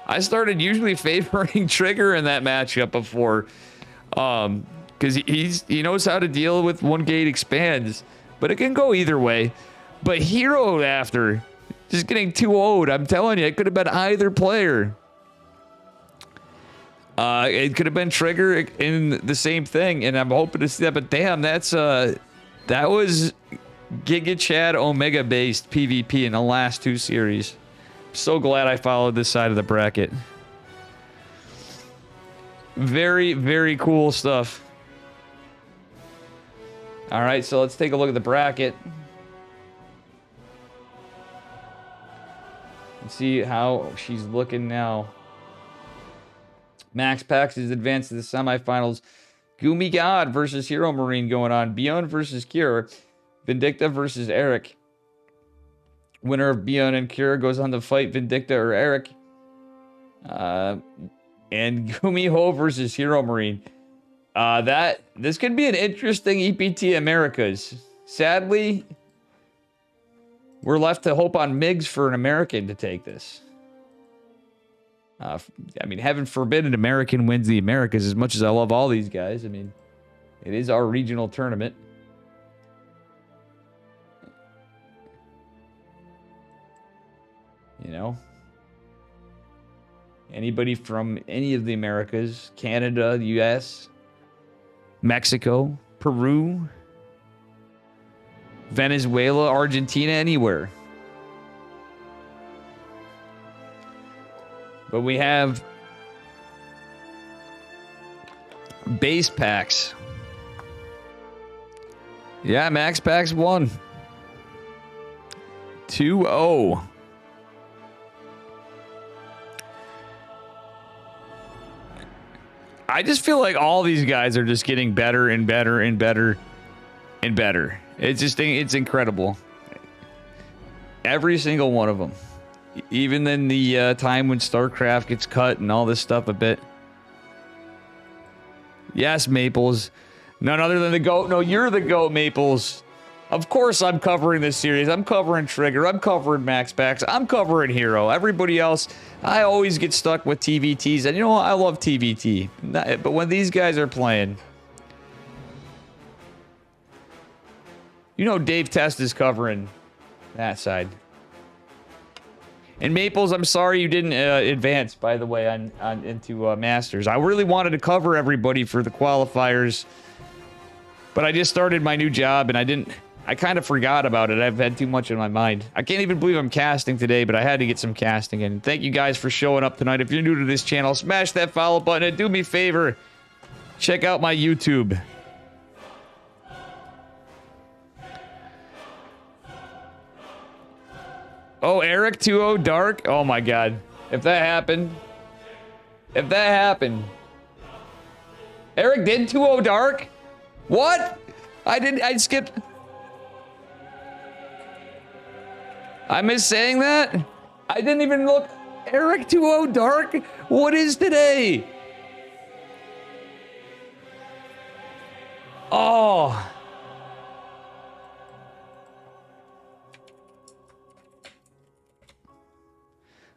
I started usually favoring Trigger in that matchup before. Because he knows how to deal with 1-gate expands. But it can go either way. But Hero after, just getting 2-0'd. I'm telling you, it could have been either player. It could have been Trigger in the same thing, and I'm hoping to see that. But damn, that was Giga Chad Omega based PvP in the last 2 series. So glad I followed this side of the bracket. Very, very cool stuff. All right, so let's take a look at the bracket. Let's see how she's looking now. Max Pax is advanced to the semifinals. Gumi God versus Hero Marine going on. Beyond versus Cure. Vindicta versus Eric. Winner of Beyond and Cure goes on to fight Vindicta or Eric. And Gumi Ho versus Hero Marine. This could be an interesting EPT Americas. Sadly, we're left to hope on Migs for an American to take this. I mean, heaven forbid an American wins the Americas. As much as I love all these guys, I mean, it is our regional tournament. You know, anybody from any of the Americas, Canada, the US, Mexico, Peru, Venezuela, Argentina, anywhere. But we have base packs. Yeah, Max Packs won. 2-0. I just feel like all these guys are just getting better and better and better and better. It's incredible. Every single one of them. Even in the time when StarCraft gets cut and all this stuff a bit. Yes, Maples. None other than the GOAT. No, you're the GOAT, Maples. Of course I'm covering this series. I'm covering Trigger. I'm covering Max Packs. I'm covering Hero. Everybody else, I always get stuck with TVTs. And you know what? I love TVT. But when these guys are playing... You know Dave Test is covering that side. And Maples, I'm sorry you didn't advance, by the way, into Masters. I really wanted to cover everybody for the qualifiers, but I just started my new job and I I kind of forgot about it. I've had too much in my mind. I can't even believe I'm casting today, but I had to get some casting in. Thank you guys for showing up tonight. If you're new to this channel, smash that follow button and do me a favor. Check out my YouTube. Oh, Eric 2-0 Dark? Oh my god. If that happened. If that happened. Eric did 2-0 Dark? What? I skipped. I missed saying that? I didn't even look. Eric 2-0 Dark? What is today? Oh.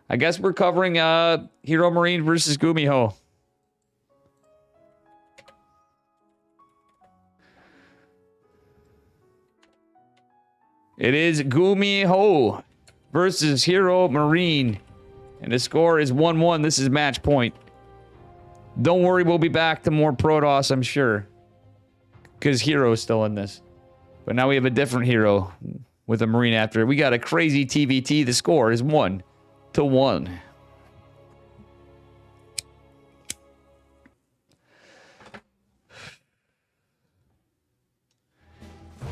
I guess we're covering Hero Marine versus Gumiho. It is Gumiho versus Hero Marine. And the score is 1-1. This is match point. Don't worry, we'll be back to more Protoss, I'm sure. Because Hero's still in this. But now we have a different hero with a Marine after it. We got a crazy TVT. The score is 1-1.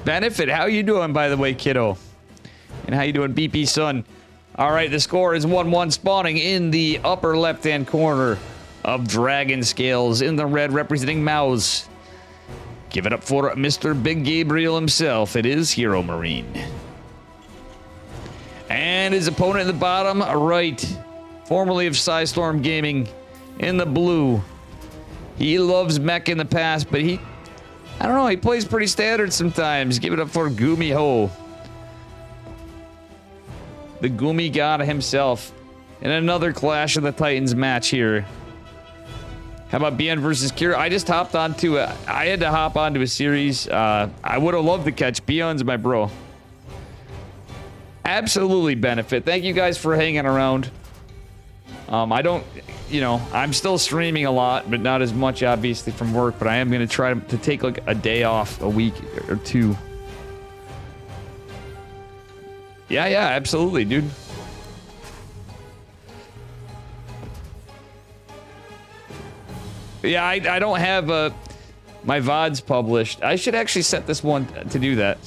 Benefit, how you doing, by the way, kiddo? And how you doing, BP son? All right, the score is 1-1, spawning in the upper left-hand corner of Dragon Scales in the red, representing Mouse. Give it up for Mr. Big Gabriel himself. It is Hero Marine. And his opponent in the bottom right, formerly of Psystorm Gaming, in the blue. He loves mech in the past, but I don't know, he plays pretty standard sometimes. Give it up for Gumiho. The Gumi god himself. In another Clash of the Titans match here. How about BN versus Kira? I just hopped onto I had to hop onto a series. I would have loved to catch. Bion's my bro. Absolutely benefit. Thank you guys for hanging around. I don't, you know, I'm still streaming a lot, but not as much obviously from work, but I am going to try to take like a day off a week or two. Yeah, absolutely, dude. Yeah, I don't have my VODs published. I should actually set this one to do that.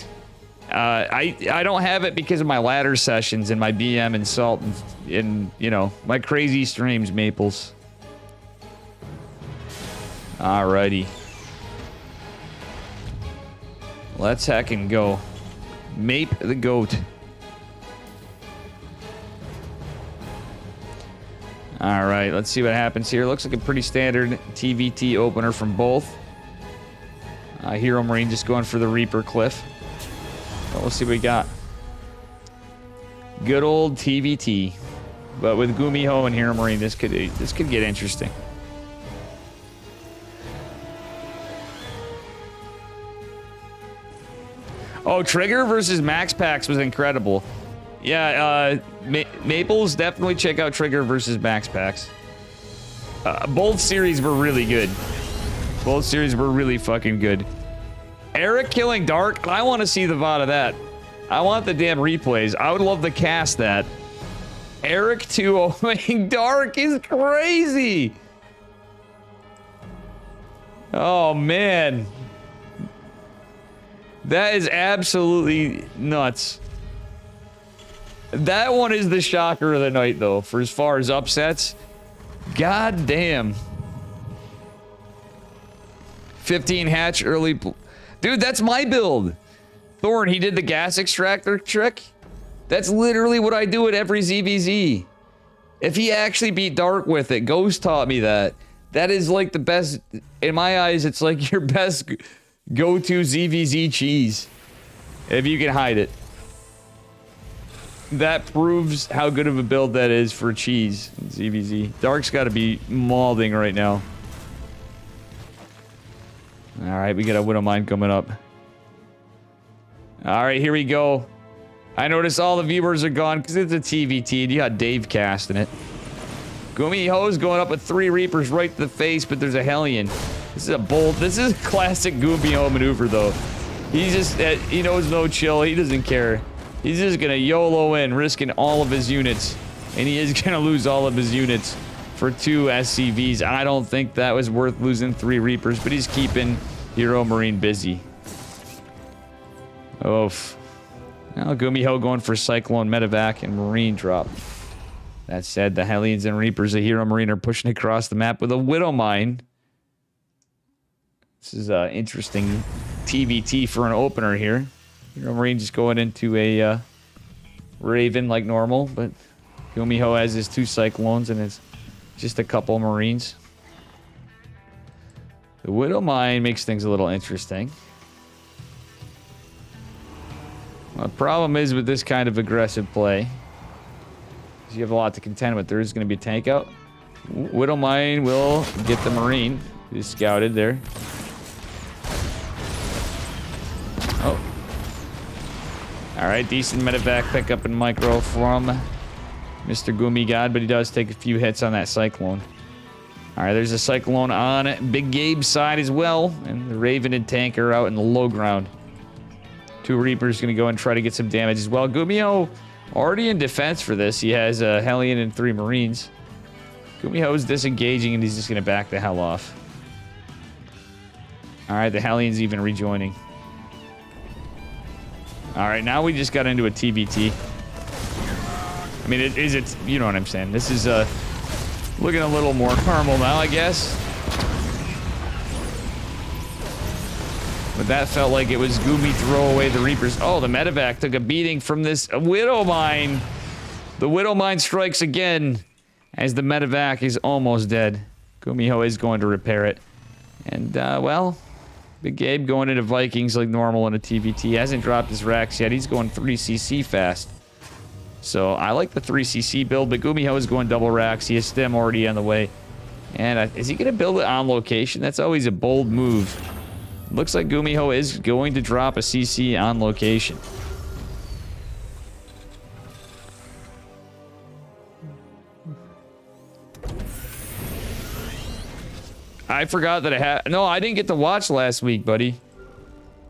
I don't have it because of my ladder sessions and my BM and Salt and you know, my crazy streams, Maples. Alrighty. Let's heckin' go. Mape the goat. Alright, let's see what happens here. Looks like a pretty standard TVT opener from both. Hero Marine just going for the Reaper Cliff. Well, we'll see what we got. Good old TVT. But with Gumiho and Hero Marine, this could get interesting. Oh, Trigger versus Max Pax was incredible. Yeah, Maples, definitely check out Trigger versus Max Pax. Both series were really good. Both series were really fucking good. Eric killing Dark, I want to see the VOD of that. I want the damn replays. I would love to cast that. Eric 2-0 Dark is crazy. Oh, man. That is absolutely nuts. That one is the shocker of the night, though, for as far as upsets. God damn. 15 hatch early. Dude, that's my build. Thorn, he did the gas extractor trick. That's literally what I do at every ZVZ. If he actually beat Dark with it, Ghost taught me that. That is like the best, in my eyes, it's like your best go-to ZVZ cheese. If you can hide it. That proves how good of a build that is for cheese in ZVZ. Dark's got to be mauling right now. Alright, we got a Widow Mine coming up. Alright, here we go. I notice all the viewers are gone because it's a TVT and you got Dave casting it. Gumiho's going up with 3 Reapers right to the face, but there's a Hellion. This is a bold, this is a classic Gumiho maneuver though. He's just, he knows no chill. He doesn't care. He's just going to YOLO in, risking all of his units. And he is going to lose all of his units for 2 SCVs. I don't think that was worth losing 3 Reapers, but he's keeping Hero Marine busy. Oof. Now Gumiho going for Cyclone, Medevac, and Marine drop. That said, the Hellions and Reapers of Hero Marine are pushing across the map with a Widow Mine. This is interesting TVT for an opener here. Hero Marine just going into a Raven like normal, but Gumiho has his 2 Cyclones and it's just a couple Marines. The Widow Mine makes things a little interesting. Well, the problem is with this kind of aggressive play, is you have a lot to contend with. There is going to be a tank out. Widow Mine will get the Marine. He's scouted there. Oh. Alright, decent medevac pickup and micro from Mr. Gumi God, but he does take a few hits on that Cyclone. Alright, there's a Cyclone on Big Gabe's side as well, and the Raven and tank are out in the low ground. 2 Reapers going to go and try to get some damage as well. Gumiho already in defense for this. He has a Hellion and 3 Marines. Gumiho is disengaging and he's just going to back the hell off. Alright, the Hellion's even rejoining. Alright, now we just got into a TVT. I mean, it's, you know what I'm saying. This is looking a little more normal now, I guess. But that felt like it was Gumi throw away the Reapers. Oh, the medevac took a beating from this Widow Mine. The Widow Mine strikes again as the medevac is almost dead. Gumiho is going to repair it. And, well, Big Gabe going into Vikings like normal in a TVT. He hasn't dropped his racks yet. He's going 3cc fast. So I like the 3cc build, but Gumiho is going double racks. He has stem already on the way. And is he going to build it on location? That's always a bold move. Looks like Gumiho is going to drop a CC on location. I forgot that I had... No, I didn't get to watch last week, buddy.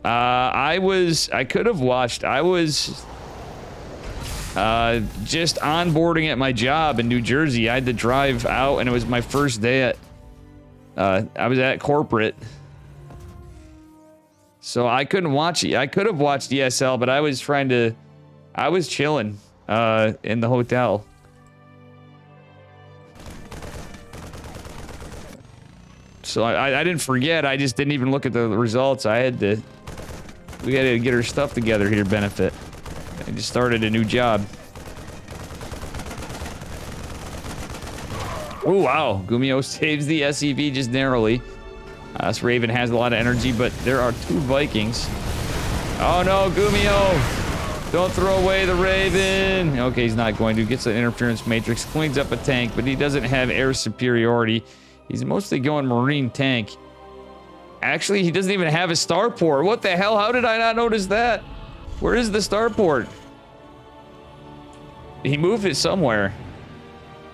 I could have watched. I was just onboarding at my job in New Jersey. I had to drive out, and it was my first day at... I was at corporate. So I couldn't watch it. I could have watched ESL, but I was trying to... I was chilling in the hotel. So I didn't forget. I just didn't even look at the results. I had to... We had to get our stuff together here, Benefit. I just started a new job. Oh, wow. Gumiho saves the SCV just narrowly. This Raven has a lot of energy, but there are 2 Vikings. Oh, no, Gumiho. Don't throw away the Raven. Okay, he's not going to. Gets an interference matrix. Cleans up a tank, but he doesn't have air superiority. He's mostly going Marine tank. Actually, he doesn't even have a starport. What the hell? How did I not notice that? Where is the starport? He moved it somewhere.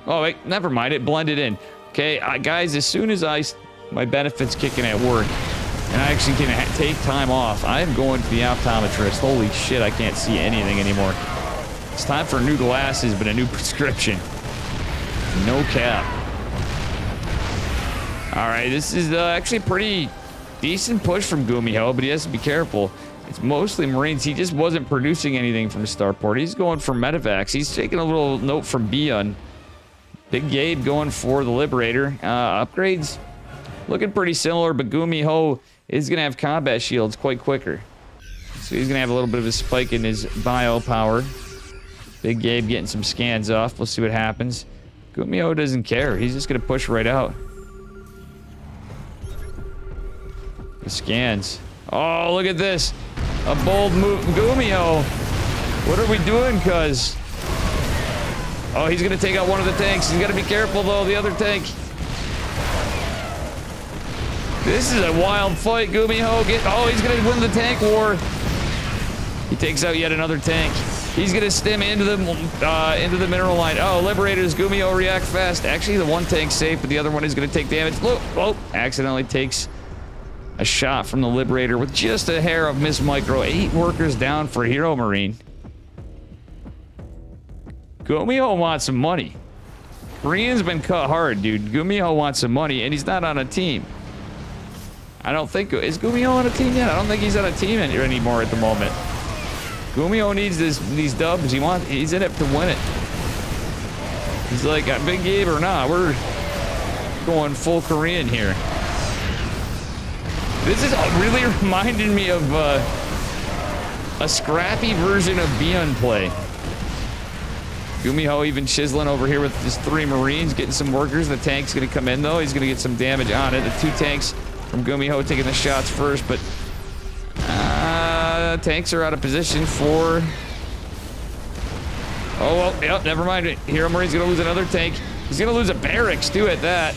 Oh, wait, never mind. It blended in. Okay, guys, as soon as my benefits kicking at work, and I actually can take time off, I am going to the optometrist. Holy shit, I can't see anything anymore. It's time for new glasses, but a new prescription. No cap. All right, this is actually pretty decent push from Gumiho, but he has to be careful. It's mostly Marines. He just wasn't producing anything from Starport. He's going for medevacs. He's taking a little note from Bion. Big Gabe going for the Liberator. Upgrades looking pretty similar, but Gumiho is going to have combat shields quite quicker. So he's going to have a little bit of a spike in his bio power. Big Gabe getting some scans off. We'll see what happens. Gumiho doesn't care. He's just going to push right out. The scans. Oh, look at this. A bold move. Gumiho. What are we doing, cuz? Oh, he's going to take out one of the tanks. He's got to be careful, though, the other tank. This is a wild fight, Gumiho. Oh, he's going to win the tank war. He takes out yet another tank. He's going to stem into the mineral line. Oh, Liberators. Gumiho react fast. Actually, the one tank's safe, but the other one is going to take damage. Look. Oh, accidentally takes A shot from the Liberator with just a hair of miss micro. 8 workers down for Hero Marine. Gumiho wants some money. Korean's been cut hard, dude. Gumiho wants some money, and he's not on a team. I don't think... Is Gumiho on a team yet? I don't think he's on a team anymore at the moment. Gumiho needs these dubs. He's in it to win it. He's like, Big Gabe or not, we're going full Korean here. This is really reminding me of a scrappy version of Beyond play. Gumiho even chiseling over here with his 3 Marines, getting some workers. The tank's going to come in, though. He's going to get some damage on it. The 2 tanks from Gumiho taking the shots first, but tanks are out of position for... Oh, well, yep, never mind. Hero Marine's going to lose another tank. He's going to lose a barracks, too, at that.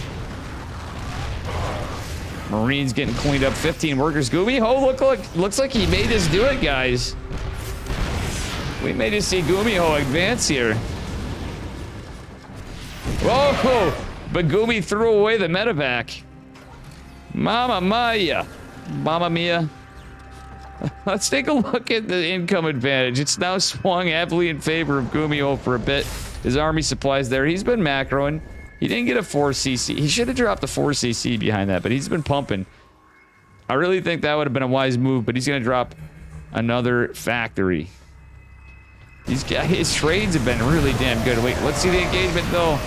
Marines getting cleaned up. 15 workers. Gumiho looks like he made us do it, guys. We may just see Gumiho advance here. Whoa! But Gumi threw away the medevac. Mamma mia. Mamma mia. Let's take a look at the income advantage. It's now swung heavily in favor of Gumiho for a bit. His army supplies there. He's been macroing. He didn't get a 4cc. He should have dropped the 4cc behind that, but he's been pumping. I really think that would have been a wise move, but he's going to drop another factory. His trades have been really damn good. Wait, let's see the engagement, though.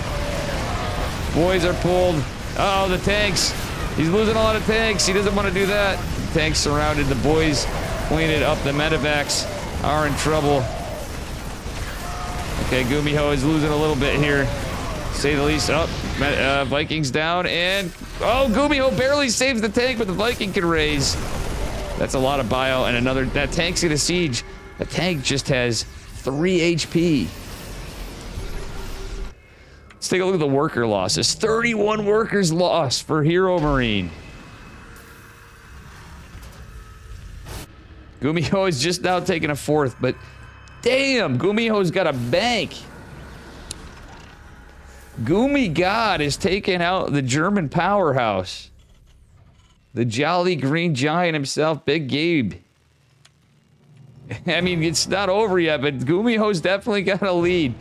Boys are pulled. Uh oh, the tanks. He's losing a lot of tanks. He doesn't want to do that. The tanks surrounded. The boys clean it up. The medevacs are in trouble. Okay, Gumiho is losing a little bit here. Say the least. Oh, Vikings down. And, oh, Gumiho barely saves the tank, but the Viking can raise. That's a lot of bio. And another, that tank's in a siege. The tank just has 3 HP. Let's take a look at the worker losses. 31 workers lost for Hero Marine. Gumiho is just now taking a 4th, but damn, Gumiho's got a bank. Gumi God is taking out the German powerhouse. The jolly green giant himself, Big Gabe. I mean, it's not over yet, but Gumiho's definitely got a lead.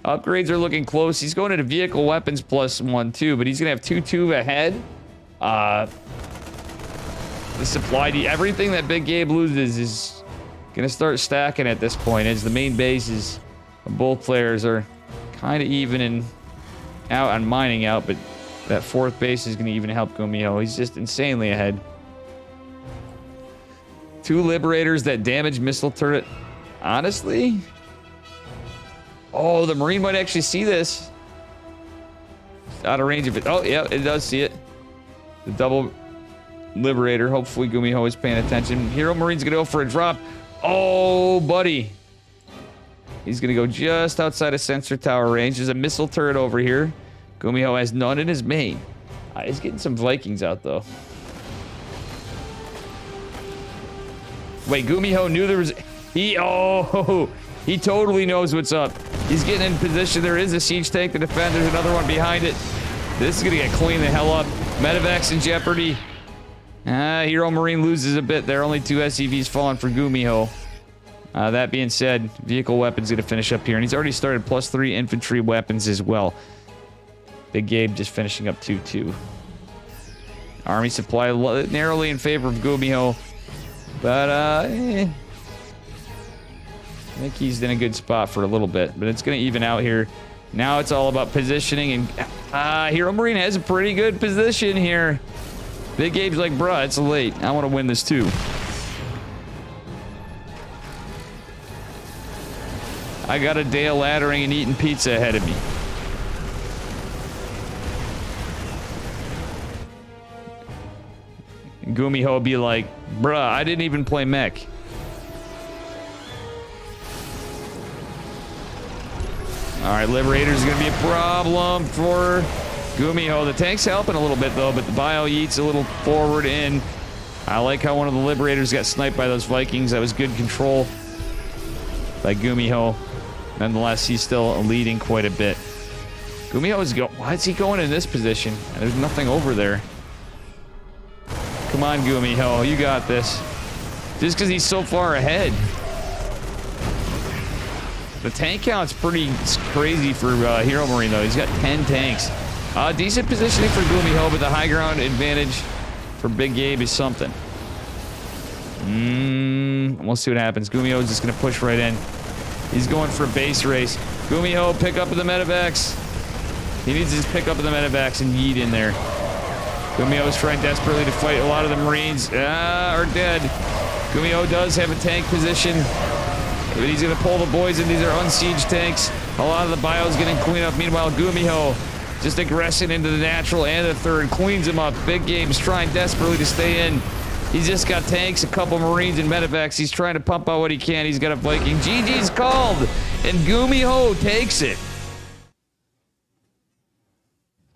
Upgrades are looking close. He's going into vehicle weapons +1, too, but he's going to have 2-2 ahead. The supply, everything that Big Gabe loses is going to start stacking at this point, as the main bases of both players are kind of evening out on mining out, but that 4th base is going to even help Gumiho. He's just insanely ahead. 2 Liberators that damage missile turret. Honestly... Oh, the Marine might actually see this. Out of range of it. Oh, yeah, it does see it. The double Liberator. Hopefully Gumiho is paying attention. Hero Marine's going to go for a drop. Oh, buddy. He's going to go just outside of sensor tower range. There's a missile turret over here. Gumiho has none in his main. He's getting some Vikings out, though. Wait, Gumiho knew there was... He totally knows what's up. He's getting in position. There is a siege tank to defend. There's another one behind it. This is going to get cleaned the hell up. Medevac's in jeopardy. Hero Marine loses a bit there. Only 2 SCVs falling for Gumiho. That being said, vehicle weapons going to finish up here. And he's already started +3 infantry weapons as well. Big Gabe just finishing up 2-2. Army supply narrowly in favor of Gumiho. But, I think he's in a good spot for a little bit, but it's going to even out here. Now it's all about positioning, and Hero Marine has a pretty good position here. Big Gabe's like, bruh, it's late. I want to win this too. I got a day of laddering and eating pizza ahead of me. Gumiho be like, bruh, I didn't even play mech. Alright, Liberator's gonna be a problem for Gumiho. The tank's helping a little bit, though, but the bio yeets a little forward in. I like how one of the Liberators got sniped by those Vikings. That was good control by Gumiho. Nonetheless, he's still leading quite a bit. Gumiho is going... Why is he going in this position? There's nothing over there. Come Come on, Gumiho. You got this. Just because he's so far ahead. The tank count's pretty crazy for Hero Marine, though. He's got 10 tanks. Decent positioning for Gumiho, but the high ground advantage for Big Gabe is something. We'll see what happens. Gumiho's just going to push right in. He's going for a base race. Gumiho, pick up the medevacs. He needs to just pick up the medevacs and yeet in there. Gumiho's trying desperately to fight. A lot of the Marines are dead. Gumiho does have a tank position, but he's going to pull the boys in. These are unsieged tanks. A lot of the bio's getting cleaned up. Meanwhile, Gumiho just aggressing into the natural and the third. Cleans him up. Big Game's trying desperately to stay in. He's just got tanks, a couple Marines, and medevacs. He's trying to pump out what he can. He's got a Viking. GG's called, and Gumiho takes it.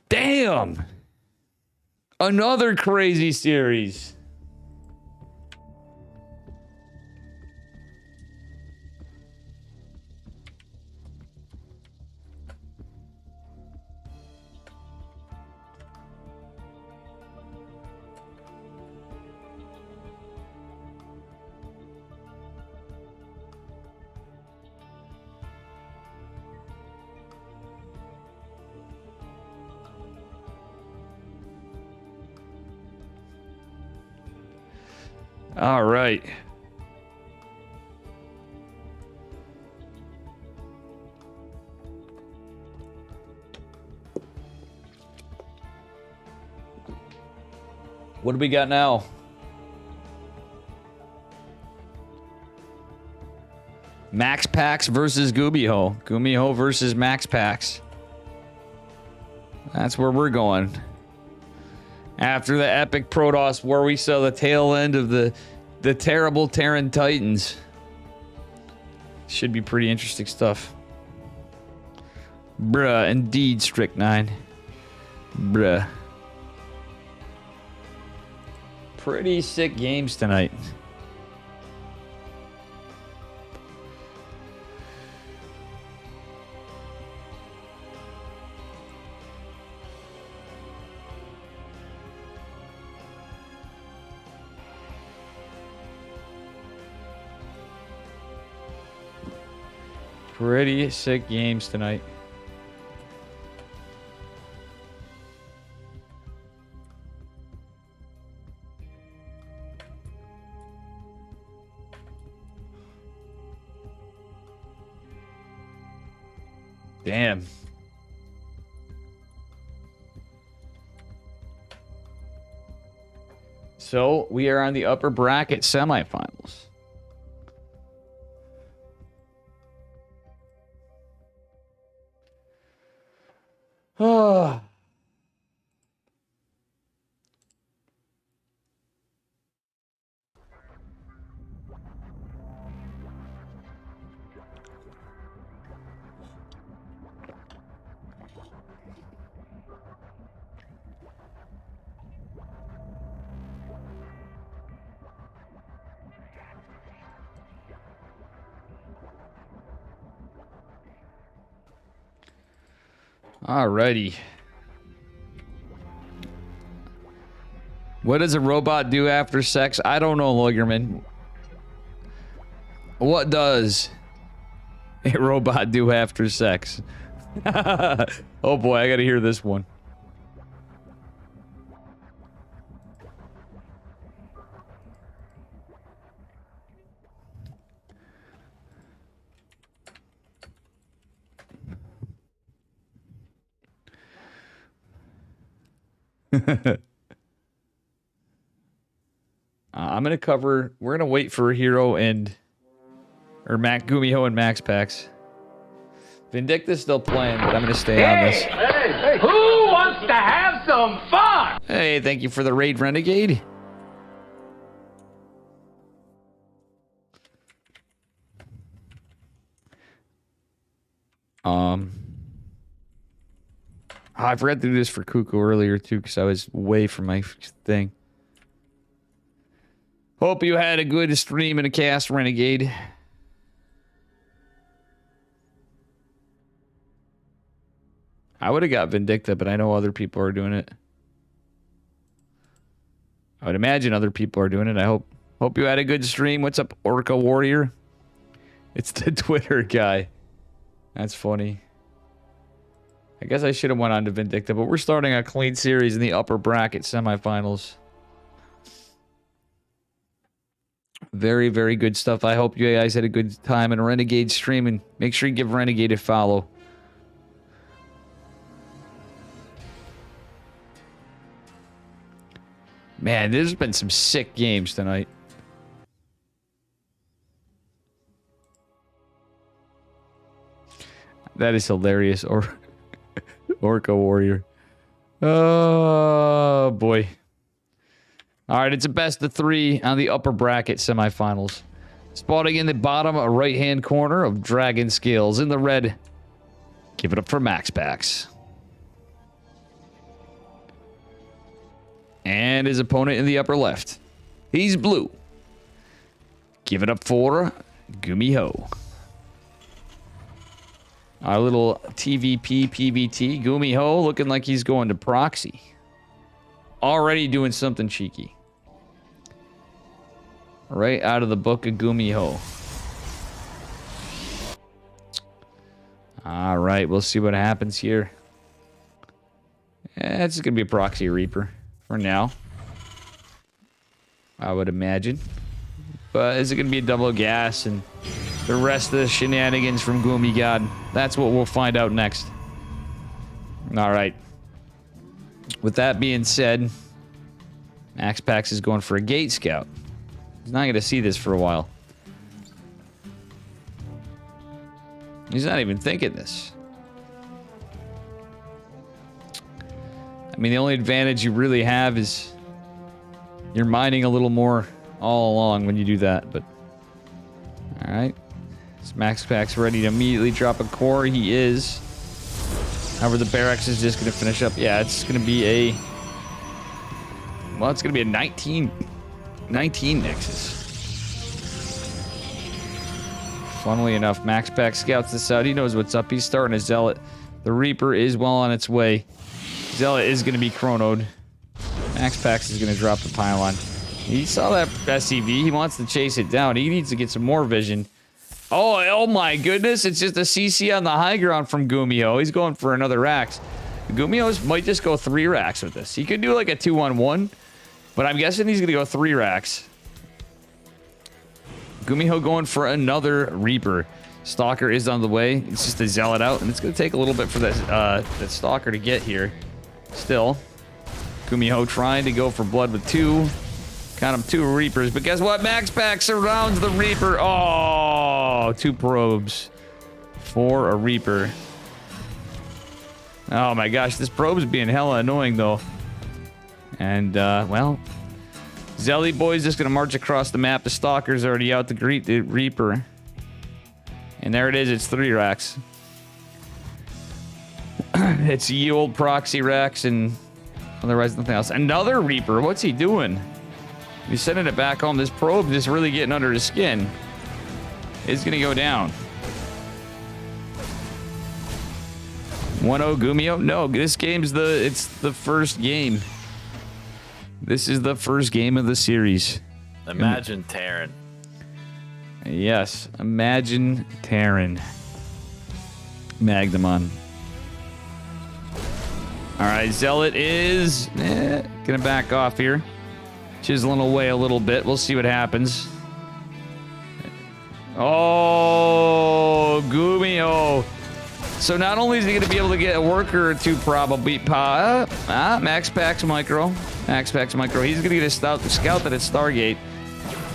Damn. Another crazy series. All right. What do we got now? Max Packs versus Gumiho. Gumiho versus Max Packs. That's where we're going. After the epic Protoss war, we saw the tail end of the terrible Terran Titans. Should be pretty interesting stuff. Bruh, indeed, Strict9. Bruh. Pretty sick games tonight. Pretty sick games tonight. Damn. So we are on the upper bracket semifinals. Oh. Alrighty. What does a robot do after sex? I don't know, Lawyerman. What does a robot do after sex? Oh boy, I gotta hear this one. I'm gonna cover. We're gonna wait for Hero and or Mac Gumiho and Max Packs. Vindicta's still playing, but I'm gonna stay on this. Hey, who wants to have some fun? Hey, thank you for the raid, Renegade. I forgot to do this for Kuko earlier too, because I was away from my thing. Hope you had a good stream and a cast, Renegade. I would have got Vindicta, but I know other people are doing it. I would imagine other people are doing it. I hope you had a good stream. What's up, Orca Warrior? It's the Twitter guy. That's funny. I guess I should have went on to Vindicta, but we're starting a clean series in the upper bracket semifinals. Very, very good stuff. I hope you guys had a good time in Renegade streaming. Make sure you give Renegade a follow. Man, there's been some sick games tonight. That is hilarious. Orca Warrior. Oh, boy. All right, it's a best of 3 on the upper bracket semifinals. Spawning in the bottom right-hand corner of Dragon Scales in the red. Give it up for Max Packs. And his opponent in the upper left. He's blue. Give it up for Gumiho. Our little TVP PVT. Gumiho looking like he's going to proxy. Already doing something cheeky. Right out of the book of Gumiho. All right, we'll see what happens here. It's going to be a proxy Reaper for now, I would imagine. But is it going to be a double gas and the rest of the shenanigans from Gumi God? That's what we'll find out next. All right. With that being said, Max Pax is going for a Gate Scout. He's not going to see this for a while. He's not even thinking this. I mean, the only advantage you really have is you're mining a little more all along when you do that, but... Alright. Is Max Pax ready to immediately drop a core? He is. However, the Barracks is just going to finish up. Yeah, it's going to be a... Well, it's going to be a 19 Nexus. Funnily enough, Max Pax scouts this out. He knows what's up. He's starting a Zealot. The Reaper is well on its way. Zealot is going to be chronoed. Max Pax is going to drop the pylon. He saw that SCV. He wants to chase it down. He needs to get some more vision. Oh my goodness. It's just a CC on the high ground from Gumiho. He's going for another Rax. Gumiho might just go 3 racks with this. He could do like a 2-on-1, but I'm guessing he's going to go 3 racks. Gumiho going for another Reaper. Stalker is on the way. It's just a Zealot out, and it's going to take a little bit for that Stalker to get here. Still, Gumiho trying to go for blood with 2. Count them 2 Reapers, but guess what? Max Pack surrounds the Reaper. Oh, 2 probes for a Reaper. Oh my gosh, this probe's being hella annoying though. And, well, Zelly Boy's just going to march across the map. The Stalker's already out to greet the Reaper. And there it is, it's 3 racks. It's ye old proxy racks and otherwise nothing else. Another Reaper, what's he doing? He's sending it back home. This probe is really getting under his skin. It's going to go down. 1-0 Gumiho? No, this game's it's the first game. This is the first game of the series. Imagine Terran. Yes, imagine Terran. Magnamon. Alright, Zealot is gonna back off here. Chiseling away a little bit. We'll see what happens. Oh, Gumiho. So not only is he going to be able to get a worker or 2 probably. Max Pax Micro. Max Pax Micro. He's going to get a scout that at Stargate.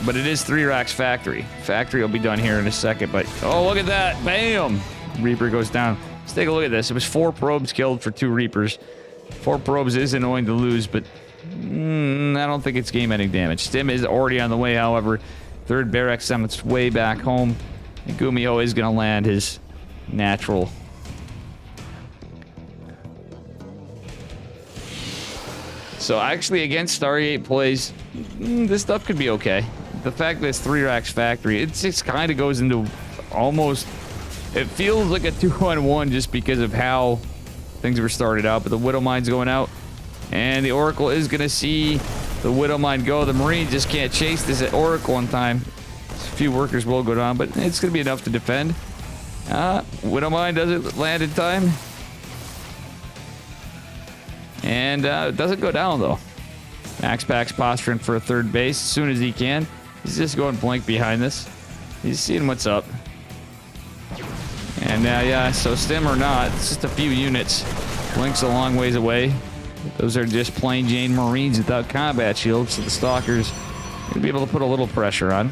But it is 3 racks factory. Factory will be done here in a second. But, oh, look at that. Bam. Reaper goes down. Let's take a look at this. It was 4 probes killed for 2 Reapers. 4 probes is annoying to lose, but I don't think it's game-ending damage. Stim is already on the way, however. 3rd Barracks on its way back home. And Gumiho is going to land his natural. So actually, against Stargate plays, this stuff could be okay. The fact that it's 3 racks factory, it just kind of goes into almost... It feels like a 2-on-1 just because of how things were started out. But the Widow Mine's going out. And the Oracle is going to see the Widow Mine go. The Marine just can't chase this at Oracle in time. A few workers will go down, but it's going to be enough to defend. Widow Mine doesn't land in time. And it doesn't go down, though. MaxPack's posturing for a third base as soon as he can. He's just going blank behind this. He's seeing what's up. And yeah, so stim or not, it's just a few units. Blink's a long ways away. Those are just plain Jane Marines without combat shields, so the Stalkers will be able to put a little pressure on.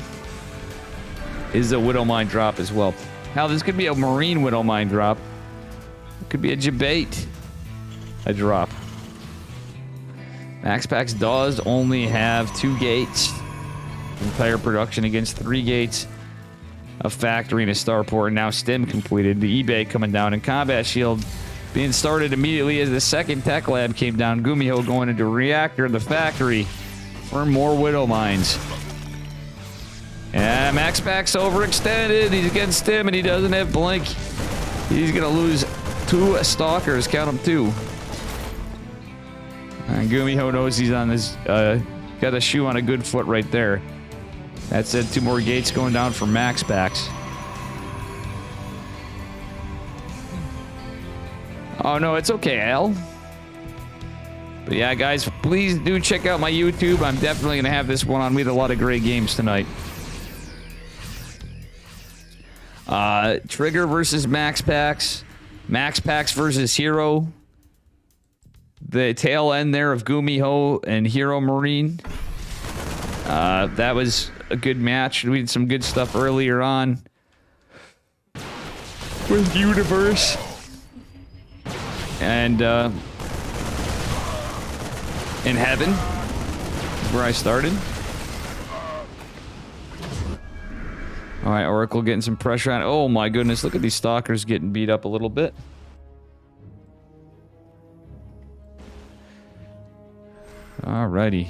Is a Widow Mine drop as well. Now, this could be a Marine Widow Mine drop. It could be a Jabate a drop. MaxPax does only have 2 gates. Entire production against 3 gates. A factory and a starport. Now stim completed. The eBay coming down and combat shield being started immediately as the second tech lab came down. Gumiho going into reactor in the factory for more Widow Mines. And MaxPack's overextended. He's against stim and he doesn't have blink. He's going to lose 2 Stalkers. Count them 2. And Gumiho knows he's on this, got a shoe on a good foot right there. That said, 2 more gates going down for MaxPax. Oh no, it's okay, Al. But yeah, guys, please do check out my YouTube. I'm definitely going to have this one on. We had a lot of great games tonight. Trigger versus MaxPax. MaxPax versus Hero. The tail end there of Gumiho and Hero Marine. That was a good match. We did some good stuff earlier on with Universe. And in Heaven is where I started. All right, Oracle getting some pressure on. Oh my goodness, look at these Stalkers getting beat up a little bit. Alrighty.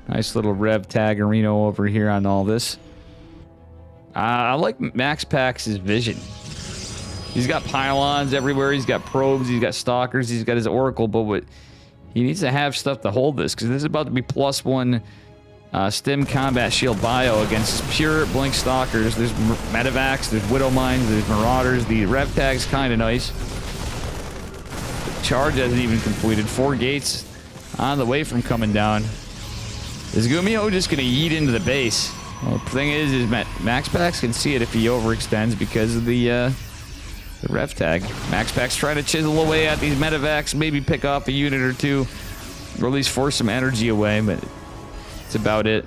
Nice little Rev Tagarino over here on all this. I like MaxPax's vision. He's got pylons everywhere. He's got probes. He's got Stalkers. He's got his Oracle. But what he needs to have stuff to hold this, because this is about to be +1 stim combat shield bio against pure blink Stalkers. There's Medivacs. There's Widow Mines. There's Marauders. The Rev Tag's kind of nice. The charge hasn't even completed. 4 gates on the way from coming down. Is Gumiho just going to yeet into the base? Well, the thing is MaxPax can see it if he overextends because of the Rev Tag. MaxPax trying to chisel away at these Medivacs, maybe pick off a unit or 2, or at least force some energy away, but that's about it.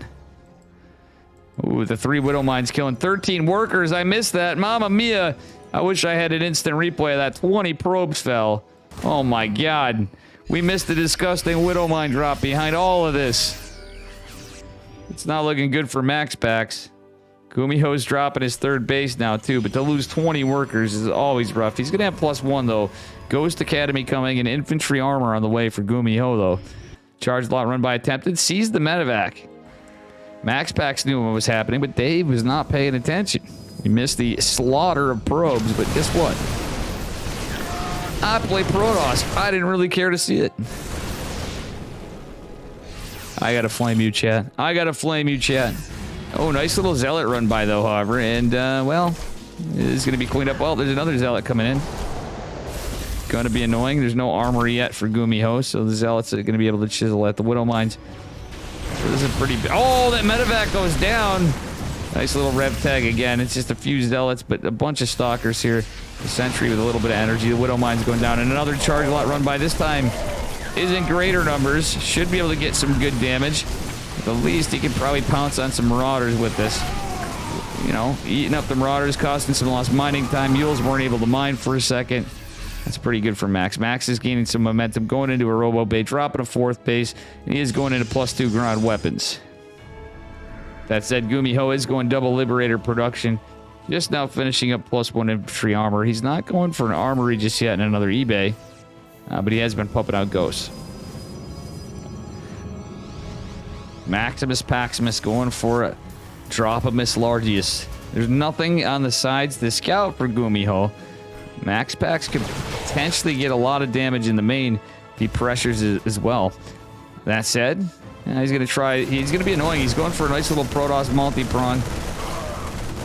Ooh, the 3 Widow Mines killing 13 workers. I missed that. Mamma mia. I wish I had an instant replay of that. 20 probes fell. Oh my god. We missed the disgusting Widow Mine drop behind all of this. It's not looking good for MaxPax. Gumiho's dropping his 3rd base now, too, but to lose 20 workers is always rough. He's going to have +1, though. Ghost Academy coming and infantry armor on the way for Gumiho, though. Charge lot run by attempted. Sees the Medivac. MaxPax knew what was happening, but Dave was not paying attention. He missed the slaughter of probes, but guess what? I play Protoss. I didn't really care to see it. I gotta flame you, chat. I gotta flame you, chat. Oh, nice little Zealot run by, though, however. And, well, it is going to be cleaned up. Well, there's another Zealot coming in. Going to be annoying. There's no armor yet for Gumiho, so the Zealots are going to be able to chisel at the Widow Mines. So this is pretty big. Oh, that Medivac goes down. Nice little Rev Tag again. It's just a few Zealots, but a bunch of Stalkers here. The Sentry with a little bit of energy. The Widow Mine's going down. And another charge lot run by. This time is in greater numbers. Should be able to get some good damage. At the least, he can probably pounce on some Marauders with this. You know, eating up the Marauders, costing some lost mining time. Mules weren't able to mine for a second. That's pretty good for Max. Max is gaining some momentum, going into a Robo Bay, dropping a 4th base, and he is going into +2 ground weapons. That said, Gumiho is going double Liberator production. Just now finishing up +1 infantry armor. He's not going for an armory just yet in another eBay, but he has been pumping out ghosts. Maximus Paximus going for a Dropimus Largius. There's nothing on the sides. The scout for Gumiho. Max Pax could potentially get a lot of damage in the main if he pressures it as well. That said, he's going to try. He's going to be annoying. He's going for a nice little Protoss multi-prong.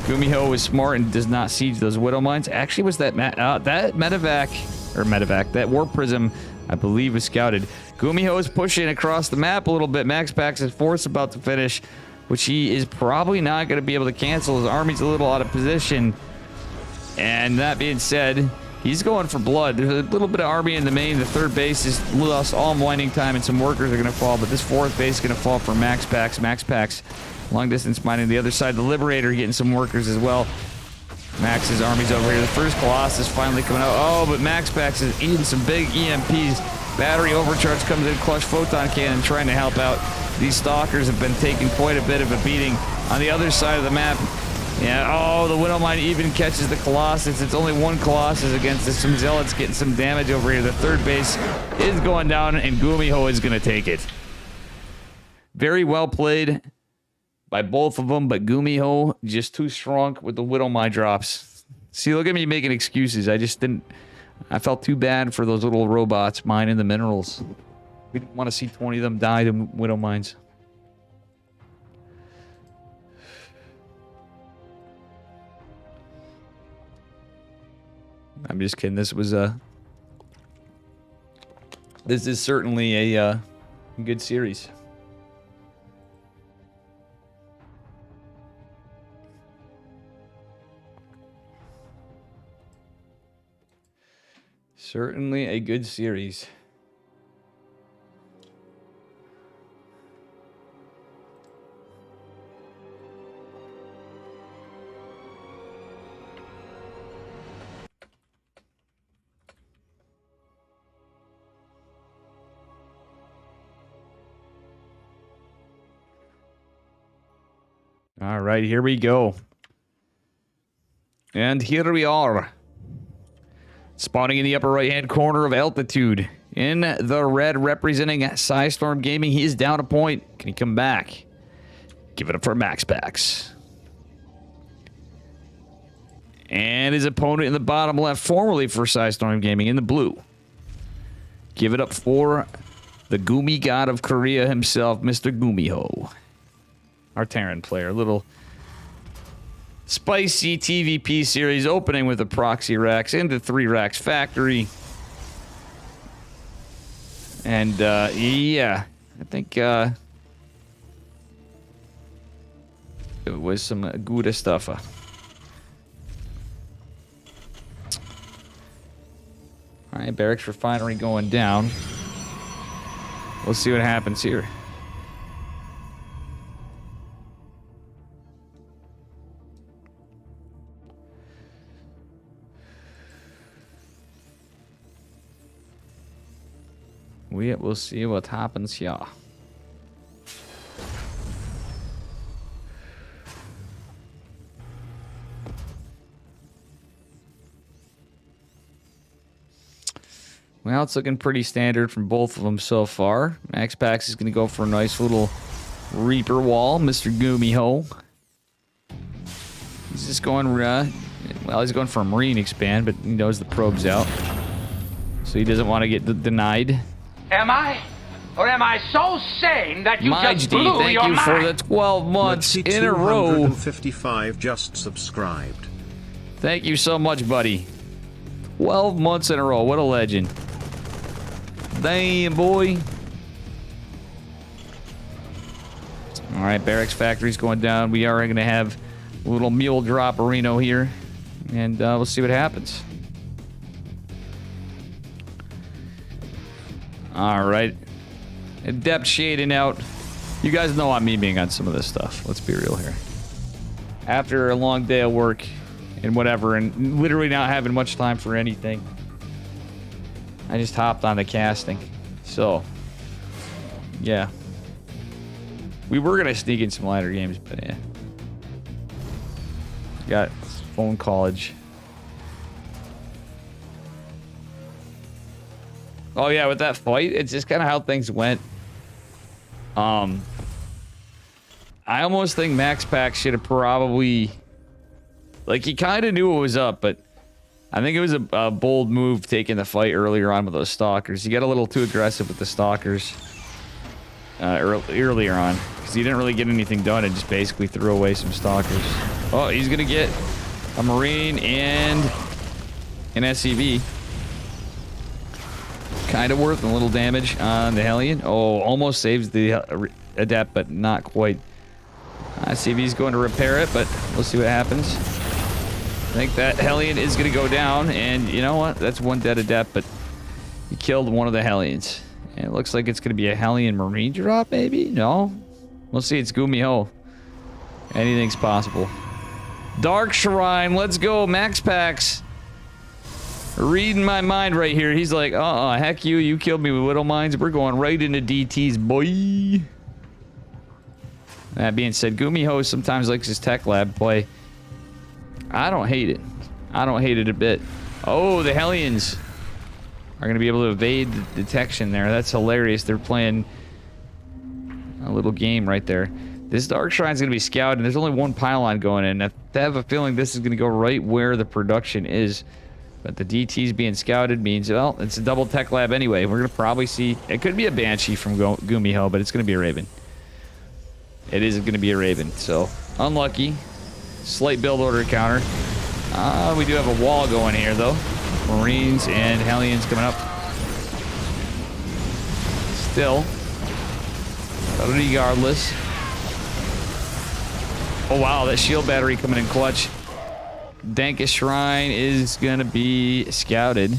Gumiho is smart and does not siege those Widow Mines. Actually, was that that medevac, that Warp Prism, I believe, was scouted. Gumiho is pushing across the map a little bit. Max Pax's force about to finish, which he is probably not going to be able to cancel. His army's a little out of position. And that being said, he's going for blood. There's a little bit of army in the main. The third base is lost all mining time, and some workers are going to fall. But this fourth base is going to fall for Max Pax. Max Pax, long distance mining. The other side, the Liberator getting some workers as well. Max's army's over here. The first Colossus finally coming out. Oh, but Max Pax is eating some big EMPs. Battery overcharge comes in. Clutch Photon Cannon trying to help out. These Stalkers have been taking quite a bit of a beating on the other side of the map. Yeah, oh, the Widow Mine even catches the Colossus. It's only one Colossus against this. Some Zealots getting some damage over here. The third base is going down, and Gumiho is going to take it. Very well played by both of them, but Gumiho just too strong with the Widow Mine drops. See, look at me making excuses. I just didn't... I felt too bad for those little robots mining the minerals. We didn't want to see 20 of them die to Widow Mines. I'm just kidding. This is certainly a good series. Certainly a good series. All right, here we go. And here we are. Spawning in the upper right-hand corner of altitude. In the red, representing Psystorm Gaming. He is down a point. Can he come back? Give it up for Max Pax. And his opponent in the bottom left, formerly for Psystorm Gaming, in the blue. Give it up for the Gumi God of Korea himself, Mr. Gumiho. Our Terran player. A little spicy TVP series opening with the proxy racks into 3 racks factory. And, yeah. I think, it was some good stuff. Alright, Barracks Refinery going down. We'll see what happens here. We will see what happens here. Well, it's looking pretty standard from both of them so far. Max Pax is going to go for a nice little Reaper wall, Mr. Gumiho. He's just going, well, he's going for a Marine expand, but he knows the probe's out. So he doesn't want to get denied. Am I? Or am I so sane that you just blew thank your you mind? for the 12 months in a row. 255 just subscribed. Thank you so much, buddy. 12 months in a row. What a legend. Damn, boy. All right, Barracks Factory's going down. We are going to have a little mule drop Reno here. And we'll see what happens. All right. Adept shading out. You guys know I'm memeing on some of this stuff. Let's be real here. After a long day of work and whatever, and literally not having much time for anything, I just hopped on the casting. So, yeah. We were going to sneak in some lighter games, but yeah. Got phone college. Oh yeah, with that fight, it's just kind of how things went. I almost think Max Pax should have probably... Like, he kind of knew what was up, but I think it was a bold move taking the fight earlier on with those stalkers. He got a little too aggressive with the stalkers earlier on because he didn't really get anything done and just basically threw away some stalkers. Oh, he's going to get a Marine and an SCV. Kind of worth a little damage on the Hellion. Oh, almost saves the Adept, but not quite. SCV's going to repair it, but we'll see what happens. I think that Hellion is going to go down, and you know what? That's one dead Adept, but he killed one of the Hellions. And it looks like it's going to be a Hellion Marine drop, maybe? No? We'll see. It's Gumiho. Anything's possible. Dark Shrine, let's go. Max Packs. Reading my mind right here. He's like, heck you. You killed me with Widow Mines. We're going right into DTs, boy. That being said, Gumiho sometimes likes his tech lab play. I don't hate it. I don't hate it a bit. Oh, the Hellions are going to be able to evade the detection there. That's hilarious. They're playing a little game right there. This Dark Shrine's going to be scouted, and there's only one pylon going in. I have a feeling this is going to go right where the production is. But the DT's being scouted means, well, it's a double tech lab anyway. We're going to probably see... It could be a Banshee from Gumiho, but it's going to be a Raven. It is going to be a Raven, so unlucky. Slight build order counter. We do have a wall going here, though. Marines and Hellions coming up. Still. But regardless. Oh, wow, that shield battery coming in clutch. Dankest Shrine is going to be scouted.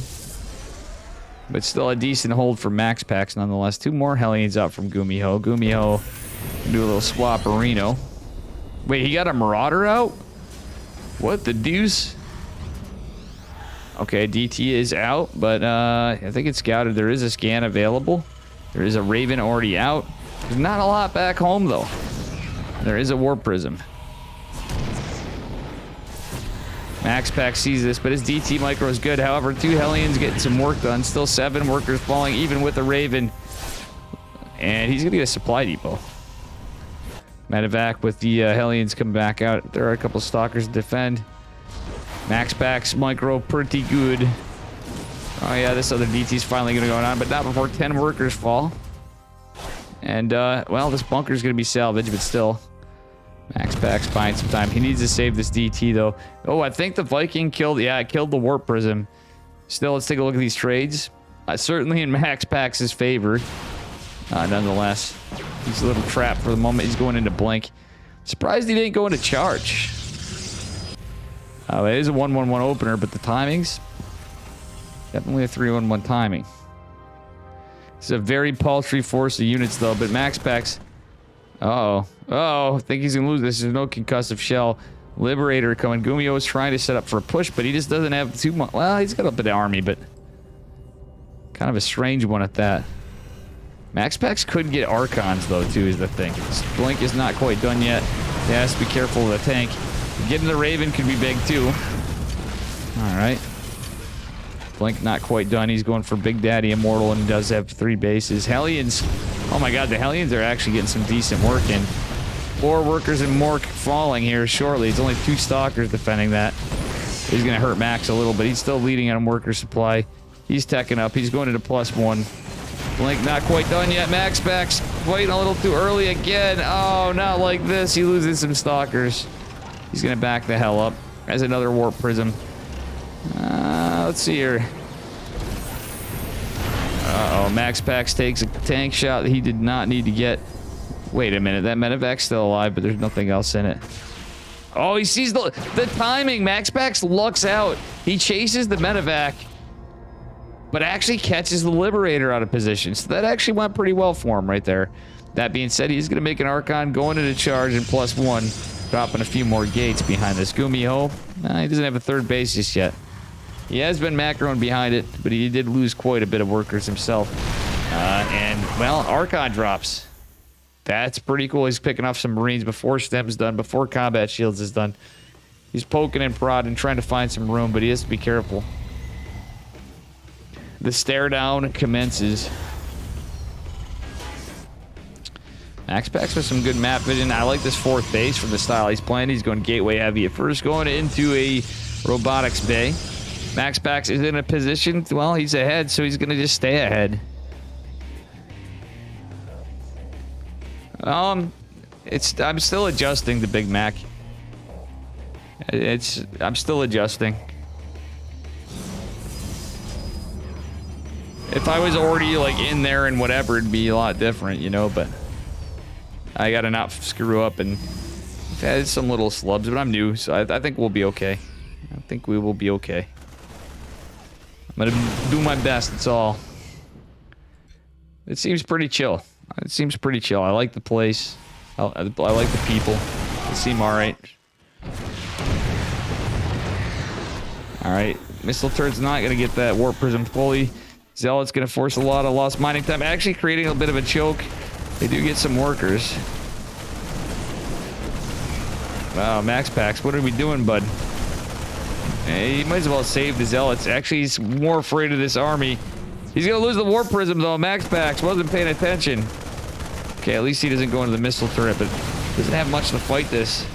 But still a decent hold for Max Packs, nonetheless. Two more Hellions out from Gumiho. Gumiho can do a little swap-arino. Wait, he got a Marauder out? What the deuce? Okay, DT is out, but I think it's scouted. There is a scan available. There is a Raven already out. There's not a lot back home, though. There is a Warp Prism. Max Pack sees this, but his DT micro is good. However, two Hellions getting some work done. Still 7 workers falling, even with the Raven. And he's going to get a supply depot. Medevac with the Hellions coming back out. There are a couple stalkers to defend. Max Packs micro pretty good. Oh yeah, this other DT's finally going to go on, but not before 10 workers fall. And, well, this bunker's going to be salvaged, but still. Max Packs buying some time. He needs to save this DT, though. Oh, I think the Viking killed... Yeah, it killed the Warp Prism. Still, let's take a look at these trades. Certainly in Max Packs' favor. Nonetheless, he's a little trapped for the moment. He's going into Blink. Surprised he didn't go into Charge. It is a 1-1-1 opener, but the timings... Definitely a 3-1-1 timing. It's a very paltry force of units, though, but Max Packs... Uh-oh. Uh-oh. I think he's going to lose this. There's no concussive shell. Liberator coming. Gumiho is trying to set up for a push, but he just doesn't have too much... Well, he's got a bit of army, but... Kind of a strange one at that. Max Packs could get Archons, though, too, is the thing. This Blink is not quite done yet. He has to be careful with the tank. Getting the Raven could be big, too. Alright. Blink not quite done. He's going for Big Daddy Immortal, and he does have 3 bases. Hellions... Oh my god, the Hellions are actually getting some decent work in. 4 workers and Mork falling here shortly. It's only 2 stalkers defending that. He's going to hurt Max a little, but he's still leading on worker supply. He's teching up. He's going into +1. Blink not quite done yet. Max Packs fighting a little too early again. Oh, not like this. He loses some stalkers. He's going to back the hell up. There's another Warp Prism. Let's see here. Uh-oh, Max Packs takes a tank shot that he did not need to get. Wait a minute, that Medevac's still alive, but there's nothing else in it. Oh, he sees the timing. Max Packs lucks out. He chases the Medevac, but actually catches the Liberator out of position. So that actually went pretty well for him right there. That being said, he's going to make an Archon going into charge and +1, dropping a few more gates behind this. Gumiho, he doesn't have a 3rd base just yet. He has been macroing behind it, but he did lose quite a bit of workers himself. And, well, Archon drops. That's pretty cool. He's picking off some Marines before STEM's done, before Combat Shields is done. He's poking and prodding, trying to find some room, but he has to be careful. The stare down commences. Max Packs with some good map vision. I like this 4th base from the style he's playing. He's going gateway heavy at first, going into a robotics bay. Max Pax is in a position, well, he's ahead, so he's going to just stay ahead. I'm still adjusting to Big Mac. I'm still adjusting. If I was already like in there and whatever, it'd be a lot different, you know, but I gotta not screw up, and I've had some little slubs, but I'm new, so I think we'll be okay. I think we will be okay. I'm gonna do my best, that's all. It seems pretty chill. It seems pretty chill. I like the place. I like the people. They seem alright. Alright. Missile Turret's not gonna get that Warp Prism fully. Zealot's gonna force a lot of lost mining time. Actually creating a bit of a choke. They do get some workers. Wow, Max Pax, what are we doing, bud? Hey, you might as well save the Zealots. Actually, he's more afraid of this army. He's gonna lose the Warp Prism, though. Max Pax wasn't paying attention. Okay, at least he doesn't go into the missile turret, but doesn't have much to fight this.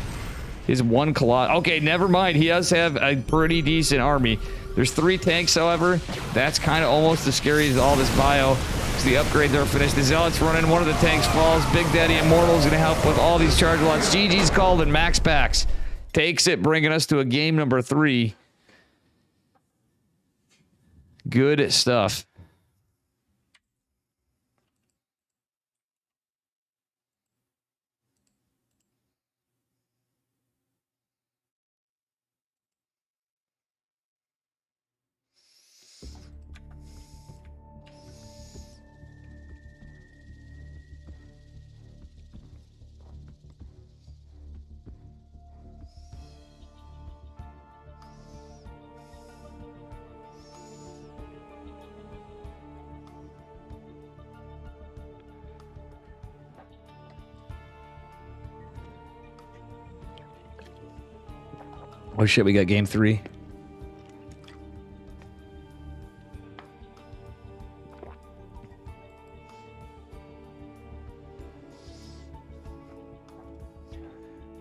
He has one Colossus. Okay, never mind. He does have a pretty decent army. There's 3 tanks, however. That's kind of almost as scary as all this bio. Because the upgrades are finished. The Zealots run in. One of the tanks falls. Big Daddy Immortal is going to help with all these charge lots. GG's called, and Max Pax takes it, bringing us to a game number 3. Good stuff. Oh shit, we got game 3.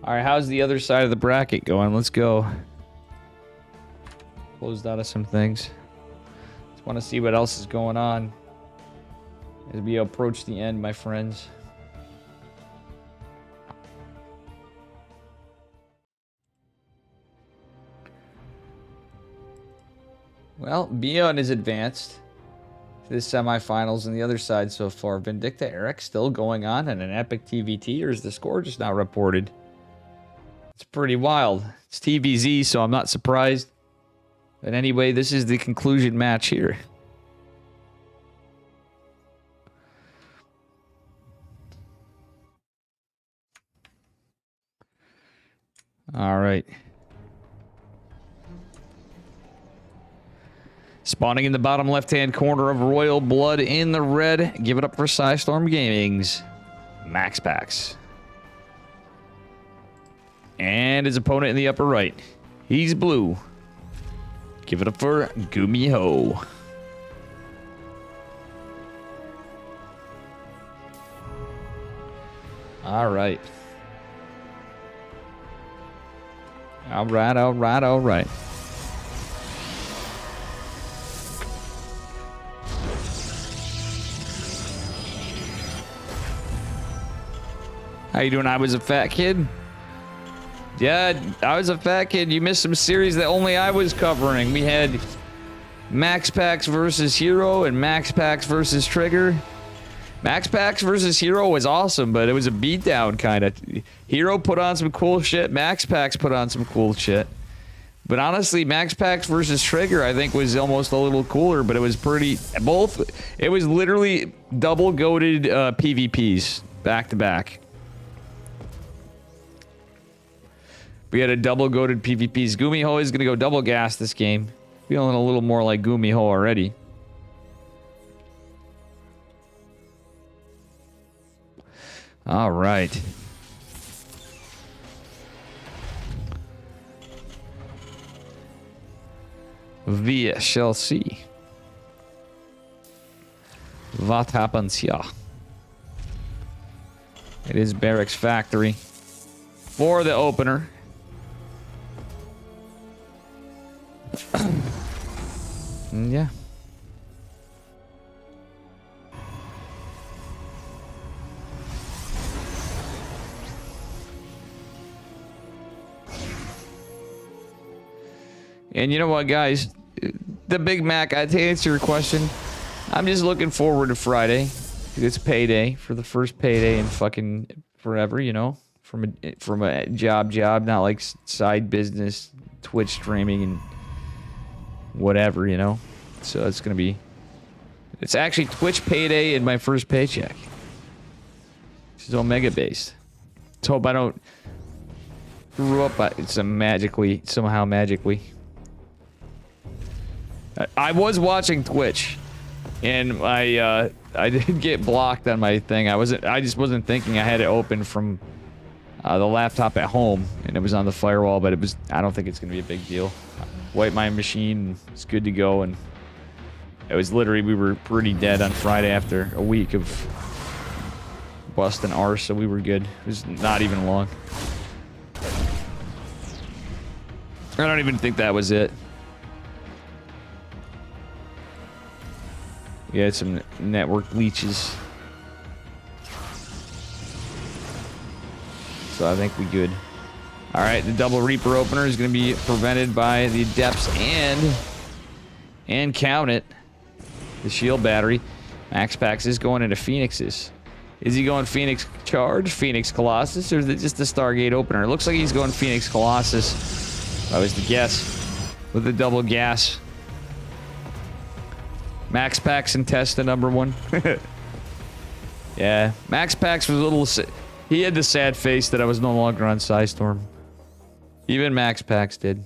Alright, how's the other side of the bracket going? Let's go. Closed out of some things. Just want to see what else is going on as we approach the end, my friends. Well, Bion is advanced to the semifinals on the other side so far. Vindicta Eric still going on in an epic TVT, or is the score just not reported? It's pretty wild. It's TVZ, so I'm not surprised. But anyway, this is the conclusion match here. All right. Spawning in the bottom left-hand corner of Royal Blood in the red. Give it up for Psystorm Gaming's Max Pax. And his opponent in the upper right. He's blue. Give it up for Gumiho. All right. All right, all right, all right. How you doing? I was a fat kid. Yeah, I was a fat kid. You missed some series that only I was covering. We had Max Pax versus Hero and Max Pax versus Trigger. Max Pax versus Hero was awesome, but it was a beatdown kind of. Hero put on some cool shit. Max Pax put on some cool shit. But honestly, Max Pax versus Trigger, I think, was almost a little cooler, but it was pretty... It was literally double-goated PvPs back to back. We had a double-goated PvPs. Gumiho is going to go double gas this game. Feeling a little more like Gumiho already. All right. We shall see what happens here. It is Barracks Factory for the opener. Yeah. And you know what, guys? The Big Mac, to answer your question, I'm just looking forward to Friday. It's payday for the first payday in fucking forever, you know? From a job, not like side business, Twitch streaming and whatever, you know? So it's gonna be... It's actually Twitch payday and my first paycheck. This is Omega based. Let's hope I don't grew up somehow magically. I was watching Twitch, and I did get blocked on my thing. I just wasn't thinking I had it open from the laptop at home, and it was on the firewall. But I don't think it's gonna be a big deal. Wiped my machine, it's good to go, and it was literally we were pretty dead on Friday after a week of busting arse, so we were good. It was not even long. I don't even think that was it. We had some network leeches. So I think we good. Alright, the double Reaper opener is going to be prevented by the Adepts and count it, the shield battery. Max Pax is going into Phoenix's. Is he going Phoenix Charge, Phoenix Colossus, or is it just the Stargate opener? It looks like he's going Phoenix Colossus. That was the guess. With the double gas. Max Pax and Testa #1. Yeah, Max Pax was a little... He had the sad face that I was no longer on Psystorm. Even Max Pax did.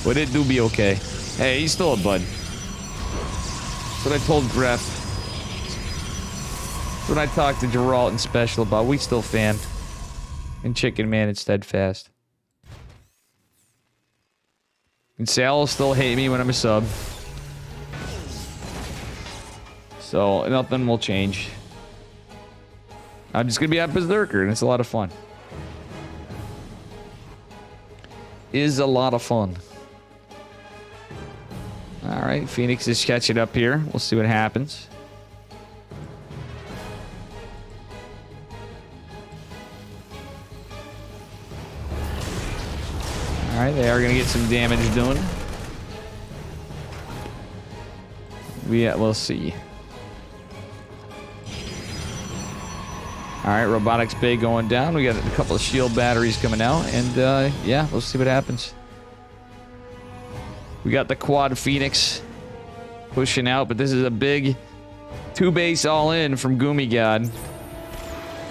But it do be okay. Hey, he's still a bud. That's what I told Gref. That's what I talked to Geralt and Special about. We still fan. And Chicken Man and Steadfast. And Sal will still hate me when I'm a sub. So, nothing will change. I'm just gonna be a Berserker, and it's a lot of fun. Is a lot of fun. Alright, Phoenix is catching up here. We'll see what happens. Alright, they are going to get some damage done. We'll see. Alright, Robotics Bay going down. We got a couple of shield batteries coming out. And, yeah, we'll see what happens. We got the Quad Phoenix pushing out, but this is a big 2-base all-in from Goomy God.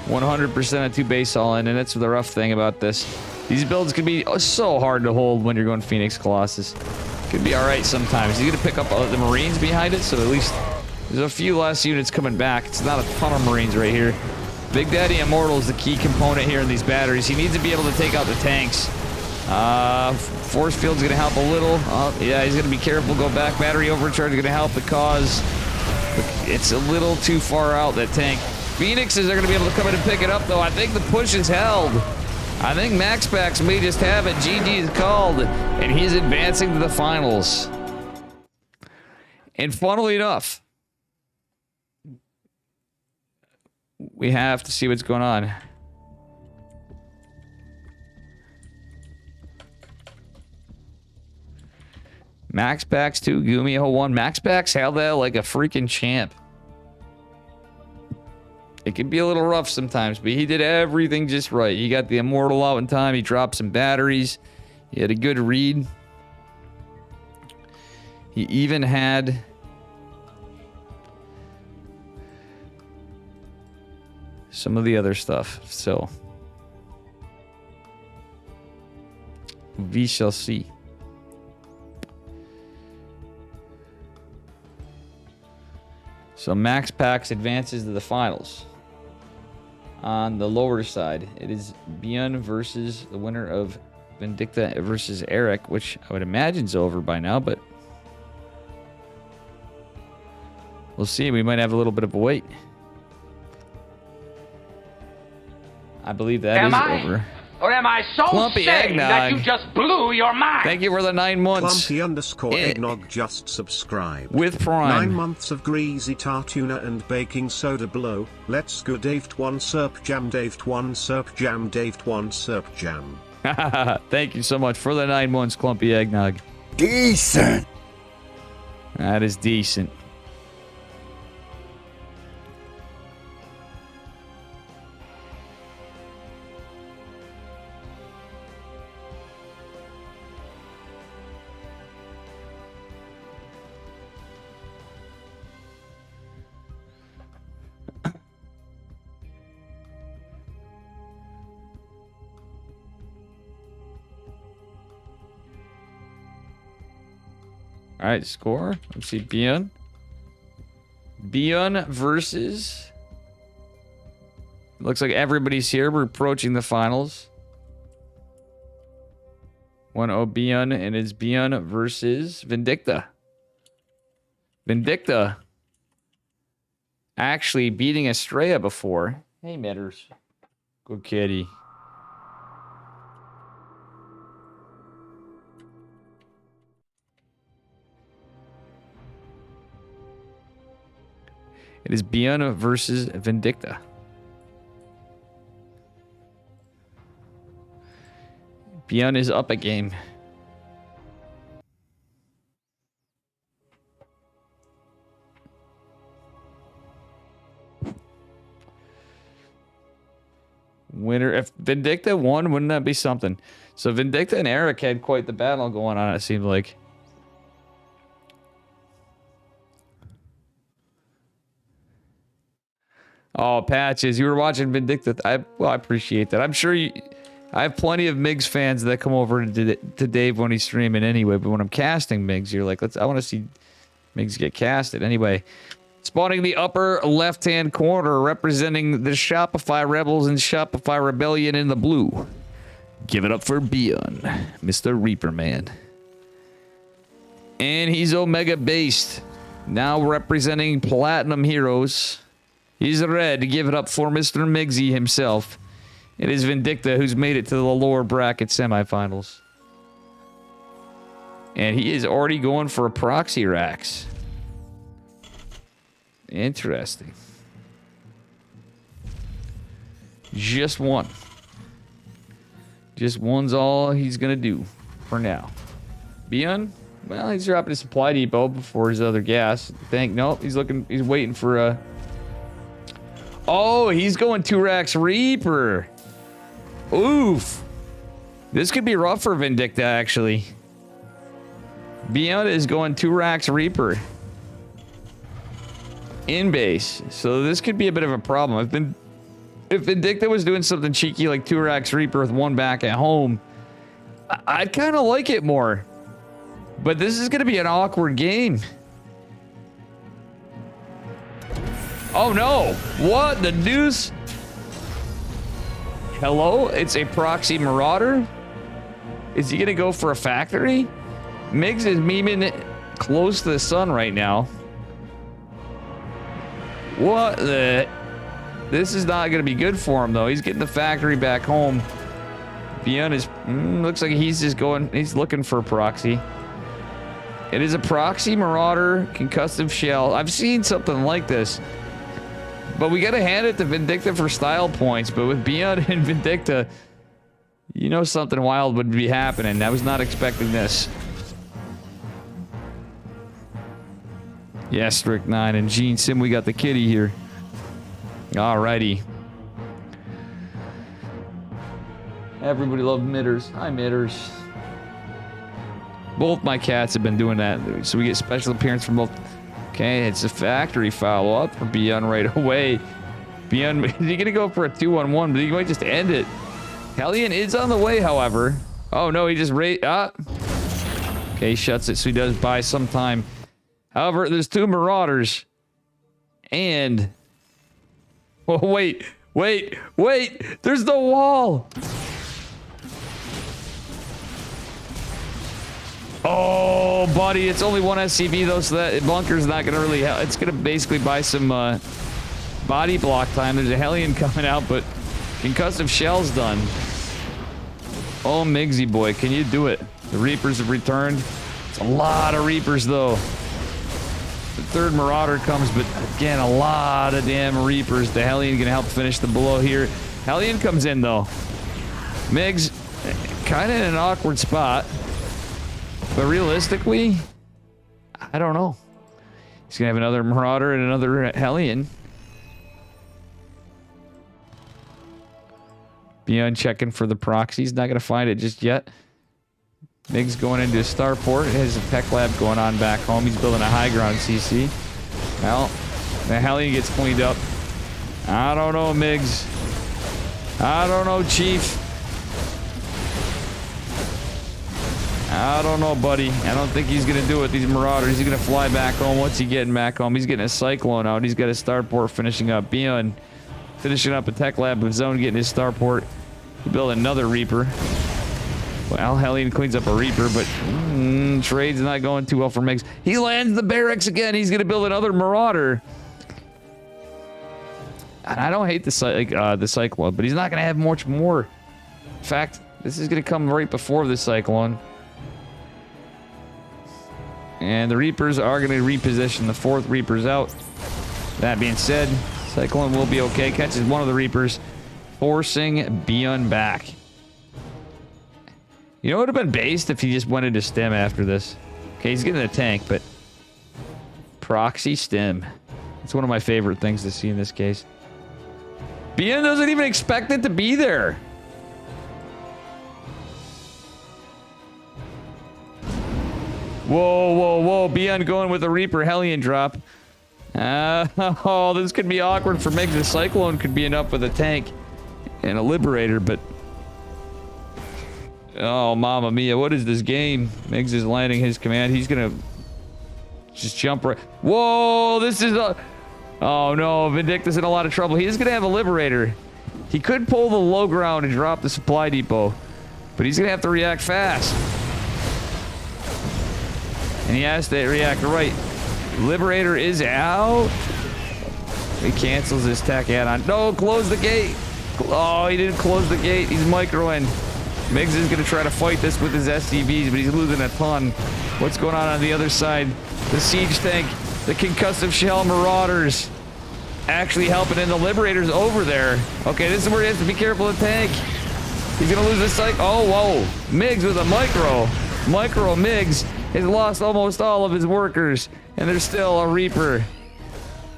100% a 2-base all-in, and that's the rough thing about this. These builds can be so hard to hold when you're going Phoenix Colossus. Could be alright sometimes. You gotta pick up the Marines behind it, so at least there's a few less units coming back. It's not a ton of Marines right here. Big Daddy Immortal is the key component here in these batteries. He needs to be able to take out the tanks. Force Field's gonna help a little. Yeah, he's gonna be careful. Go back. Battery Overcharge is gonna help the cause. It's a little too far out, that tank. Phoenixes are gonna be able to come in and pick it up, though. I think the push is held. I think Max Pax may just have it. GG is called, and he's advancing to the finals. And funnily enough, we have to see what's going on. Max Pax 2, Gumio 1. Max Pax held that like a freaking champ. It can be a little rough sometimes, but he did everything just right. He got the Immortal out in time. He dropped some batteries. He had a good read. He even had... some of the other stuff, so... we shall see. So Max Pax advances to the finals. On the lower side, it is Bjorn versus the winner of Vindicta versus Eric, which I would imagine is over by now, but we'll see. We might have a little bit of a wait. I believe that is over. Or am I so Clumpy sane that eggnog. you just blew your mind? Thank you for the 9 months. Clumpy_eggnog just subscribed. With Prime. 9 months of greasy tartuna and baking soda below. Let's go Daved 1 Serp Jam Daved 1 Serp Jam Daved 1 Serp Jam. Thank you so much for the 9 months, Clumpy Eggnog. Decent. That is decent. All right, score. Let's see, Bion. Bion versus. Looks like everybody's here. We're approaching the finals. 1-0 Bion, and it's Bion versus Vindicta. Vindicta actually beating Estrella before. Hey, Mitters. Good kitty. It is Bion versus Vindicta. Bion is up a game. Winner. If Vindicta won, wouldn't that be something? So Vindicta and Eric had quite the battle going on, it seemed like. Oh, Patches, you were watching Vindicta. I appreciate that. I'm sure I have plenty of Migs fans that come over to Dave when he's streaming anyway. But when I'm casting Migs, you're like, I want to see Migs get casted. Anyway, spawning the upper left-hand corner, representing the Shopify Rebels and Shopify Rebellion in the blue. Give it up for Bion, Mr. Reaper Man. And he's Omega based, now representing Platinum Heroes. He's red. Give it up for Mr. Migsy himself. It is Vindicta who's made it to the lower bracket semifinals. And he is already going for a proxy racks. Interesting. Just one. Just one's all he's going to do for now. Bion? Well, he's dropping a supply depot before his other gas. Nope, he's waiting for a... Oh, he's going 2 racks Reaper. Oof. This could be rough for Vindicta, actually. Bion is going 2 racks Reaper. In base. So this could be a bit of a problem. If Vindicta was doing something cheeky like 2 racks Reaper with 1 back at home, I'd kind of like it more. But this is going to be an awkward game. Oh no! What the deuce? Hello? It's a proxy marauder? Is he gonna go for a factory? Migs is memeing close to the sun right now. What the? This is not gonna be good for him though. He's getting the factory back home. Bion is looks like he's just going. He's looking for a proxy. It is a proxy marauder concussive shell. I've seen something like this. But we gotta hand it to Vindicta for style points. But with Bion and Vindicta, you know something wild would be happening. I was not expecting this. Yeah, Strict 9 and Gene Sim, we got the kitty here. Alrighty. Everybody loves Mitters. Hi, Mitters. Both my cats have been doing that. So we get special appearance from both. Okay, it's a factory follow-up for Bion right away. Bion, is he going to go for a 2-on-1? But he might just end it. Hellion is on the way, however. Oh, no, he just okay, he shuts it, so he does buy some time. However, there's 2 Marauders. And... Oh, wait. There's the wall. Oh, buddy, it's only 1 SCV, though, so that bunker's not going to really help. It's going to basically buy some body block time. There's a Hellion coming out, but concussive shell's done. Oh, Migsy boy, can you do it? The Reapers have returned. It's a lot of Reapers, though. The third Marauder comes, but again, a lot of damn Reapers. The Hellion gonna help finish the blow here. Hellion comes in, though. Migs, kind of in an awkward spot. But realistically, I don't know. He's gonna have another Marauder and another Hellion. Beyond checking for the proxies. Not gonna find it just yet. Migs going into his starport. Has a tech lab going on back home. He's building a high ground CC. Well, the Hellion gets cleaned up. I don't know, Migs. I don't know, Chief. I don't know, buddy. I don't think he's gonna do it with these Marauders. He's gonna fly back home. What's he getting back home? He's getting a Cyclone out. He's got a starport finishing up. Beyond finishing up a tech lab with Zone getting his starport. He built another Reaper. Well, Hellion cleans up a Reaper, but trade's not going too well for Migs. He lands the barracks again. He's gonna build another Marauder. And I don't hate the Cyclone, but he's not gonna have much more. In fact, this is gonna come right before the Cyclone. And the Reapers are going to reposition. The fourth Reaper's out. That being said, Cyclone will be okay. Catches one of the Reapers, forcing Beyond back. You know what would have been based if he just went into stem after this? Okay, he's getting a tank, but proxy stem. It's one of my favorite things to see in this case. Beyond doesn't even expect it to be there. Whoa, whoa, whoa. Beyond going with a Reaper Hellion drop. Oh, this could be awkward for Migs. The Cyclone could be enough with a tank and a Liberator, but... Oh, mamma mia. What is this game? Migs is landing his command. He's gonna just jump right... Whoa, this is a... Oh, no. Vindictus in a lot of trouble. He is gonna have a Liberator. He could pull the low ground and drop the supply depot, but he's gonna have to react fast. And he has to react right. Liberator is out. He cancels his tech add-on. No, close the gate. Oh, he didn't close the gate. He's microing. Migs is going to try to fight this with his SCVs, but he's losing a ton. What's going on the other side? The siege tank, the concussive shell Marauders actually helping in. The Liberator's over there. Okay, this is where he has to be careful of the tank. He's going to lose this cycle. Oh, whoa. Migs with a micro. Micro Migs has lost almost all of his workers, and there's still a Reaper.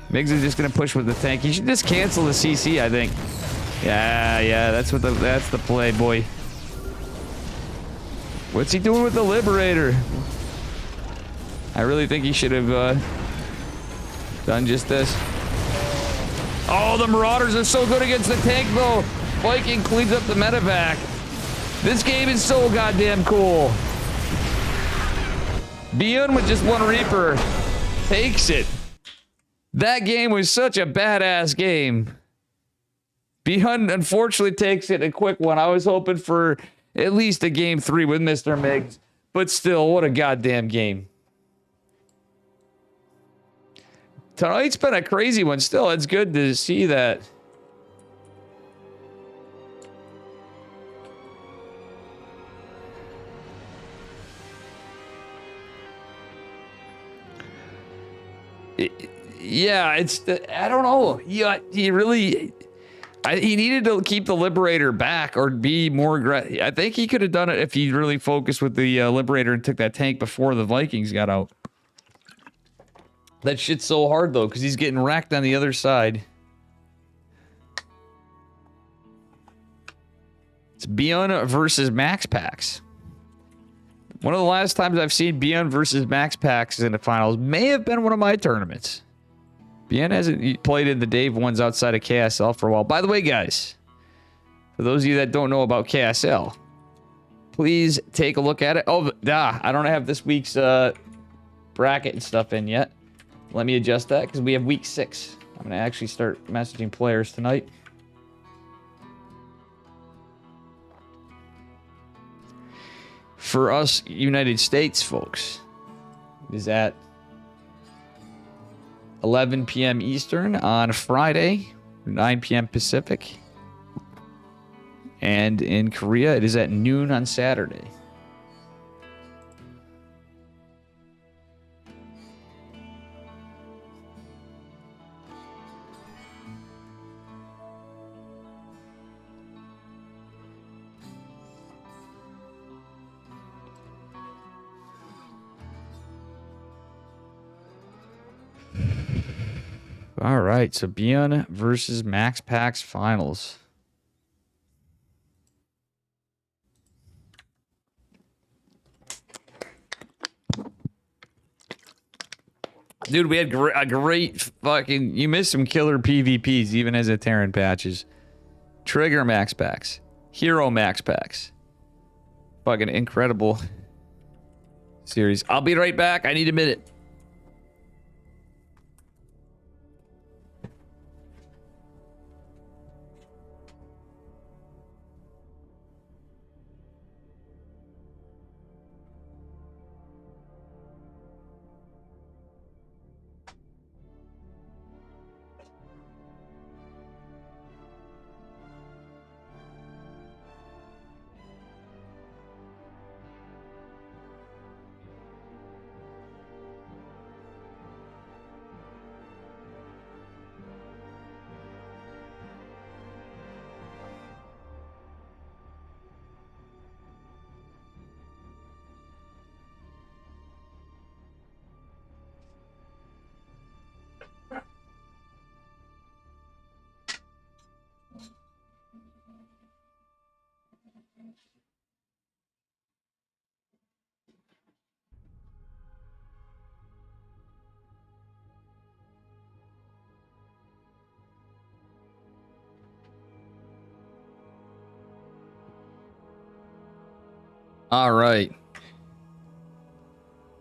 Migs is just gonna push with the tank. He should just cancel the CC, I think. Yeah, that's the play, boy. What's he doing with the Liberator? I really think he should have done just this. Oh, the Marauders are so good against the tank, though. Viking cleans up the medevac. This game is so goddamn cool. Beyond with just one Reaper takes it. That game was such a badass game. Beyond unfortunately takes it a quick one. I was hoping for at least a game 3 with Mr. Migs, but still, what a goddamn game. Tonight's been a crazy one. Still, it's good to see that. Yeah, I don't know. Yeah, he really... he needed to keep the Liberator back or be more aggressive. I think he could have done it if he really focused with the Liberator and took that tank before the Vikings got out. That shit's so hard, though, because he's getting racked on the other side. It's Beyond versus Max Packs. One of the last times I've seen Beyond versus Max Packs in the finals may have been one of my tournaments. Beyond hasn't played in the Dave ones outside of KSL for a while. By the way, guys, for those of you that don't know about KSL, please take a look at it. Oh, I don't have this week's bracket and stuff in yet. Let me adjust that because we have week 6. I'm going to actually start messaging players tonight. For us United States folks, it is at 11 p.m. Eastern on Friday, 9 p.m. Pacific. And in Korea, it is at noon on Saturday. All right, so Beyond versus Max Packs finals. Dude, we had a great fucking... You missed some killer PvPs, even as a Terran patches. Trigger Max Packs. Hero Max Packs. Fucking incredible series. I'll be right back. I need a minute. All right.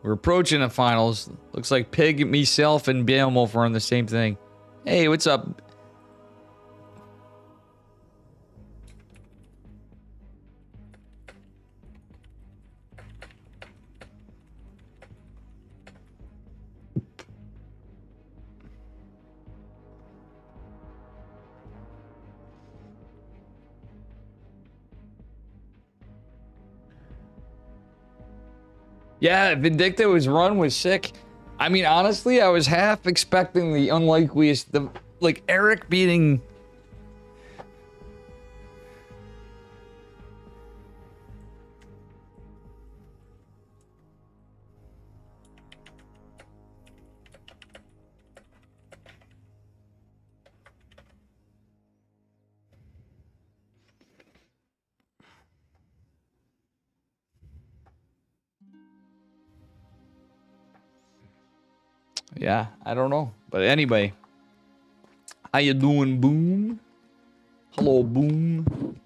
We're approaching the finals. Looks like Pig, myself, and Beowulf are on the same thing. Hey, what's up? Yeah, Vindicta's run was sick. I mean, honestly, I was half expecting the unlikeliest, like Eric beating. Yeah, I don't know. But anyway. How you doing, Boom? Hello, Boom.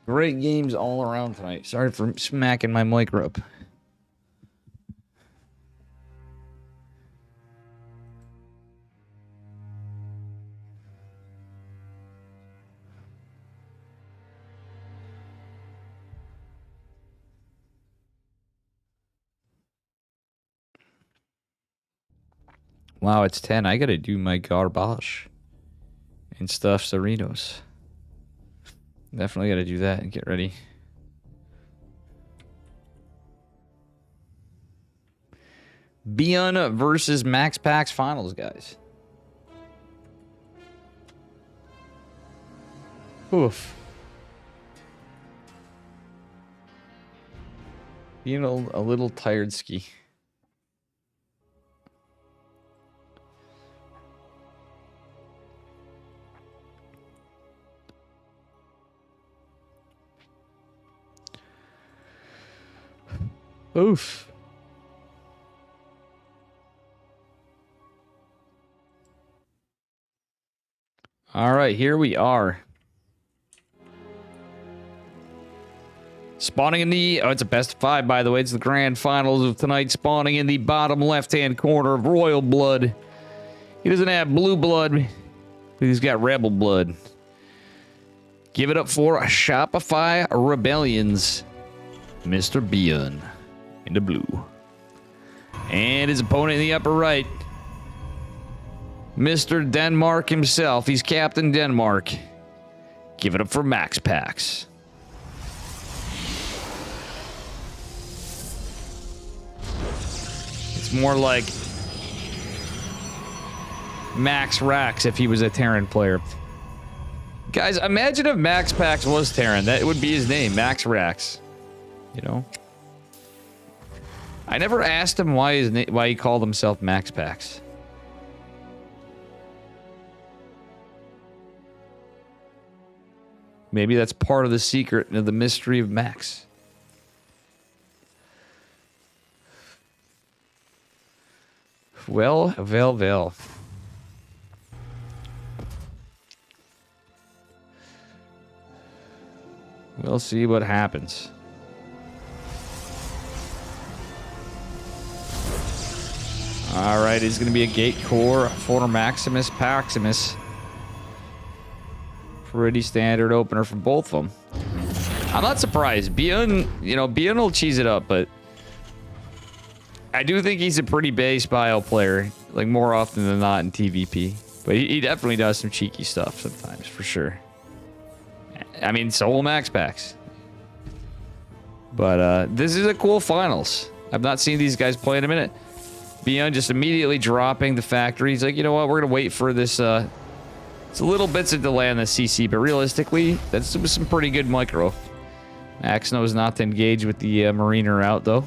Great games all around tonight. Sorry for smacking my mic up. Wow, it's 10. I gotta do my garbage and stuff, Cerritos. Definitely gotta do that and get ready. Beyond versus Max Packs finals, guys. Oof. Being a little tired ski. Oof. All right, here we are. Spawning in the... Oh, it's a best of 5, by the way. It's the grand finals of tonight. Spawning in the bottom left-hand corner of Royal Blood. He doesn't have blue blood, but he's got rebel blood. Give it up for Shopify Rebellions. Mr. Bion in the blue. And his opponent in the upper right. Mr. Denmark himself. He's Captain Denmark Give it up for Max Packs. It's more like Max Rax if he was a Terran player. Guys, imagine if Max Packs was Terran. That would be his name, Max Rax. You know? I never asked him why he called himself Max Packs. Maybe that's part of the secret and the mystery of Max. Well. We'll see what happens. Alright, he's going to be a Gate Core for Maximus Paximus. Pretty standard opener for both of them. I'm not surprised. Bion, you know, Bion will cheese it up, but I do think he's a pretty base bio player, like more often than not in TVP. But he definitely does some cheeky stuff sometimes, for sure. I mean, so will Max Packs. But this is a cool finals. I've not seen these guys play in a minute. Bion just immediately dropping the factory. He's like, you know what, we're going to wait for this. It's a little bits of delay on the CC, but realistically, that's some pretty good micro. Max knows not to engage with the Mariner out, though.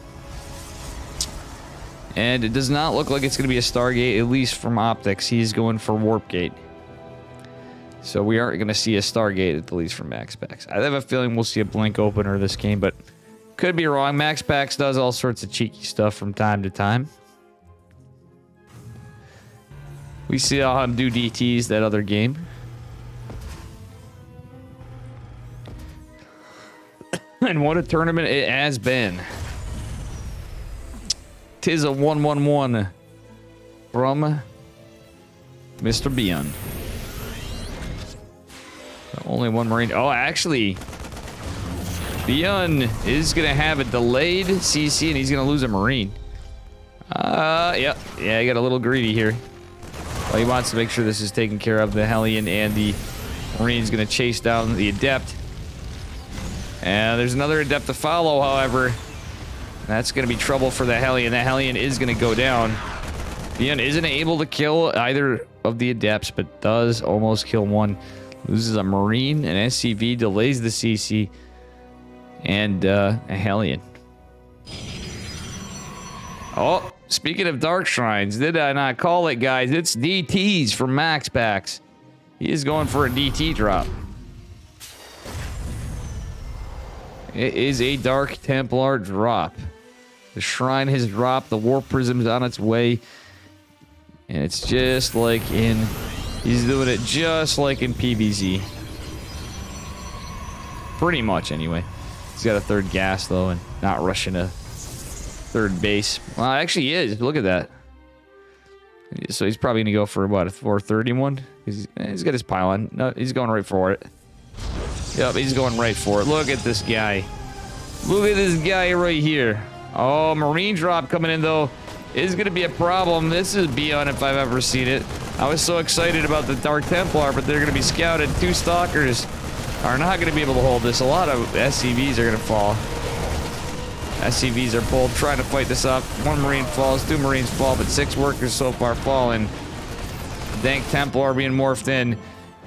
And it does not look like it's going to be a Stargate, at least from optics. He's going for Warp Gate. So we aren't going to see a Stargate, at least from Max Packs. I have a feeling we'll see a Blink opener this game, but could be wrong. Max Packs does all sorts of cheeky stuff from time to time. We saw him do DTs that other game. And what a tournament it has been. Tis a 1-1-1 from Mr. Bion. Only one Marine. Oh, actually, Bion is going to have a delayed CC and he's going to lose a Marine. Yeah, he got a little greedy here. Well, he wants to make sure this is taken care of. The Hellion and the Marine's going to chase down the Adept. And there's another Adept to follow, however. That's going to be trouble for the Hellion. The Hellion is going to go down. Bion isn't able to kill either of the Adepts, but does almost kill one. Loses a Marine, an SCV, delays the CC, and a Hellion. Oh, speaking of Dark Shrines, did I not call it, guys? It's DTs from Max Packs. He is going for a DT drop. It is a Dark Templar drop. The Shrine has dropped. The Warp Prism's on its way. And it's just like in... He's doing it just like in PBZ. Pretty much, anyway. He's got a third gas, though, and not rushing a third base. Well, actually, he is. Look at that. So he's probably going to go for, what, a 431? He's got his pylon. No, he's going right for it. Yep, he's going right for it. Look at this guy. Look at this guy right here. Oh, Marine drop coming in, though, is going to be a problem. This is Bion if I've ever seen it. I was so excited about the Dark Templar, but they're going to be scouted. Two Stalkers are not going to be able to hold this. A lot of SCVs are going to fall. SCVs are pulled, trying to fight this up. One Marine falls, two Marines fall, but 6 workers so far fallen. Dank Templar being morphed in.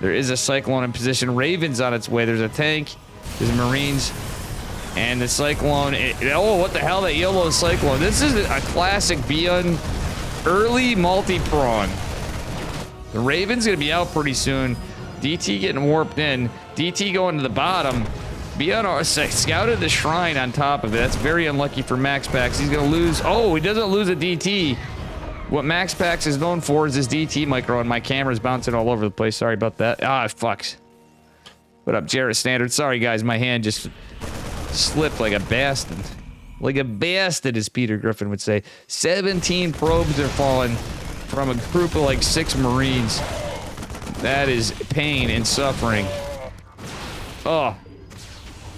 There is a Cyclone in position. Raven's on its way. There's a tank. There's Marines. And the Cyclone... oh, what the hell? That yellow Cyclone. This is a classic Bion early multi-prong. The Raven's going to be out pretty soon. DT getting warped in. DT going to the bottom. Bion scouted the Shrine on top of it. That's very unlucky for Max Packs. He's going to lose... oh, he doesn't lose a DT. What Max Packs is known for is this DT micro, and my camera's bouncing all over the place. Sorry about that. Ah, fucks. What up, Jarrett Standard? Sorry, guys. My hand just slipped like a bastard. Like a bastard, as Peter Griffin would say. 17 probes are falling from a group of like 6 Marines. That is pain and suffering. Oh.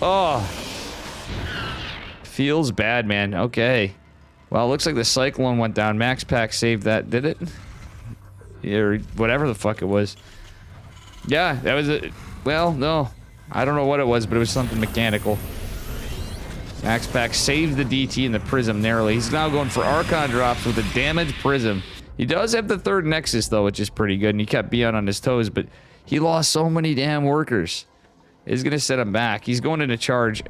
Oh. Feels bad, man. Okay. Well, it looks like the Cyclone went down. Max Pack saved that, did it? Yeah, or whatever the fuck it was. Yeah, that was it. Well, no. I don't know what it was, but it was something mechanical. Max Pack saved the DT and the Prism narrowly. He's now going for Archon drops with a damaged Prism. He does have the third Nexus, though, which is pretty good, and he kept Beyond on his toes, but he lost so many damn workers. It's going to set him back. He's going into charge.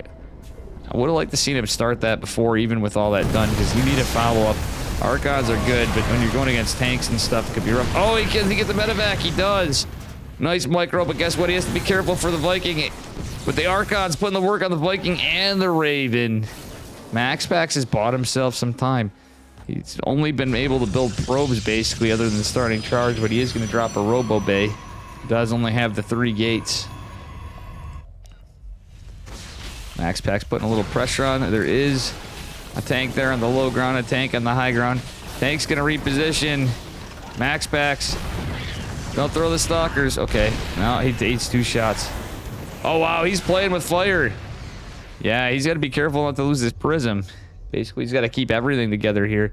I would have liked to seen him start that before, even with all that done, because you need a follow-up. Archons are good, but when you're going against tanks and stuff, it could be rough. Oh, he get the medevac. He does. Nice micro, but guess what? He has to be careful for the Viking. With the Archons putting the work on the Viking and the Raven. Max Pax has bought himself some time. He's only been able to build probes, basically, other than starting charge, but he is going to drop a Robo Bay. He does only have the 3 gates. Max Pack's putting a little pressure on. There is a tank there on the low ground, a tank on the high ground. Tank's gonna reposition. Max Packs. Don't throw the stalkers. Okay. No, he takes 2 shots. Oh, wow. He's playing with fire. Yeah, he's got to be careful not to lose his Prism. Basically, he's got to keep everything together here.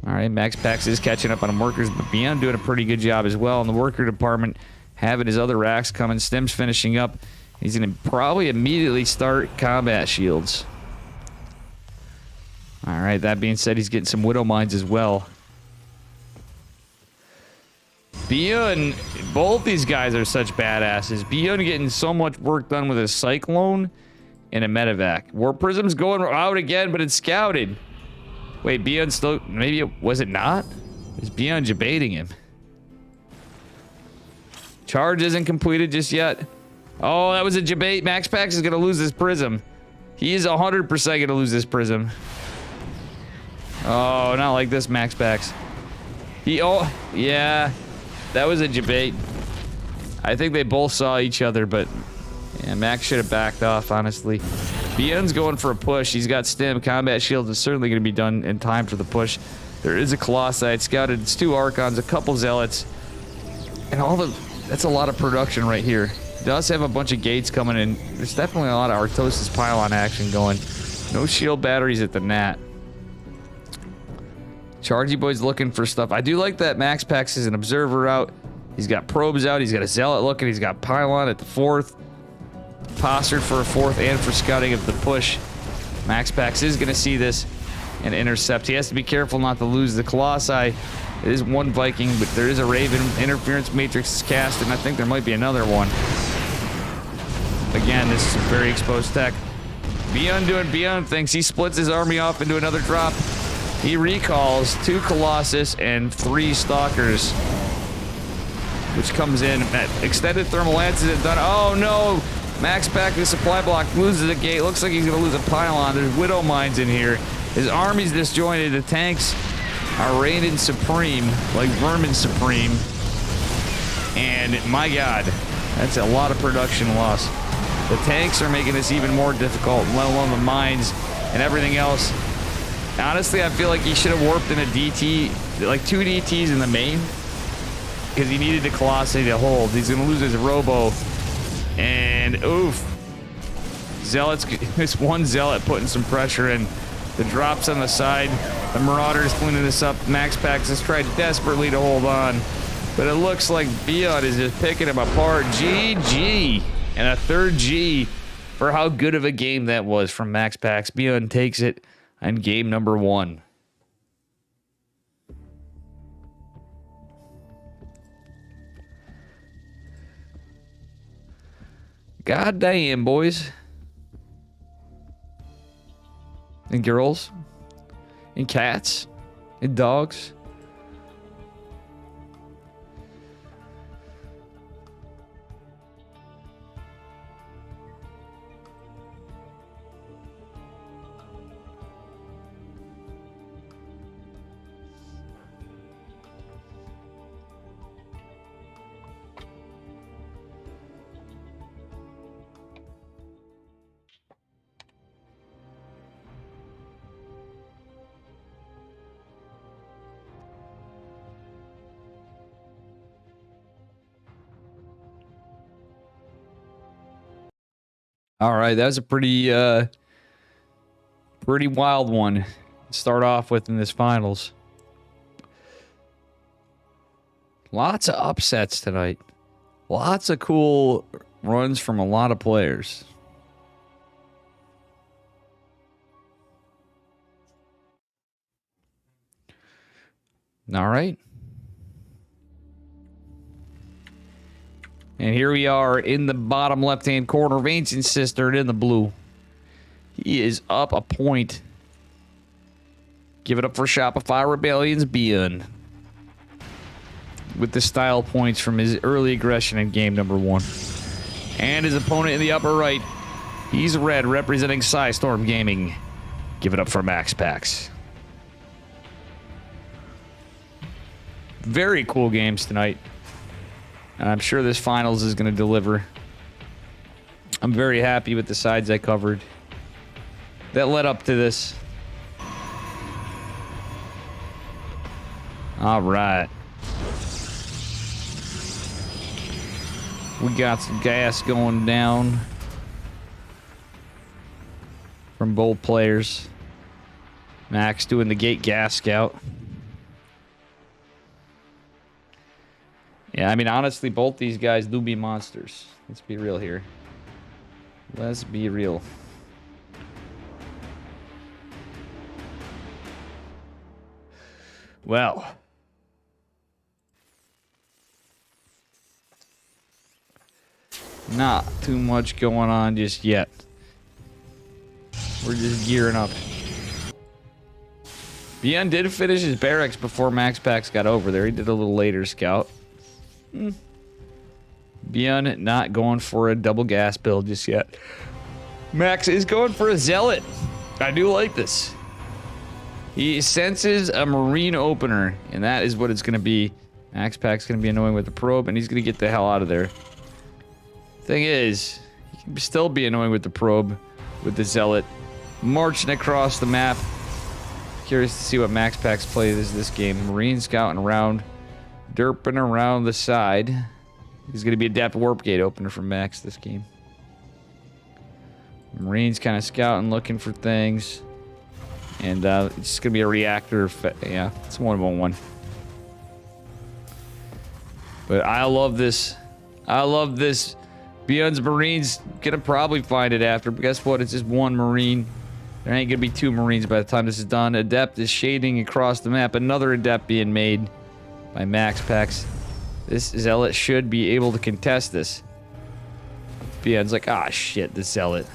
All right, Max Pax is catching up on him workers, but Beyond doing a pretty good job as well in the worker department, having his other racks coming. Stim's finishing up. He's going to probably immediately start combat shields. All right, that being said, he's getting some Widow Mines as well. Beyond, both these guys are such badasses. Beyond getting so much work done with a Cyclone and a Medevac. War Prism's going out again, but it's scouted. Wait, Beyond still, maybe was it not? Is Beyond debating him? Charge isn't completed just yet. Oh, that was a debate. Max Pax is going to lose this Prism. He is 100% going to lose this Prism. Oh, not like this, Max Pax. Oh, yeah. That was a debate. I think they both saw each other, but yeah, Max should have backed off, honestly. Beyond's going for a push. He's got Stim. Combat Shield is certainly going to be done in time for the push. There is a Colossi scouted. It's 2 Archons, a couple Zealots. And that's a lot of production right here. He does have a bunch of gates coming in. There's definitely a lot of Artosis pylon action going. No shield batteries at the Nat. Chargy Boy's looking for stuff. I do like that Max Pax is an observer out. He's got probes out. He's got a Zealot looking. He's got pylon at the 4th. Postured for a 4th and for scouting of the push. Max Pax is going to see this and intercept. He has to be careful not to lose the Colossi. It is 1 Viking, but there is a Raven. Interference Matrix is cast, and I think there might be another one. Again, this is a very exposed tech. Beyond doing Beyond things. He splits his army off into another drop. He recalls 2 Colossus and 3 Stalkers, which comes in. Extended Thermal Lances have done. Oh no! Max back to the supply block, loses a gate. Looks like he's gonna lose a pylon. There's Widow Mines in here. His army's disjointed. The tanks are reigning supreme, like vermin supreme. And my God, that's a lot of production loss. The tanks are making this even more difficult, let alone the mines and everything else. Honestly, I feel like he should have warped in a DT, like 2 DTs in the main, because he needed the Colossi to hold. He's going to lose his Robo, and oof. Zealots, this 1 Zealot putting some pressure in. The drops on the side, the Marauders cleaning this up. Max Pax has tried desperately to hold on, but it looks like Beyond is just picking him apart. GG, and a 3rd G for how good of a game that was from Max Pax. Beyond takes it. And game number 1. God damn, boys. And girls. And cats. And dogs. All right, that was a pretty wild one to start off with in this finals. Lots of upsets tonight. Lots of cool runs from a lot of players. All right. And here we are in the bottom left-hand corner of Ancient Sister in the blue. He is up a point. Give it up for Shopify Rebellion's Bian. With the style points from his early aggression in game number 1. And his opponent in the upper right. He's red, representing Psystorm Gaming. Give it up for Max Pax. Very cool games tonight. I'm sure this finals is going to deliver. I'm very happy with the sides I covered that led up to this. All right. We got some gas going down from both players. Max doing the gate gas scout. Yeah, I mean, honestly, both these guys do be monsters. Let's be real here. Let's be real. Well. Not too much going on just yet. We're just gearing up. Bian did finish his barracks before Max Pax got over there. He did a little later scout. Bian not going for a double gas build just yet. Max is going for a zealot. I do like this. He senses a marine opener, and that is what it's going to be. Max Pack's going to be annoying with the probe, and he's going to get the hell out of there. Thing is, he can still be annoying with the probe, with the zealot. Marching across the map. Curious to see what Max Pack's play is this game. Marine scouting around. Derping around the side. He's going to be adept warp gate opener for Max this game. Marine's kind of scouting, looking for things. And it's going to be a reactor. Yeah, it's 1-1-1. But I love this. I love this. Bian's Marine's going to probably find it after. But guess what? It's just one Marine. There ain't going to be two Marines by the time this is done. Adept is shading across the map. Another Adept being made by Max Pax. This Zealot should be able to contest this. Bian's like, ah, shit, the Zealot.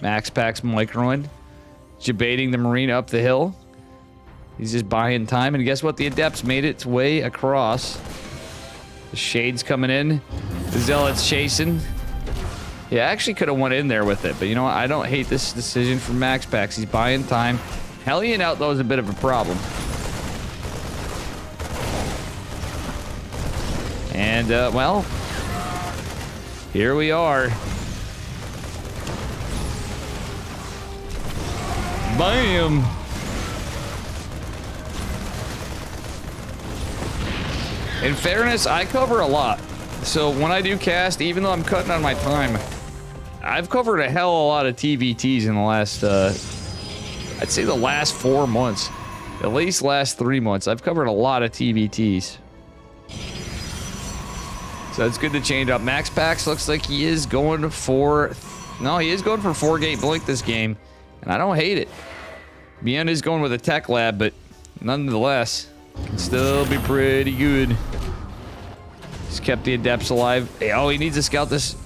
Max Pax microing. Debating the Marine up the hill. He's just buying time. And guess what? The Adept's made its way across. The Shade's coming in. The Zealot's chasing. Yeah, I actually could have went in there with it. But you know what? I don't hate this decision from Max Pax. He's buying time. Hellion out, though, is a bit of a problem. And, well, here we are. Bam! In fairness, I cover a lot. So when I do cast, even though I'm cutting on my time, I've covered a hell of a lot of TVTs in the last, I'd say the last 4 months. At least last 3 months. I've covered a lot of TVTs. So it's good to change up. Max Pax looks like he is going for... No, he is going for 4-gate blink this game. And I don't hate it. Bian is going with a tech lab, but nonetheless, can still be pretty good. He's kept the Adepts alive. Hey, oh, he needs to scout this.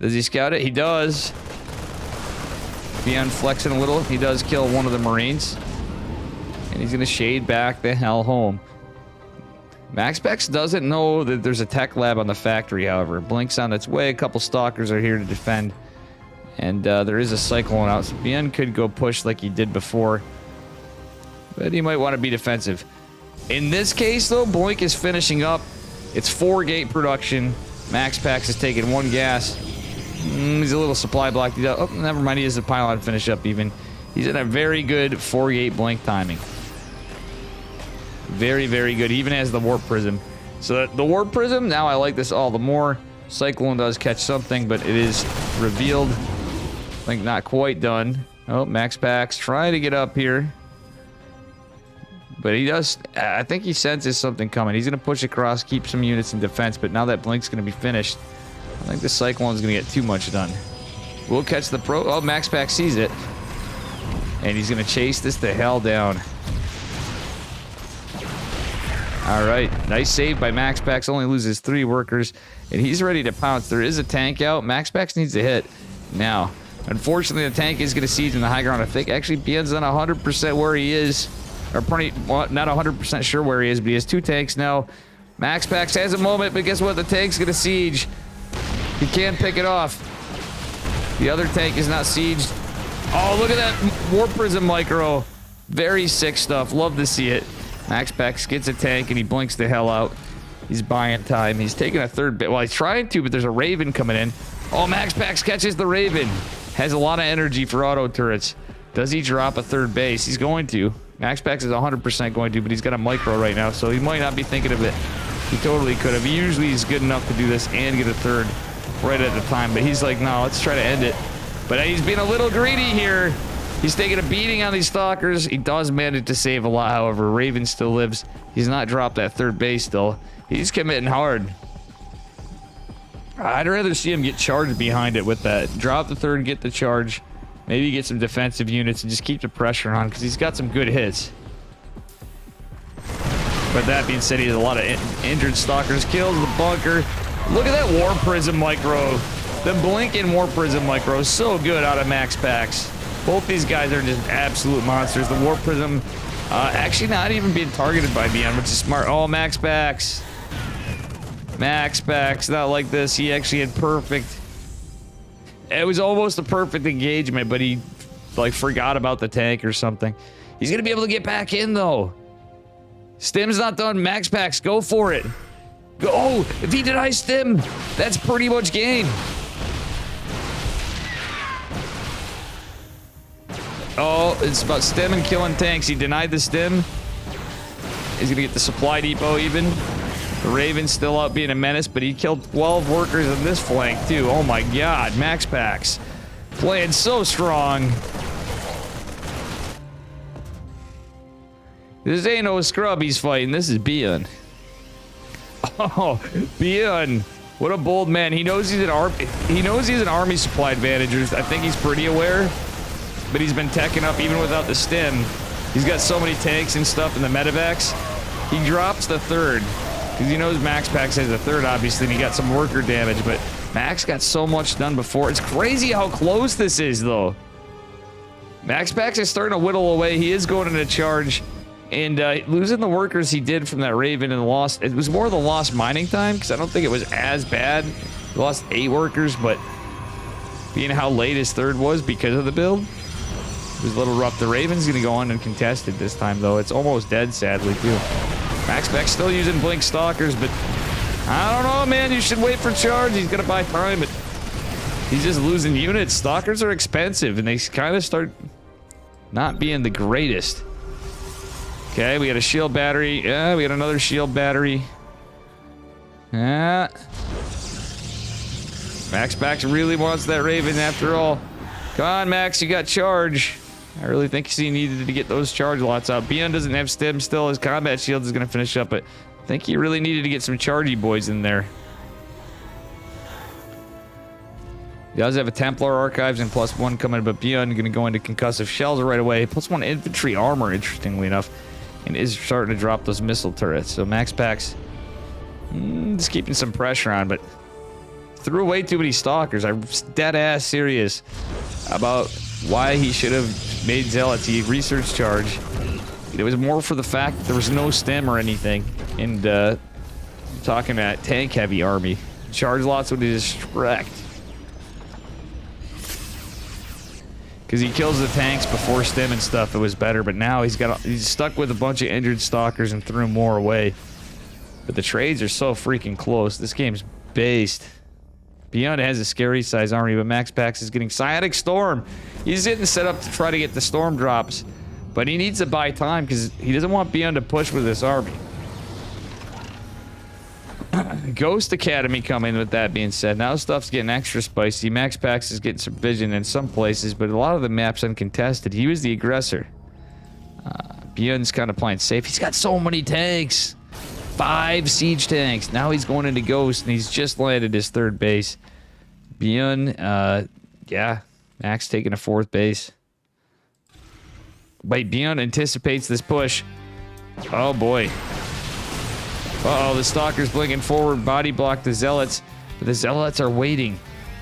Does he scout it? He does. Bian flexing a little. He does kill one of the Marines. And he's going to shade back the hell home. Max Pax doesn't know that there's a tech lab on the factory, however. Blink's on its way. A couple stalkers are here to defend. And there is a cyclone out. So Bian could go push like he did before. But he might want to be defensive. In this case, though, Blink is finishing up. It's 4-gate production. Max Pax is taking 1 gas. He's a little supply block. Oh, never mind. He has a pylon finish up even. He's in a very good 4-gate Blink timing. Very, very good. He even has the Warp Prism. So the Warp Prism, now I like this all the more. Cyclone does catch something, but it is revealed. I think not quite done. Oh, Max Pax trying to get up here. But he does, I think he senses something coming. He's going to push across, keep some units in defense, but now that Blink's going to be finished, I think the Cyclone's going to get too much done. We'll catch the pro. Oh, Max Pack sees it. And he's going to chase this the hell down. All right, nice save by Max Pax. Only loses 3 workers, and he's ready to pounce. There is a tank out. Max Pax needs to hit now. Unfortunately, the tank is going to siege in the high ground. I think actually Bien's not 100% where he is, or pretty well, not 100% sure where he is, but he has 2 tanks now. Max Pax has a moment, but guess what? The tank's going to siege. He can't pick it off. The other tank is not sieged. Oh, look at that Warp Prism Micro. Very sick stuff. Love to see it. Max Pax gets a tank and he blinks the hell out. He's buying time. He's taking a 3rd bit. Well, he's trying to, but there's a Raven coming in. Oh, Max Pax catches the Raven. Has a lot of energy for auto turrets. Does he drop a 3rd base? He's going to. Max Pax is 100% going to, but he's got a micro right now, so he might not be thinking of it. He totally could have. He usually is good enough to do this and get a 3rd right at the time, but he's like, no, let's try to end it. But he's being a little greedy here. He's taking a beating on these stalkers. He does manage to save a lot, however. Raven still lives. He's not dropped that 3rd base still. He's committing hard. I'd rather see him get charged behind it with that. Drop the 3rd, get the charge. Maybe get some defensive units and just keep the pressure on because he's got some good hits. But that being said, he has a lot of injured stalkers. Kills the bunker. Look at that War Prism Micro. The Blink and War Prism Micro is so good out of Max Pax. Both these guys are just absolute monsters. The War Prism actually not even being targeted by Beyond, which is smart. Oh, Max Pax. Max Pax, not like this. He actually had perfect. It was almost a perfect engagement, but he like forgot about the tank or something. He's gonna be able to get back in though. Stim's not done. Max Pax, go for it. Go. Oh, if he denies Stim, that's pretty much game. Oh, it's about Stim and killing tanks. He denied the Stim. He's gonna get the supply depot even. The Raven's still out being a menace, but he killed 12 workers on this flank too. Oh my god, Max Pax. Playing so strong. This ain't no scrub he's fighting. This is Bion. Oh, Bion. What a bold man. He knows he's an army supply advantage. I think he's pretty aware. But he's been teching up even without the Stim. He's got so many tanks and stuff in the medevacs. He drops the 3rd. Because he knows Max Pax has the 3rd, obviously, and he got some worker damage. But Max got so much done before. It's crazy how close this is, though. Max Pax is starting to whittle away. He is going into charge. And losing the workers he did from that Raven and the loss, it was more the lost mining time, because I don't think it was as bad. He lost 8 workers, but being how late his 3rd was because of the build, it was a little rough. The Raven's going to go on and contest it this time, though. It's almost dead, sadly, too. Max Pax still using Blink Stalkers, but I don't know, man. You should wait for charge. He's going to buy time, but he's just losing units. Stalkers are expensive, and they kind of start not being the greatest. Okay, we got a shield battery. Yeah, we got another shield battery. Yeah. Max Pax really wants that Raven after all. Come on, Max, you got charge. I really think he needed to get those charge lots out. Bion doesn't have Stim still. His combat shield is going to finish up, but I think he really needed to get some chargy boys in there. He does have a Templar Archives and +1 coming, but Bion going to go into concussive shells right away. +1 infantry armor, interestingly enough, and is starting to drop those missile turrets. So Max Pax just keeping some pressure on, but threw away too many stalkers. I'm dead ass serious about why he should have made Zealots. He research charge. It was more for the fact that there was no Stim or anything. And talking about tank heavy army. Charge lots would have just wrecked. Because he kills the tanks before Stim and stuff, it was better. But now he's stuck with a bunch of injured stalkers and threw more away. But the trades are so freaking close. This game's based. Beyond has a scary size army, but Max Pax is getting Psionic Storm. He's getting set up to try to get the storm drops. But he needs to buy time because he doesn't want Beyond to push with this army. Ghost Academy coming with that being said. Now stuff's getting extra spicy. Max Pax is getting some vision in some places, but a lot of the maps uncontested. He was the aggressor. Bion's kind of playing safe. He's got so many tanks. 5 siege tanks. Now he's going into Ghost, and he's just landed his 3rd base. Bion, yeah. Max taking a 4th base. Wait, Bion anticipates this push. Oh, boy. Uh-oh, the Stalker's blinking forward. Body block the Zealots. But the Zealots are waiting.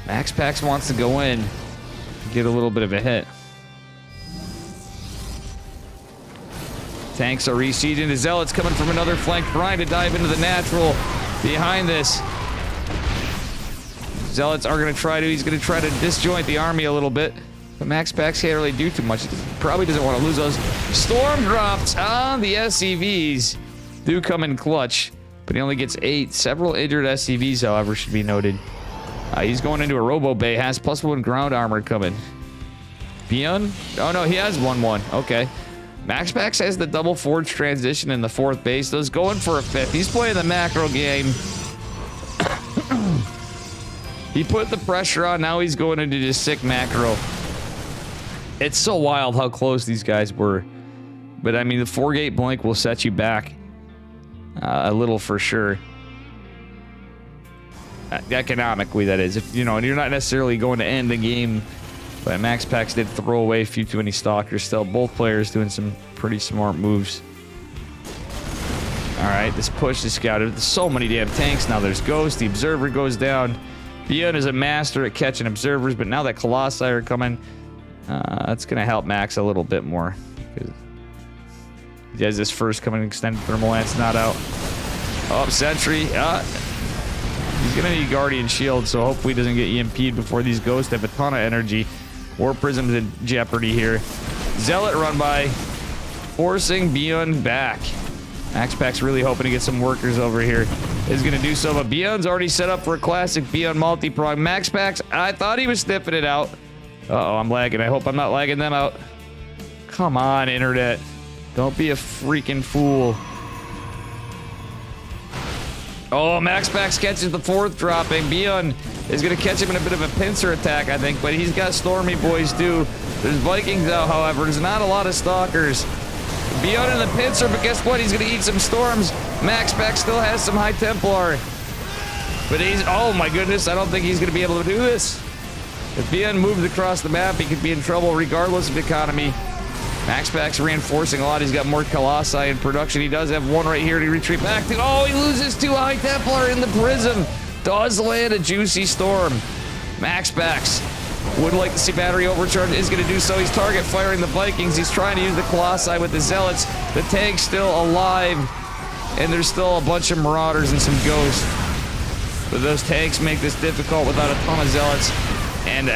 Max Pax wants to go in. Get a little bit of a hit. Tanks are resieging. The Zealots coming from another flank, trying to dive into the natural behind this. Zealots are going to try to, he's going to try to disjoint the army a little bit. But Max Pax can't really do too much. He probably doesn't want to lose those. Storm drops on the SCVs. Do come in clutch, but he only gets 8. Several injured SCVs, however, should be noted. He's going into a Robo Bay, has +1 ground armor coming. Bion? Oh no, he has 1-1. Okay. Max Pax has the double forge transition in the 4th base. Those going for a 5th. He's playing the macro game. He put the pressure on. Now he's going into just sick macro. It's so wild how close these guys were. But I mean, the 4-gate blink will set you back a little for sure. Economically, that is. If you know, and you're not necessarily going to end the game. But Max Pax did throw away a few too many stalkers still. Both players doing some pretty smart moves. Alright, this push is scouted. There's so many damn tanks now. There's Ghost. The Observer goes down. Bion is a master at catching Observers, but now that Colossi are coming, that's going to help Max a little bit more. He has this first coming extended thermal lance, not out. Oh, Sentry. He's going to need Guardian Shield, so hopefully he doesn't get EMP'd before these Ghosts have a ton of energy. War Prism's in jeopardy here. Zealot run by, forcing Bion back. Max Pax really hoping to get some workers over here. Is going to do so, but Bion's already set up for a classic Bion multi-prong. Max Pax, I thought he was sniffing it out. Uh-oh, I'm lagging. I hope I'm not lagging them out. Come on, internet. Don't be a freaking fool. Oh, Max Pax catches the 4th dropping. Bion is going to catch him in a bit of a pincer attack, I think, but he's got Stormy Boys too. There's Vikings out, however. There's not a lot of Stalkers. Bion in the pincer, but guess what? He's going to eat some storms. Max Pax still has some High Templar. But he's, oh my goodness, I don't think he's going to be able to do this. If Bion moves across the map, he could be in trouble regardless of economy. Max Pax reinforcing a lot. He's got more Colossi in production. He does have 1 right here to retreat back to. Oh, he loses 2 High Templar in the Prism. Does land a juicy storm. Max Pax would like to see battery overcharge. Is going to do so. He's target firing the Vikings. He's trying to use the Colossi with the Zealots. The tank's still alive. And there's still a bunch of Marauders and some Ghosts. But those tanks make this difficult without a ton of Zealots. And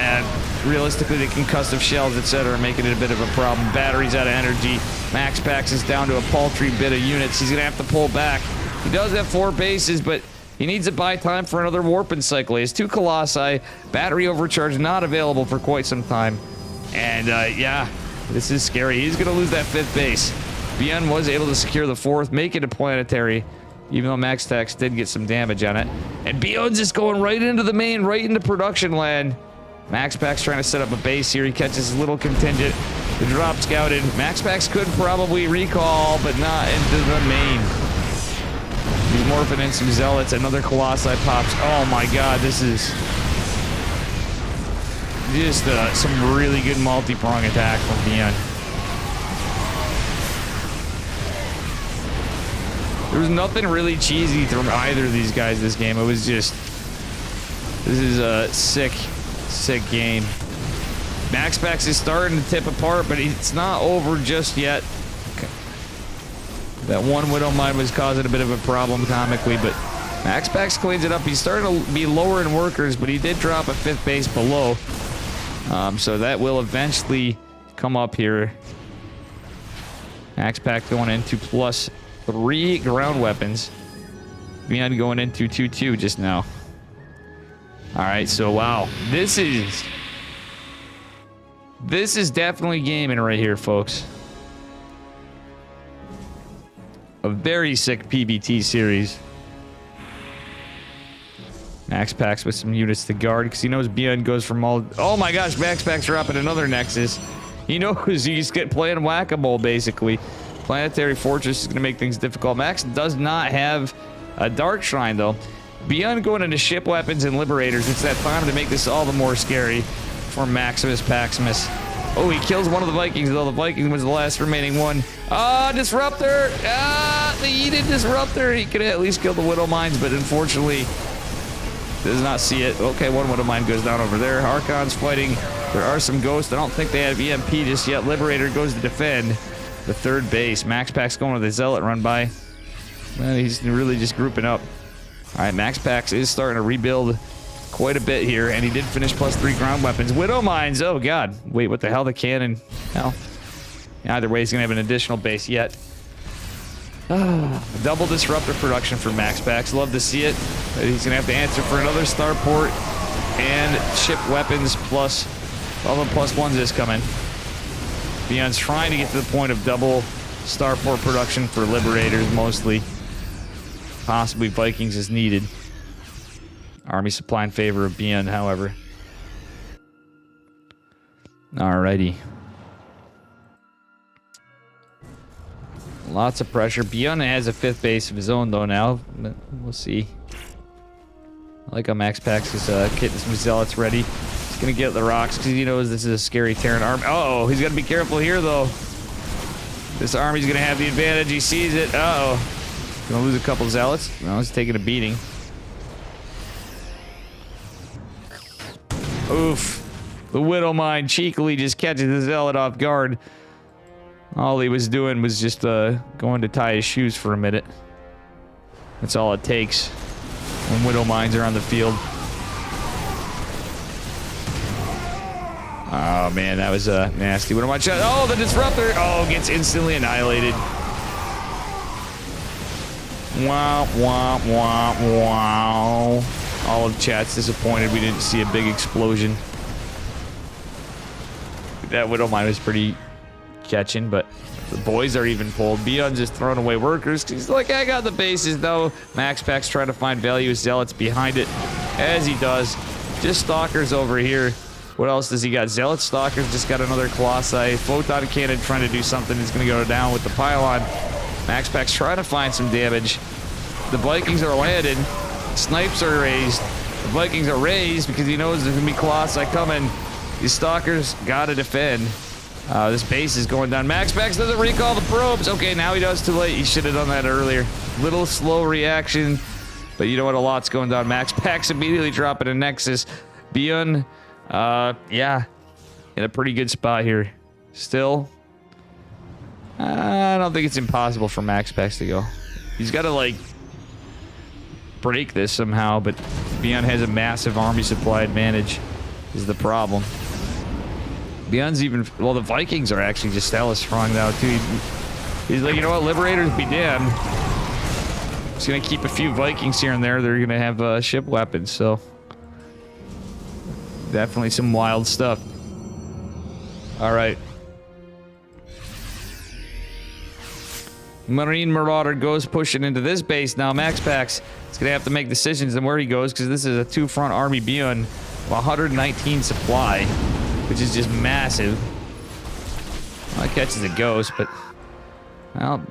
realistically, the concussive shells, etc., making it a bit of a problem. Battery's out of energy. Max Pax is down to a paltry bit of units. He's going to have to pull back. He does have 4 bases, but he needs to buy time for another warping cycle. He has 2 Colossi. Battery overcharge not available for quite some time. And, yeah, this is scary. He's going to lose that 5th base. Bion was able to secure the 4th, make it a planetary, even though Max Pax did get some damage on it. And Bion's just going right into the main, right into production land. Max Pax trying to set up a base here. He catches his little contingent. The drop scouted. Max Pax could probably recall, but not into the main. He's morphing in some Zealots. Another Colossi pops. Oh my god, this is just some really good multi-prong attack from Bion. There was nothing really cheesy from either of these guys this game. It was just, this is a sick game. Max Pax is starting to tip apart, but it's not over just yet. Okay. That 1 Widow Mine was causing a bit of a problem comically, but Max Pax cleans it up. He's starting to be lower in workers, but he did drop a 5th base below. So that will eventually come up here. Max Pax going into +3 ground weapons. Bion going into 2-2 just now. Alright, so wow. This is definitely gaming right here, folks. A very sick PBT series. Max Pax with some units to guard because he knows Bion goes from all. Oh my gosh, Max Pax dropping another Nexus. He knows he's playing whack-a-mole basically. Planetary Fortress is going to make things difficult. Max does not have a Dark Shrine, though. Beyond going into ship weapons and Liberators, it's that time to make this all the more scary for Maximus Paximus. Oh, he kills one of the Vikings, though. The Viking was the last remaining one. Ah, Disruptor! Ah, the Eden Disruptor! He could at least kill the Widow Mines, but unfortunately does not see it. Okay, one Widow Mine goes down over there. Archon's fighting. There are some ghosts. I don't think they have EMP just yet. Liberator goes to defend the third base. Max Pack's going with a Zealot run by. Well, he's really just grouping up. All right, Max Pax is starting to rebuild quite a bit here, and he did finish +3 ground weapons. Widow Mines, oh god. Wait, what the hell? The cannon. Hell. Either way, he's going to have an additional base yet. Double Disruptor production for Max Pax. Love to see it. But he's going to have to answer for another Starport and ship weapons plus all the +1s is coming. Beyond's trying to get to the point of double Starport production for Liberators mostly. Possibly Vikings is needed. Army supply in favor of Beyond, however. Alrighty. Lots of pressure. Beyond has a 5th base of his own, though, now. But we'll see. I like how Max Pax is getting some Zealots ready. He's going to get the rocks because he knows this is a scary Terran army. Uh-oh, he's got to be careful here, though. This army's going to have the advantage. He sees it. Uh-oh. Gonna lose a couple Zealots. No, he's taking a beating. Oof. The Widow Mine cheekily just catches the Zealot off guard. All he was doing was just going to tie his shoes for a minute. That's all it takes when Widow Mines are on the field. Oh man, that was a nasty Widow Mine shot. Oh, the Disruptor! Oh, gets instantly annihilated. Wow, wow, wow, wow. All of chat's disappointed we didn't see a big explosion. That Widow Mine was pretty catching, but the boys are even pulled. Beyond's just throwing away workers. He's like, I got the bases, though. Max Pack's trying to find value. Zealots behind it, as he does. Just Stalkers over here. What else does he got? Zealot Stalkers just got another Colossi. Photon Cannon trying to do something. He's going to go down with the pylon. Max Pack's trying to find some damage. The Vikings are landed. Snipes are raised. The Vikings are raised because he knows there's going to be Colossi coming. These Stalkers got to defend. This base is going down. Max Pax doesn't recall the probes. Okay, now he does too late. He should have done that earlier. Little slow reaction. But you know what? A lot's going down. Max Pax immediately dropping a Nexus. Beyond, yeah, in a pretty good spot here. Still, I don't think it's impossible for Max Pax to go. He's got to, like, break this somehow, but Beyond has a massive army supply advantage is the problem. Beyond's even, well, the Vikings are actually just hella strong now, too. He's like, you know what, Liberators be damned. He's gonna keep a few Vikings here and there. They're gonna have ship weapons, so definitely some wild stuff. All right. Marine Marauder goes pushing into this base now. Max Pax is gonna have to make decisions on where he goes because this is a two-front army Beyond 119 supply, which is just massive. Well, it catches a ghost, but well,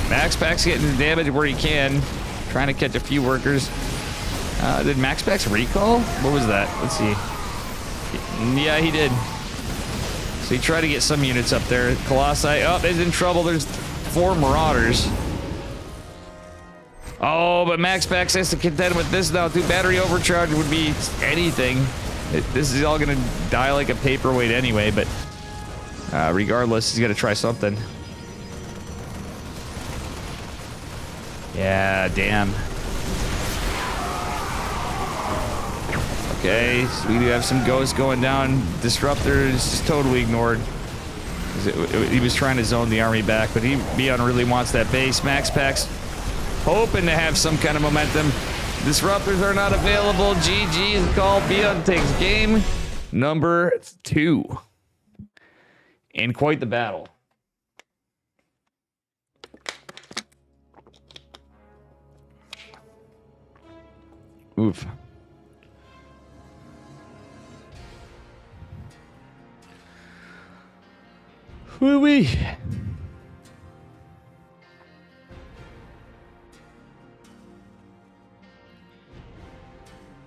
Max Pax getting the damage where he can, trying to catch a few workers. Did Max Pax recall? What was that? Let's see. Yeah, he did. So he tried to get some units up there. Colossi, oh, he's in trouble. There's 4 Marauders. Oh, but Max Pax has to contend with this now. 2 battery overcharge would be anything. This is all gonna die like a paperweight anyway, but regardless, he's gotta try something. Yeah, damn. Okay, so we do have some ghosts going down. Disruptor is just totally ignored. He was trying to zone the army back, but Beyond really wants that base. Max Pax hoping to have some kind of momentum. Disruptors are not available. GG is called. Beyond takes game number 2. And quite the battle. Oof. Woo-wee.